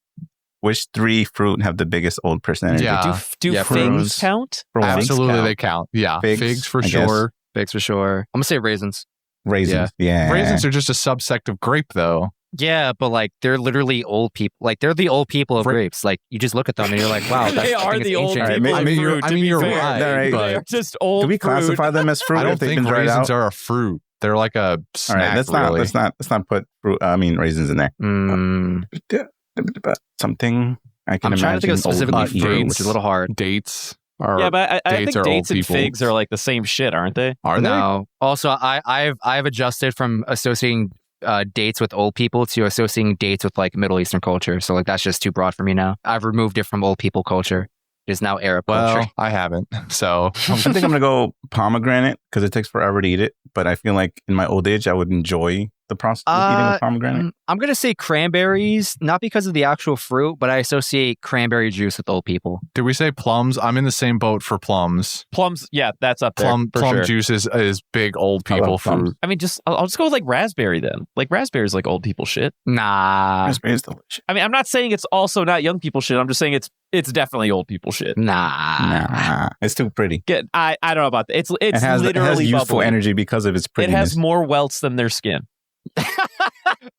S5: Which three fruit have the biggest old person energy?
S3: Yeah.
S2: Do
S1: Yeah,
S2: figs
S5: prunes.
S2: count?
S5: Prunes
S3: Absolutely,
S5: count.
S3: they count. Yeah,
S5: Figs,
S3: figs for
S5: I guess.
S3: sure.
S1: Figs for sure. I'm going to say raisins.
S5: Raisins. Yeah.
S3: Raisins are just a subsect of grape, though.
S1: Yeah, but like they're literally old people. Like they're the old people of grapes. Like you just look at them and you're like, wow, that's,
S2: They
S1: I
S2: are
S1: think it's
S2: the old
S1: ancient.
S2: people.
S5: I
S2: of
S5: mean,
S2: fruit, to be
S3: you're
S2: fair.
S3: right,
S5: Right.
S2: They are just old
S5: Do we
S2: fruit.
S5: classify them as fruit?
S3: I
S5: if
S3: don't
S5: they've
S3: think
S5: been dried
S3: raisins
S5: out?
S3: are a fruit. They're like a
S5: All
S3: snack.
S5: right. Let's not put fruit. Raisins in there. Something I can
S1: I'm trying to think of
S5: imagine
S1: specifically
S5: old
S1: fruit,
S5: fruits.
S1: which is a little hard.
S3: Dates are.
S2: Yeah, but I think
S3: are
S2: dates
S3: old
S2: and
S3: people.
S2: figs are like the same shit, aren't they?
S3: Are they?
S1: No. Also, I've adjusted from associating dates with old people to associating dates with like Middle Eastern culture. So like that's just too broad for me now. I've removed it from old people culture. It is now Arab
S3: Well,
S1: culture.
S3: I haven't. So
S5: I think I'm gonna go pomegranate because it takes forever to eat it. But I feel like in my old age, I would enjoy the process of eating a pomegranate.
S1: I'm gonna say cranberries, not because of the actual fruit, but I associate cranberry juice with old people.
S3: did we say plums? I'm in the same boat for plums.
S2: Plums, yeah, that's up there.
S3: Plum
S2: for sure.
S3: juice is big old
S5: I love
S3: people
S5: plums.
S3: fruit.
S2: I mean, I'll just go with like raspberry then. Like raspberry's like old people shit.
S1: Nah,
S5: Raspberry is delicious.
S2: I mean, I'm not saying it's also not young people shit. I'm just saying it's definitely old people shit.
S5: Nah, it's too pretty.
S2: I don't know about that. It's
S5: It has
S2: literally
S5: youthful
S2: bubbly.
S5: energy because of its
S2: It
S5: prettiness.
S2: has more welts than their skin.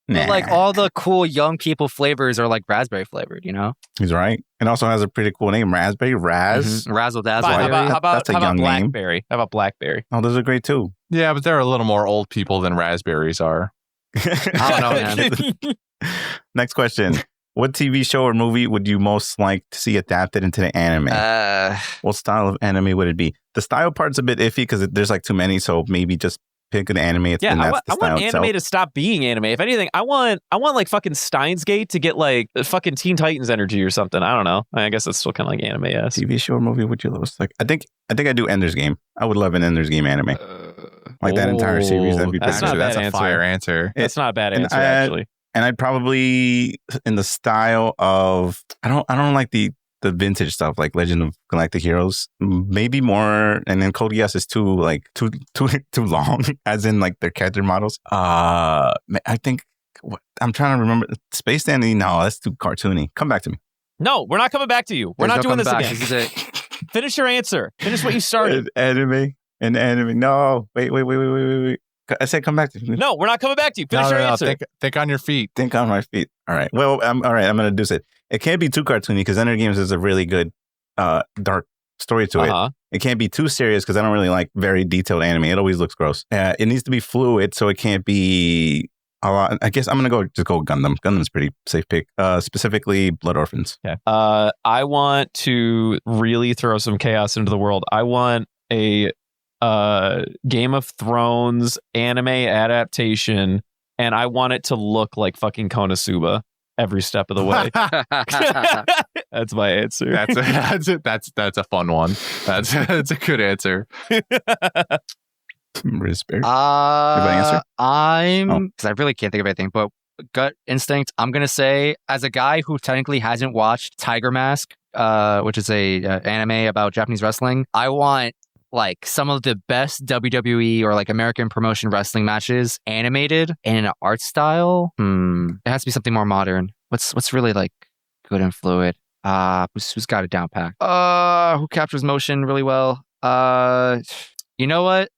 S5: Nah.
S1: Like all the cool young people flavors are like raspberry flavored, you know?
S5: He's right. It also has a pretty cool name, raspberry. Raz.
S1: Razzle dazzle.
S2: Fine, how about
S5: That's a young name.
S2: blackberry? How about blackberry?
S5: Oh, those are great too.
S3: Yeah, but they're a little more old people than raspberries are.
S1: I don't know, man.
S5: Next question. What TV show or movie would you most like to see adapted into the anime? What style of anime would it be? The style part's a bit iffy because there's like too many, so maybe just pick an anime. And
S2: Yeah,
S5: that's
S2: I want anime
S5: itself.
S2: to stop being anime. If anything, I want like fucking Steins Gate to get like fucking Teen Titans energy or something. I don't know. I guess it's still kind of like anime. Yes.
S5: TV show or movie would you most like? I think I do Ender's Game. I would love an Ender's Game anime. Like that entire series. That'd be
S2: That's
S5: pretty
S2: not
S5: good.
S2: a bad
S3: That's a
S2: answer.
S3: fire answer.
S2: That's not a bad
S5: and
S2: answer,
S5: I-
S2: actually.
S5: And I'd probably in the style of I don't like the vintage stuff like Legend of Galactic Heroes. Maybe more, and then Code Geass is too long, as in like their character models. I think I'm trying to remember Space Dandy. No, that's too cartoony. Come back to me.
S2: No, we're not coming back to you. We're
S1: There's
S2: not
S1: no
S2: doing this
S1: coming
S2: again.
S1: back. This is it.
S2: Finish your answer. Finish what you started.
S5: An anime. No, wait. I said come back to me.
S2: No, we're not coming back to you. Finish your answer.
S3: Think on your feet.
S5: Think on my feet. All right. Well, all right. I'm gonna do it. It can't be too cartoony because Ender Games is a really good, dark story to it. It can't be too serious because I don't really like very detailed anime. It always looks gross. It needs to be fluid, so it can't be a lot. I guess I'm gonna go Gundam. Gundam's pretty safe pick. Specifically, Blood Orphans.
S2: Okay. I want to really throw some chaos into the world. I want a Game of Thrones anime adaptation, and I want it to look like fucking Konosuba every step of the way. That's my answer.
S3: That's a fun one. That's a good answer.
S5: Respect.
S1: Because
S5: Oh.
S1: I really can't think of anything, but gut instinct, I'm gonna say, as a guy who technically hasn't watched Tiger Mask, which is a anime about Japanese wrestling, I want like some of the best WWE or like American promotion wrestling matches animated in an art style. It has to be something more modern. What's really like good and fluid? Who's got it down packed? Who captures motion really well? You know what?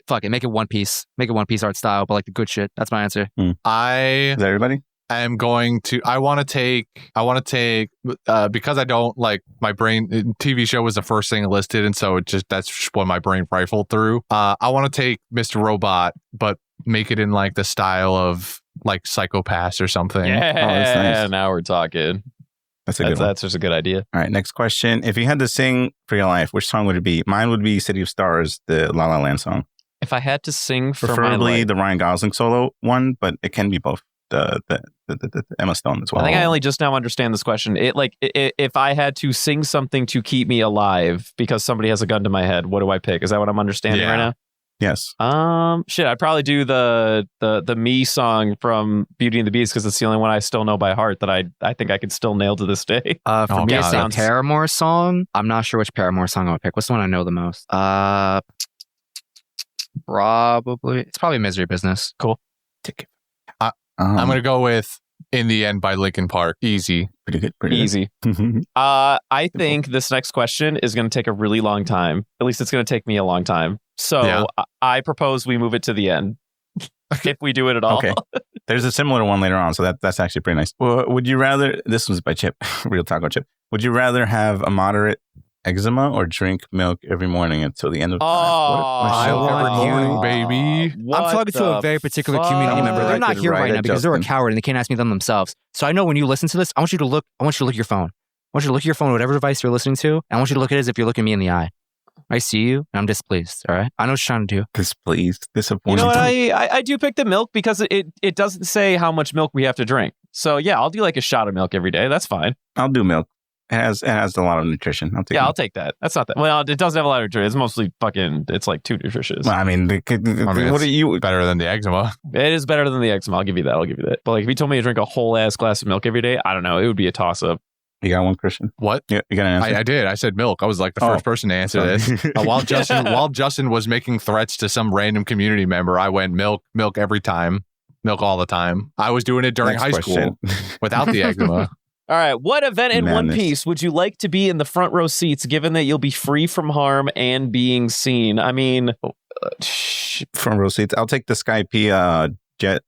S1: Fuck it. Make it One Piece. Make it One Piece art style, but like the good shit. That's my answer.
S5: Is that everybody?
S3: I want to take because I don't like my brain. TV show was the first thing listed, and so that's what my brain rifled through. I want to take Mr. Robot, but make it in like the style of like Psychopaths or something.
S2: Yeah,
S5: that's nice.
S2: now we're talking.
S5: That's a good one.
S2: That's just a good idea.
S5: All right, next question. If you had to sing for your life, which song would it be? Mine would be City of Stars, the La La Land song.
S2: If I had to sing for my
S5: Preferably
S2: life,
S5: the Ryan Gosling solo one, but it can be both. The Emma Stone as well.
S2: I think I only just now understand this question. If I had to sing something to keep me alive because somebody has a gun to my head, what do I pick? Is that what I'm understanding right now?
S5: Yes.
S2: I'd probably do the Me song from Beauty and the Beast because it's the only one I still know by heart that I think I could still nail to this day.
S1: For me, it's a
S2: sounds-
S1: Paramore song. I'm not sure which Paramore song I would pick. What's the one I know the most? It's probably Misery Business.
S2: Cool.
S3: I'm gonna go with In the End by Linkin Park. Easy.
S5: Pretty good.
S2: Easy. I think this next question is going to take a really long time. At least it's going to take me a long time. So
S3: Yeah.
S2: I propose we move it to the end. If we do it at all.
S5: Okay. There's a similar one later on, so that's actually pretty nice. Would you rather? This was by Chip, Real Taco Chip. Would you rather have a moderate eczema or drink milk every morning until the end of time?
S1: I want you,
S3: baby.
S1: I'm talking to a very particular community member. They're not here right now because they're a coward and they can't ask me them themselves. So I know when you listen to this, I want you to look at your phone. I want you to look at your phone, whatever device you're listening to, and I want you to look at it as if you're looking me in the eye. I see you, and I'm displeased. All right, I know what you're trying to do.
S5: Displeased,
S2: You
S5: disappointed.
S2: know what? I do pick the milk because it doesn't say how much milk we have to drink. So yeah, I'll do like a shot of milk every day. That's fine.
S5: I'll do milk. It has a lot of nutrition. I'll take.
S2: I'll
S5: milk.
S2: take that. That's not that. Well, it doesn't have a lot of nutrition. It's mostly it's like too nutritious.
S5: Well, I mean, what are you?
S3: Better than the eczema.
S2: It is better than the eczema. I'll give you that. But like, if you told me to drink a whole ass glass of milk every day, I don't know. It would be a toss up.
S5: You got one, Christian?
S3: What?
S5: Yeah, you got an answer?
S3: I did. I said milk. I was like the first person to answer this. While Justin was making threats to some random community member, I went milk every time, milk all the time. I was doing it during high school without the eczema.
S2: All right. What event in One
S5: Madness.
S2: Piece would you like to be in the front row seats, given that you'll be free from harm and being seen? I mean,
S5: Front row seats. I'll take the Skype jet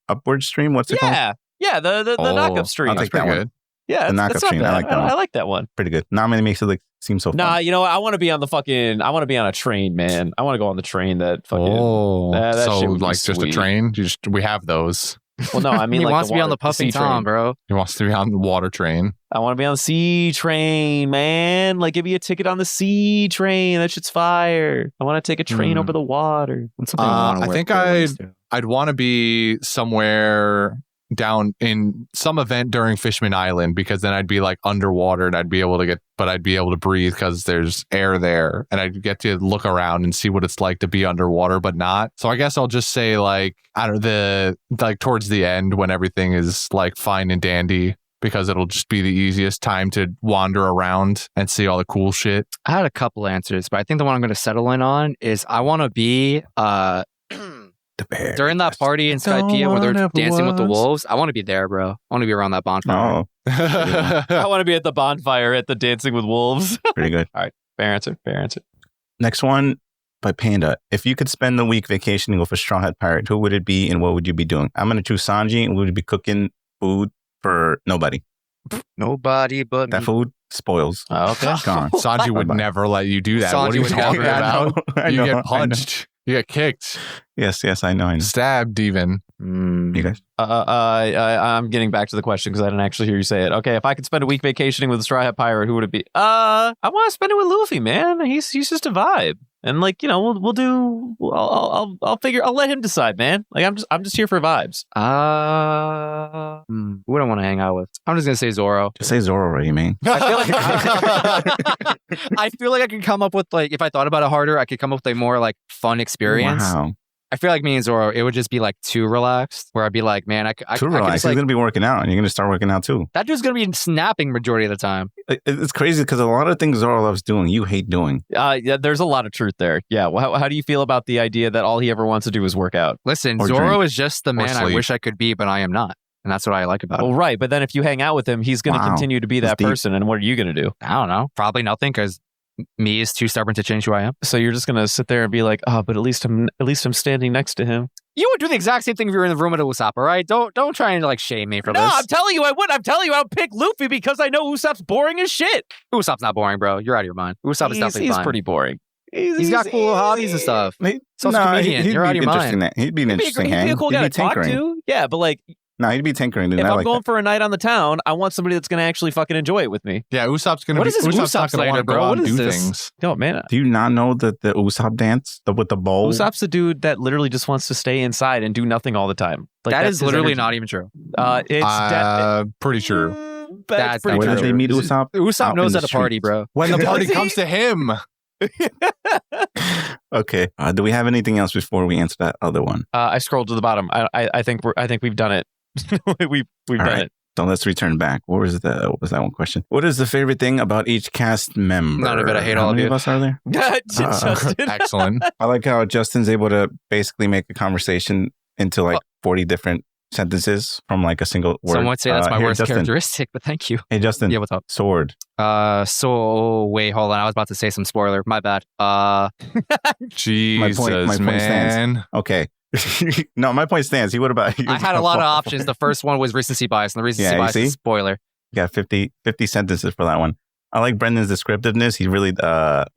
S5: upward stream. What's it called?
S2: Yeah, the knockup stream.
S5: I'll take that one.
S2: Yeah,
S5: The knockup
S2: it's not
S5: stream.
S2: bad.
S5: I like that one.
S2: I like that one.
S5: Pretty good. Not many makes it seem so fun.
S2: Nah, you know what? I want to be on I want to be on a train, man. I want to go on the train that fucking. That
S3: so
S2: shit would be
S3: like just a
S2: sweet.
S3: train? We have those.
S2: Well, no, I mean
S1: He
S2: like
S1: wants to be on the Puffing
S2: sea train.
S1: Tom, bro.
S3: He wants to be on the water train.
S2: I want to be on the sea train, man. Like, give me a ticket on the sea train. That shit's fire. I want to take a train over the water.
S1: That's something I want to
S3: I think I'd want to be somewhere down in some event during Fishman Island, because then I'd be like underwater and I'd be able to breathe because there's air there, and I'd get to look around and see what it's like to be underwater but not. So I guess I'll just say like towards the end when everything is like fine and dandy, because it'll just be the easiest time to wander around and see all the cool shit.
S1: I had a couple answers, but I think the one I'm going to settle in on is I want to be
S5: The bear.
S1: during that party in Skypiea where they're dancing with the wolves. I want to be there, bro. I want to be around that bonfire.
S5: Oh,
S2: I want to be at the bonfire at the Dancing with Wolves.
S5: pretty good.
S2: Fair answer.
S5: Next one by Panda. If you could spend the week vacationing with a Straw Hat Pirate, who would it be and what would you be doing? I'm going to choose Sanji, and would be cooking food for nobody.
S1: Nobody but
S5: That
S1: me.
S5: food spoils.
S2: Okay.
S5: Gone.
S3: Sanji would never let you do that. What are
S1: Sanji
S3: you
S1: would
S3: talking
S1: never.
S3: about?
S5: I
S3: You
S5: know,
S3: get punched. You get kicked.
S5: Yes, I know.
S3: Stabbed even.
S5: You guys?
S2: I'm getting back to the question because I didn't actually hear you say it. Okay, if I could spend a week vacationing with a Straw Hat Pirate, who would it be? I want to spend it with Luffy, man. He's just a vibe, and like we'll do. I'll figure. I'll let him decide, man. Like I'm just here for vibes.
S1: Who would I want to hang out with? I'm just gonna say Zoro.
S5: Just say Zoro already, man.
S1: I feel like I could come up with like, if I thought about it harder, I could come up with a more like fun experience.
S5: Wow.
S1: I feel like me and Zoro, it would just be like too relaxed, where I'd be like, man, I
S5: Too
S1: I could
S5: relaxed.
S1: just,
S5: He's
S1: like,
S5: going to be working out, and you're going to start working out too.
S1: that dude's gonna be snapping majority of the time.
S5: It's crazy because a lot of things Zoro loves doing, you hate doing.
S2: Yeah, there's a lot of truth there. Yeah. Well, how do you feel about the idea that all he ever wants to do is work out?
S1: Listen,
S5: Or
S1: Zoro
S5: drink.
S1: is just the man I
S3: sleep.
S1: wish I could be, but I am not. And that's what I like about
S2: Well,
S1: him.
S2: right. But then if you hang out with him, he's going to
S5: Wow.
S2: continue to be
S5: That's
S2: that
S5: deep.
S2: person. And what are you going to do?
S1: I don't know. Probably nothing, because me is too stubborn to change who I am.
S2: So you're just going to sit there and be like, oh, but at least I'm standing next to him.
S1: You would do the exact same thing if you were in the room with Usopp, all right? Don't try and like shame me for
S2: No,
S1: this.
S2: I'm telling you I would. I'm telling you I would pick Luffy because I know Usopp's boring as shit.
S1: Usopp's not boring, bro. You're out of your mind. Usopp is definitely
S2: He's
S1: fine.
S2: pretty boring.
S1: He's got cool hobbies and stuff. So comedian.
S5: he'd
S1: You're
S5: be
S1: out of your
S5: interesting.
S1: mind.
S5: He'd be an interesting
S2: He'd be
S5: hang.
S2: a cool
S5: He'd
S2: guy
S5: be
S2: to talk
S5: tinkering.
S2: to. Yeah, but like,
S5: No, he'd be tinkering. Dude.
S2: if
S5: I
S2: I'm
S5: like
S2: going
S5: that.
S2: for a night on the town, I want somebody that's going to actually fucking enjoy it with me.
S3: Yeah, Usopp's gonna
S1: What
S3: be.
S1: is this
S3: Usopp's
S1: Usopp
S3: not gonna
S1: slander,
S3: want to
S1: bro?
S3: go out
S1: What
S3: and
S1: is
S3: do
S1: this?
S3: things.
S2: No, man.
S5: Do you not know the Usopp dance with the bowl?
S2: Usopp's a dude that literally just wants to stay inside and do nothing all the time. Like,
S1: That
S2: that's
S1: is
S2: his
S1: literally
S2: energy.
S1: not even true.
S2: It's
S3: Pretty true.
S2: That's
S1: That's
S2: pretty
S1: not
S5: When
S1: true.
S5: did they meet Usopp?
S1: Usopp
S5: Out
S1: knows
S5: in
S1: at
S5: the
S1: a party,
S5: streets.
S1: bro.
S3: When the party
S2: Does he?
S3: comes to him.
S5: Okay. Do we have anything else before we answer that other one?
S2: I scrolled to the bottom. I think we've done it. we've
S5: All
S2: done
S5: right.
S2: it.
S5: So let's return back. What was that one question? What is the favorite thing about each cast member?
S1: None of it. I hate
S5: How
S1: all of
S5: many
S1: you.
S5: of us are there?
S2: Justin.
S3: Excellent.
S5: I like how Justin's able to basically make a conversation into like 40 different sentences from like a single word.
S1: Some would say that's my
S5: here,
S1: worst
S5: Justin.
S1: characteristic, but thank you.
S5: Hey, Justin.
S1: Yeah, what's up?
S5: Sword.
S1: So wait, hold on. I was about to say some spoiler. My bad.
S3: Jesus,
S5: my point stands.
S3: man.
S5: Okay. No, my point stands. He would have.
S1: I had a lot of options. The first one was recency bias, and the recency
S5: Yeah, you
S1: bias
S5: see?
S1: is spoiler.
S5: You got 50 sentences for that one. I like Brendan's descriptiveness. He really,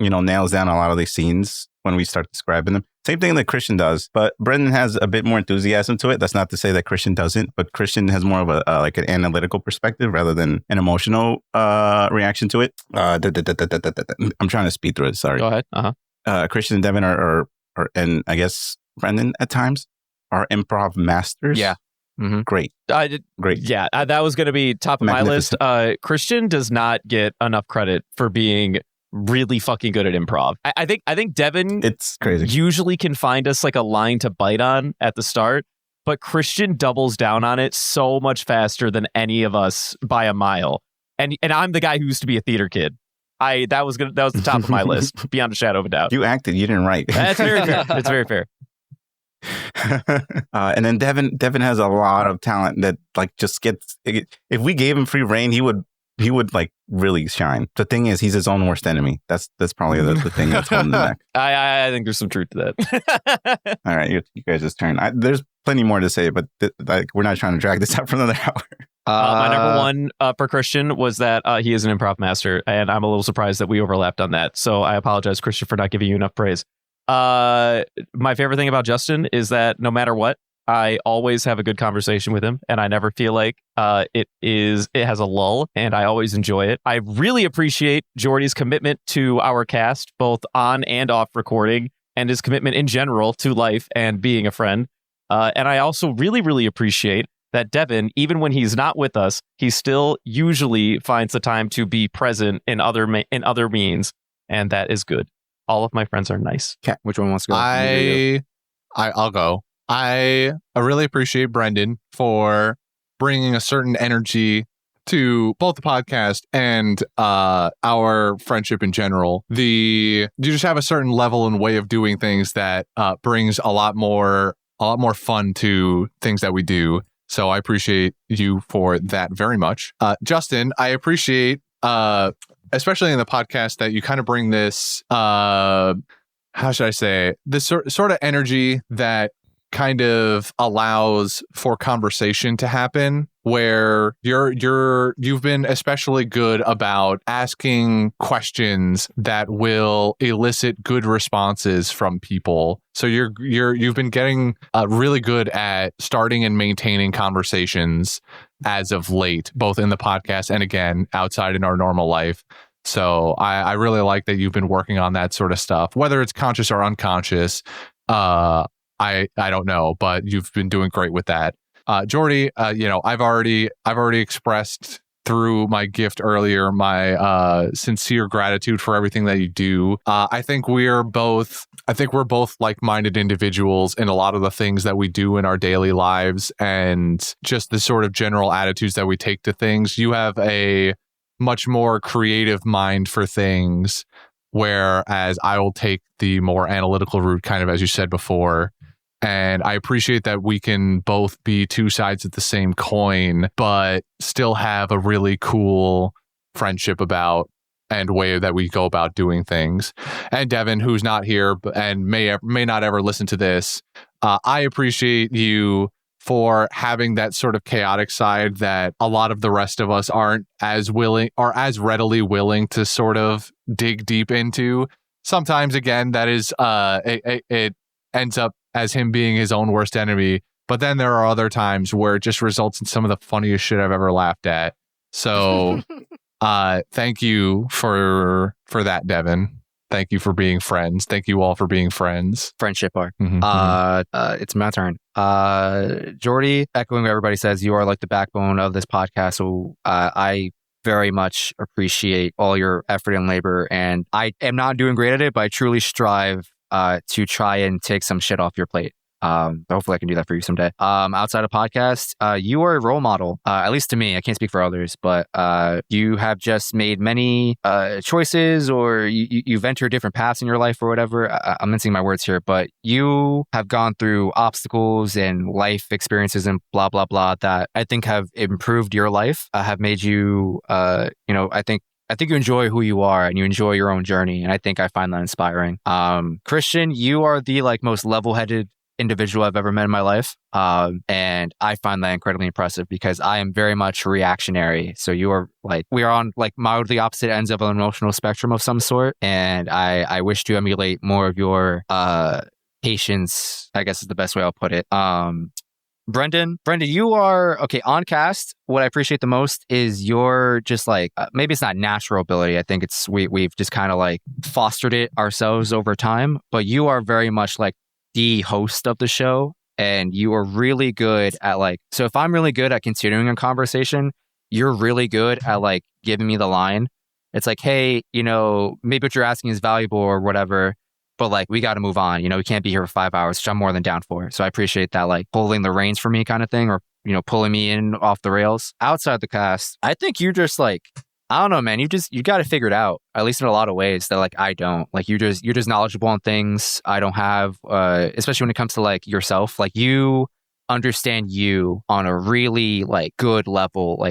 S5: nails down a lot of these scenes when we start describing them. Same thing that Christian does, but Brendan has a bit more enthusiasm to it. That's not to say that Christian doesn't, but Christian has more of a like an analytical perspective rather than an emotional reaction to it. I'm trying to speed through it. Sorry.
S2: Go ahead. Uh-huh.
S5: Christian and Devin are, and I guess Brendan at times are improv masters.
S1: Yeah. Mm-hmm.
S5: Great. Great.
S2: Yeah, that was going to be top of my list. Christian does not get enough credit for being really fucking good at improv. I think Devin
S5: It's crazy.
S2: usually can find us like a line to bite on at the start, but Christian doubles down on it so much faster than any of us by a mile. And I'm the guy who used to be a theater kid. That was the top of my list, beyond a shadow of a doubt.
S5: You acted. You didn't write.
S2: That's very fair. It's very fair.
S5: And then Devin has a lot of talent that like just gets. If we gave him free reign, he would would like really shine. The thing is, he's his own worst enemy. That's probably the thing that's holding him back.
S2: I think there's some truth to that.
S5: All right, you guys' turn. There's plenty more to say, but like we're not trying to drag this out for another hour.
S2: My number one for Christian was that he is an improv master, and I'm a little surprised that we overlapped on that. So I apologize, Christian, for not giving you enough praise. My favorite thing about Justin is that no matter what, I always have a good conversation with him, and I never feel like it has a lull, and I always enjoy it. I really appreciate Jordy's commitment to our cast, both on and off recording, and his commitment in general to life and being a friend. And I also really, really appreciate that Devin, even when he's not with us, he still usually finds the time to be present in other means, and that is good. All of my friends are nice.
S1: Okay, which one wants to go?
S3: I'll go. I really appreciate Brendan for bringing a certain energy to both the podcast and our friendship in general. You just have a certain level and way of doing things that brings a lot more fun to things that we do. So I appreciate you for that very much. Justin, I appreciate, especially in the podcast, that you kind of bring this, how should I say, this sort of energy that kind of allows for conversation to happen, where you've been especially good about asking questions that will elicit good responses from people. So you've been getting really good at starting and maintaining conversations as of late, both in the podcast and again outside in our normal life. So I really like that you've been working on that sort of stuff, whether it's conscious or unconscious. I don't know, but you've been doing great with that. Jordy, I've already expressed through my gift earlier my sincere gratitude for everything that you do. I think we're both like-minded individuals in a lot of the things that we do in our daily lives, and just the sort of general attitudes that we take to things. You have a much more creative mind for things, whereas I will take the more analytical route, kind of as you said before. And I appreciate that we can both be two sides of the same coin, but still have a really cool friendship about and way that we go about doing things. And Devin, who's not here and may not ever listen to this, I appreciate you for having that sort of chaotic side that a lot of the rest of us aren't as willing or as readily willing to sort of dig deep into. Sometimes, again, that is it ends up as him being his own worst enemy. But then there are other times where it just results in some of the funniest shit I've ever laughed at. So thank you for that, Devin. Thank you for being friends. Thank you all for being friends.
S1: Friendship arc. It's my turn. Jordy, echoing what everybody says, you are like the backbone of this podcast. So I very much appreciate all your effort and labor. And I am not doing great at it, but I truly strive to try and take some shit off your plate. Hopefully I can do that for you someday. Outside of podcast, you are a role model, at least to me. I can't speak for others, but you have just made many choices, or you've entered different paths in your life or whatever. I'm mincing my words here, but you have gone through obstacles and life experiences and blah, blah, blah that I think have improved your life, have made you, I think you enjoy who you are and you enjoy your own journey. And I think I find that inspiring. Christian, you are the most level-headed individual I've ever met in my life. And I find that incredibly impressive because I am very much reactionary. So we are on mildly opposite ends of an emotional spectrum of some sort. And I wish to emulate more of your patience, I guess is the best way I'll put it. Brendan, you are on cast. What I appreciate the most is your just maybe it's not natural ability. I think it's we've just kind of fostered it ourselves over time. But you are very much the host of the show, and you are really good at so if I'm really good at continuing a conversation, you're really good at giving me the line. It's hey, maybe what you're asking is valuable or whatever, but we got to move on. We can't be here for 5 hours, which I'm more than down for. So I appreciate that, pulling the reins for me kind of thing, or pulling me in off the rails. Outside the cast, I think you're just I don't know, man. You got to figure it out, at least in a lot of ways that I don't. You're just knowledgeable on things I don't have, especially when it comes to yourself. You understand you on a really good level.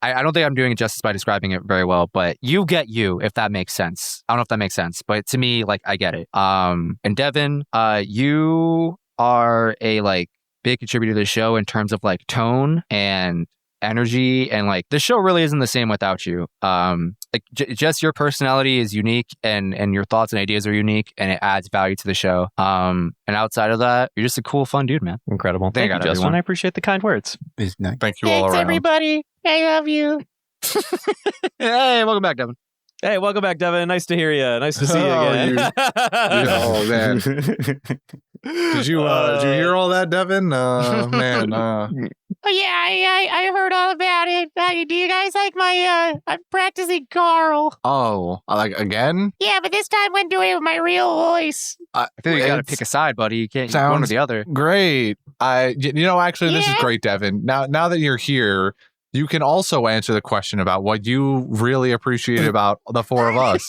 S1: I don't think I'm doing it justice by describing it very well, but you get you, if that makes sense. I don't know if that makes sense, but to me, like, I get it. And Devin, you are a like big contributor to the show in terms of like tone and energy, and like the show really isn't the same without you. Like just your personality is unique, and your thoughts and ideas are unique, and it adds value to the show. And outside of that, you're just a cool, fun dude, man.
S2: Incredible. Thank you, Justin.
S1: everyone.
S2: I appreciate the kind words.
S5: It's nice.
S3: Thank you all
S6: Thanks,
S3: around.
S6: everybody. I love you.
S1: Hey, welcome back, Devin.
S2: Hey, welcome back, Devin. Nice to hear you. Nice to see you
S3: Oh,
S2: again.
S3: Oh man, did you hear all that, Devin? Man,
S6: Oh, yeah, I heard all about it. Do you guys like my, I'm practicing Carl.
S3: like again?
S6: Yeah, but this time I'm doing it with my real voice.
S1: I think you gotta
S3: It's-
S1: pick a side, buddy. You can't one or
S3: Sounds-
S1: the other.
S3: Great. Actually, this is
S6: Yeah.
S3: great, Devin. Now that you're here, you can also answer the question about what you really appreciate about the four of us.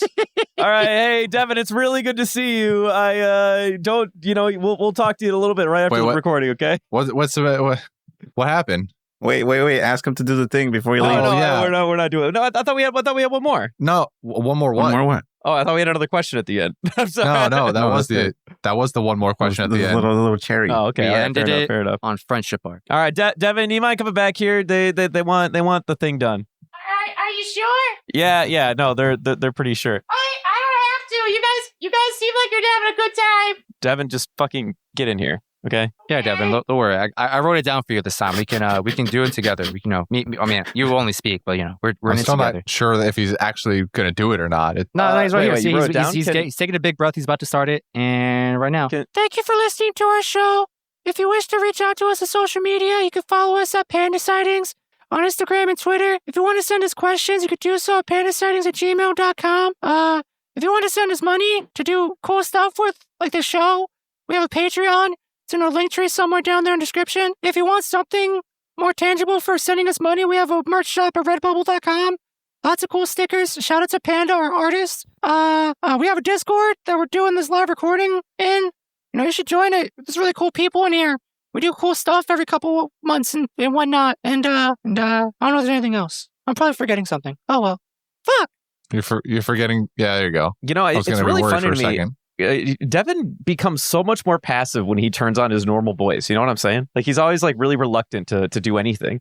S2: All right, hey Devin, it's really good to see you. I don't, we'll talk to you in a little bit right after
S3: Wait,
S2: the
S3: what?
S2: recording, okay?
S3: What happened?
S5: Wait. Ask him to do the thing before you
S2: Oh
S5: leave.
S2: no,
S3: yeah.
S2: we're not doing it. No, I thought we had one more.
S3: No, one more what?
S5: One more what?
S2: Oh, I thought we had another question at the end. I'm sorry.
S3: No, that
S5: No,
S3: was
S5: that's
S3: that was the one more question at the end.
S5: Little cherry.
S2: Oh, okay.
S1: We
S2: All right,
S1: ended
S2: fair enough,
S1: it.
S2: fair enough.
S1: On friendship arc.
S2: All right, Devin, you mind coming back here? They want the thing done.
S6: Are you sure?
S2: Yeah. No, they're pretty sure.
S6: I don't have to. You guys seem like you're having a good time.
S2: Devin, just fucking get in here, okay?
S1: Yeah, Devin, don't worry. I wrote it down for you this time. We can do it together. We can, I mean, you only speak, but we're
S3: I'm
S1: in it
S3: still
S1: together.
S3: not sure if he's actually going to do it or not.
S1: No, he's right
S2: wait,
S1: here.
S2: wait,
S1: See,
S2: you wrote it down?
S1: he's taking a big breath. He's about to start it, and right now.
S6: Thank you for listening to our show. If you wish to reach out to us on social media, you can follow us at Panda Sightings on Instagram and Twitter. If you want to send us questions, you could do so at pandasightings@gmail.com. If you want to send us money to do cool stuff with, like the show, we have a Patreon. It's in our link tree somewhere down there in the description. If you want something more tangible for sending us money, we have a merch shop at redbubble.com. Lots of cool stickers. Shout out to Panda, our artist. We have a Discord that we're doing this live recording in. You should join it. There's really cool people in here. We do cool stuff every couple months and whatnot. And I don't know if there's anything else. I'm probably forgetting something. Oh, well. Fuck.
S3: You're forgetting. Yeah, there you go. I was
S2: It's
S3: gonna be
S2: really
S3: worried
S2: funny
S3: for a
S2: to me.
S3: second.
S2: Devin becomes so much more passive when he turns on his normal voice. You know what I'm saying? Like he's always like really reluctant to do anything.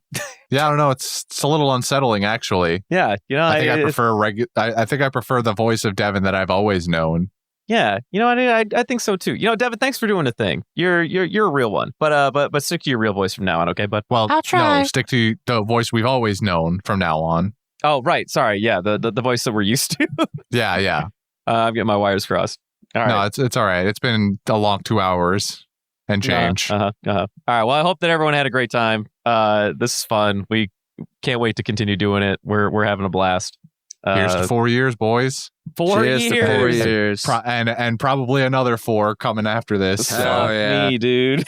S3: Yeah, I don't know. It's a little unsettling, actually.
S2: Yeah,
S3: I think I prefer I think I prefer the voice of Devin that I've always known.
S2: Yeah, I think so too. Devin, thanks for doing the thing. You're a real one. But stick to your real voice from now on, okay, bud?
S3: Well,
S6: I'll try.
S3: no, stick to the voice we've always known from now on.
S2: Oh, right. Sorry. Yeah, the voice that we're used to.
S3: Yeah.
S2: I'm getting my wires crossed. All right.
S3: No, it's all right. It's been a long 2 hours and change.
S2: All right. Well, I hope that everyone had a great time. This is fun. We can't wait to continue doing it. We're having a blast.
S3: Here's to 4 years, boys.
S2: 4
S1: Cheers
S2: years.
S1: to 4 years.
S3: And probably another 4 coming after this.
S2: Fuck
S1: Hell yeah.
S2: me, dude.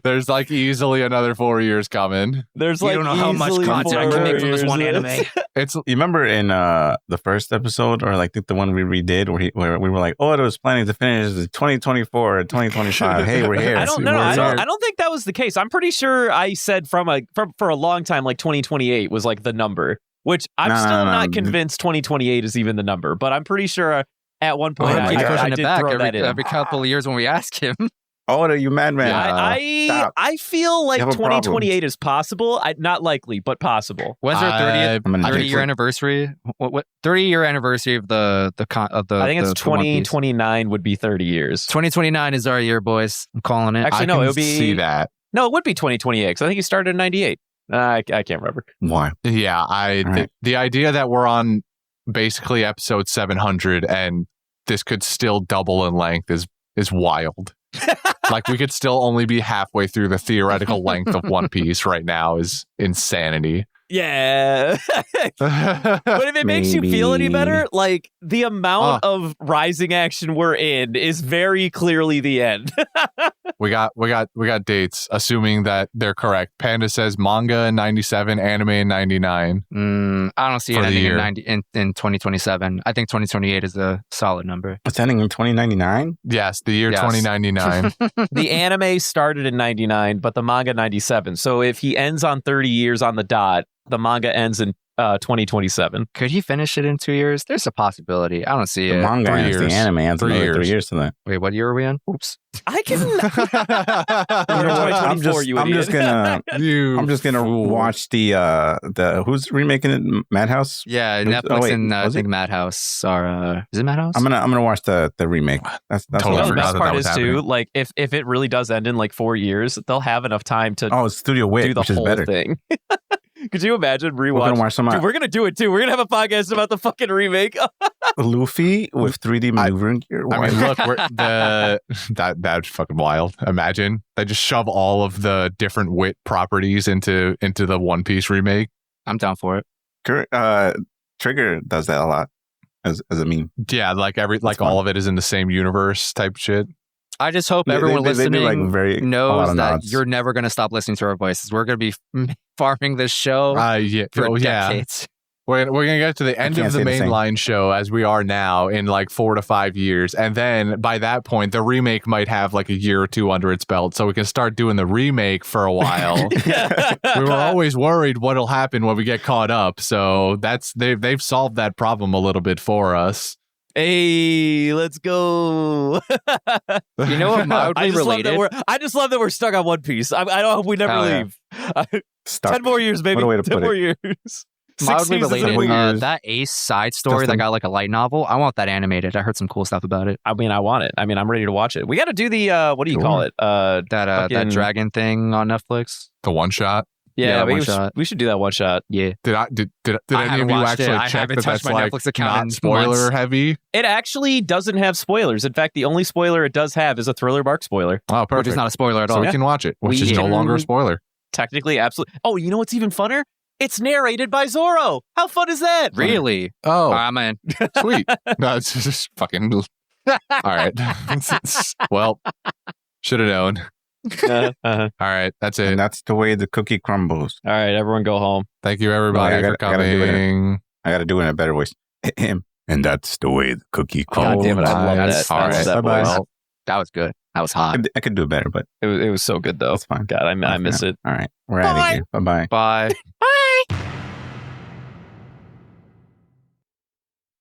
S3: There's like easily another 4 years coming.
S2: There's
S1: You
S2: like
S1: don't know how much
S2: easily
S1: content I can make from this
S2: 4
S1: one
S2: years.
S1: anime.
S3: It's
S5: You remember in the first episode, or like the one we redid, where we were like, "Oh, it was planning to finish the 2024 or 2025." Hey, we're here.
S2: I don't think that was the case. I'm pretty sure I said for a long time like 2028 was like the number, which I'm still not convinced 2028 is even the number, but I'm pretty sure at one point
S1: He keeps
S2: I
S1: pushing it
S2: did
S1: back
S2: throw that in.
S1: every couple of years when we ask him.
S5: Oh, are you madman?
S2: Yeah, I feel like
S5: You have a problem.
S2: 2028 is possible. Not likely, but possible.
S1: When's our 30th
S5: I'm gonna
S1: 30-year
S5: take-
S1: anniversary? What 30-year anniversary of the
S2: I think it's
S1: the One Piece?
S2: 2029 would be 30 years.
S1: 2029 is our year, boys. I'm calling it.
S2: Actually,
S3: I
S2: no,
S3: can
S2: it would be
S3: see that.
S2: No, it would be 2028 because I think he started in 98. I can't remember.
S5: Why?
S3: Yeah,
S5: right.
S3: the idea that we're on basically episode 700 and this could still double in length is wild. Like we could still only be halfway through the theoretical length of One Piece right now is insanity.
S2: Yeah. But if it makes you feel any
S5: Maybe.
S2: better, like the amount of rising action we're in is very clearly the end.
S3: We got dates, assuming that they're correct. Panda says manga in 97, anime in 99.
S1: I don't see it
S3: For the
S1: ending
S3: year.
S1: in 2027. I think 2028 is a solid number.
S5: It's ending in 2099.
S3: Yes, the year
S1: Yes.
S3: 2099.
S2: The anime started in 99, but the manga 97. So if he ends on 30 years on the dot, the manga ends in 2027.
S1: Could he finish it in 2 years? There's a possibility. I don't see
S5: The
S1: it.
S5: manga
S3: 3
S5: ends, the
S3: years.
S5: anime ends
S3: 3
S5: another 3
S3: years.
S5: years to that.
S1: Wait, what year are we in? Oops.
S2: I can.
S5: You know what? I'm
S2: 2024,
S5: just,
S2: you
S5: I'm just
S2: idiot.
S5: gonna,
S3: You
S5: I'm just gonna
S3: fool.
S5: watch the who's remaking it? Madhouse.
S1: Yeah,
S5: Who's-
S1: Netflix
S5: oh, wait,
S1: and I
S5: was
S1: think
S5: it?
S1: Madhouse are. Is it Madhouse?
S5: I'm gonna watch the remake. That's
S3: Totally
S2: Well,
S5: what
S2: the
S3: forgot
S2: best
S3: that
S2: part
S3: was
S2: is too,
S3: happening.
S2: like if it really does end in like 4 years, they'll have enough time to
S5: Oh, it's Studio Wit,
S2: do the
S5: which is
S2: whole
S5: better.
S2: thing. Could you imagine
S5: We're gonna
S2: rewatch?
S5: watch some
S2: Dude, we're gonna do it too. We're gonna have a podcast about the fucking remake.
S5: Luffy with 3D maneuvering gear.
S3: I mean, look, that's fucking wild. Imagine they just shove all of the different Wit properties into the One Piece remake.
S1: I'm down for it.
S5: Trigger does that a lot as a meme.
S3: Yeah, like
S5: fun.
S3: all of it is in the same universe type shit.
S1: I just hope
S5: They-
S1: everyone
S5: they do,
S1: listening
S5: like, a lot
S1: knows
S5: of
S1: that
S5: nods.
S1: you're never going to stop listening to our voices. We're going to be farming this show
S3: Yeah,
S1: for
S3: yeah.
S1: decades.
S3: We're gonna get to the end
S5: can't
S3: of the
S5: say the same.
S3: mainline show as we are now in like 4 to 5 years, and then by that point, the remake might have like a year or two under its belt, so we can start doing the remake for a while. We were always worried what'll happen when we get caught up, so they've solved that problem a little bit for us.
S2: Hey, let's go.
S1: You know what mildly related?
S2: I just love that we're stuck on One Piece. I don't hope we never
S1: Hell yeah.
S2: leave.
S5: Stuck.
S2: 10 more years, baby.
S5: What a way to
S2: 10
S5: put
S2: more
S5: it.
S2: years. 6
S1: Mildly
S2: seasons
S1: related.
S2: in.
S5: years.
S1: That Ace side story
S5: Justin.
S1: that got like a light novel. I want that animated. I heard some cool stuff about it.
S2: I mean, I want it. I mean, I'm ready to watch it. We got to do the what do you call
S5: Sure.
S2: it?
S1: That
S2: Fucking-
S1: dragon thing on Netflix.
S3: The one shot.
S2: Yeah,
S1: one
S2: we
S1: shot.
S2: should do that one shot.
S1: Yeah.
S3: Did
S1: I
S3: any
S1: haven't
S3: of you
S1: watched it.
S3: actually
S1: I
S3: check
S1: haven't
S3: that
S1: touched
S3: that's
S1: my
S3: like
S1: Netflix account
S3: not
S1: in
S3: spoiler
S1: months.
S3: heavy?
S2: It actually doesn't have spoilers. In fact, the only spoiler it does have is a Thriller Bark spoiler.
S3: Oh,
S1: Which
S3: perfect.
S1: is not a spoiler at
S3: So
S1: all.
S3: we can watch it, which
S2: We
S3: is no
S2: can-
S3: longer a spoiler.
S2: Technically, absolutely. Oh, you know what's even funner? It's narrated by Zorro. How fun is that?
S1: Really?
S3: Oh,
S1: I'm in.
S3: sweet. No, it's just fucking. All right. Well, should have known. All right, that's it.
S5: And that's the way the cookie crumbles.
S2: All right, everyone go home.
S3: Thank you, everybody,
S5: I
S3: for
S5: gotta do it.
S3: coming.
S5: I got to do it in a better voice. And that's the way the cookie
S2: God
S5: crumbles.
S2: damn it, I love
S3: nice.
S2: that.
S3: All
S2: I love
S3: right.
S2: that
S5: Bye-bye.
S2: voice.
S1: That was good. That was hot.
S5: I could do it better, but
S2: It was so good though.
S5: that's fine.
S2: God, I miss it.
S5: All right. We're out of here. Bye-bye.
S1: Bye.
S6: Bye.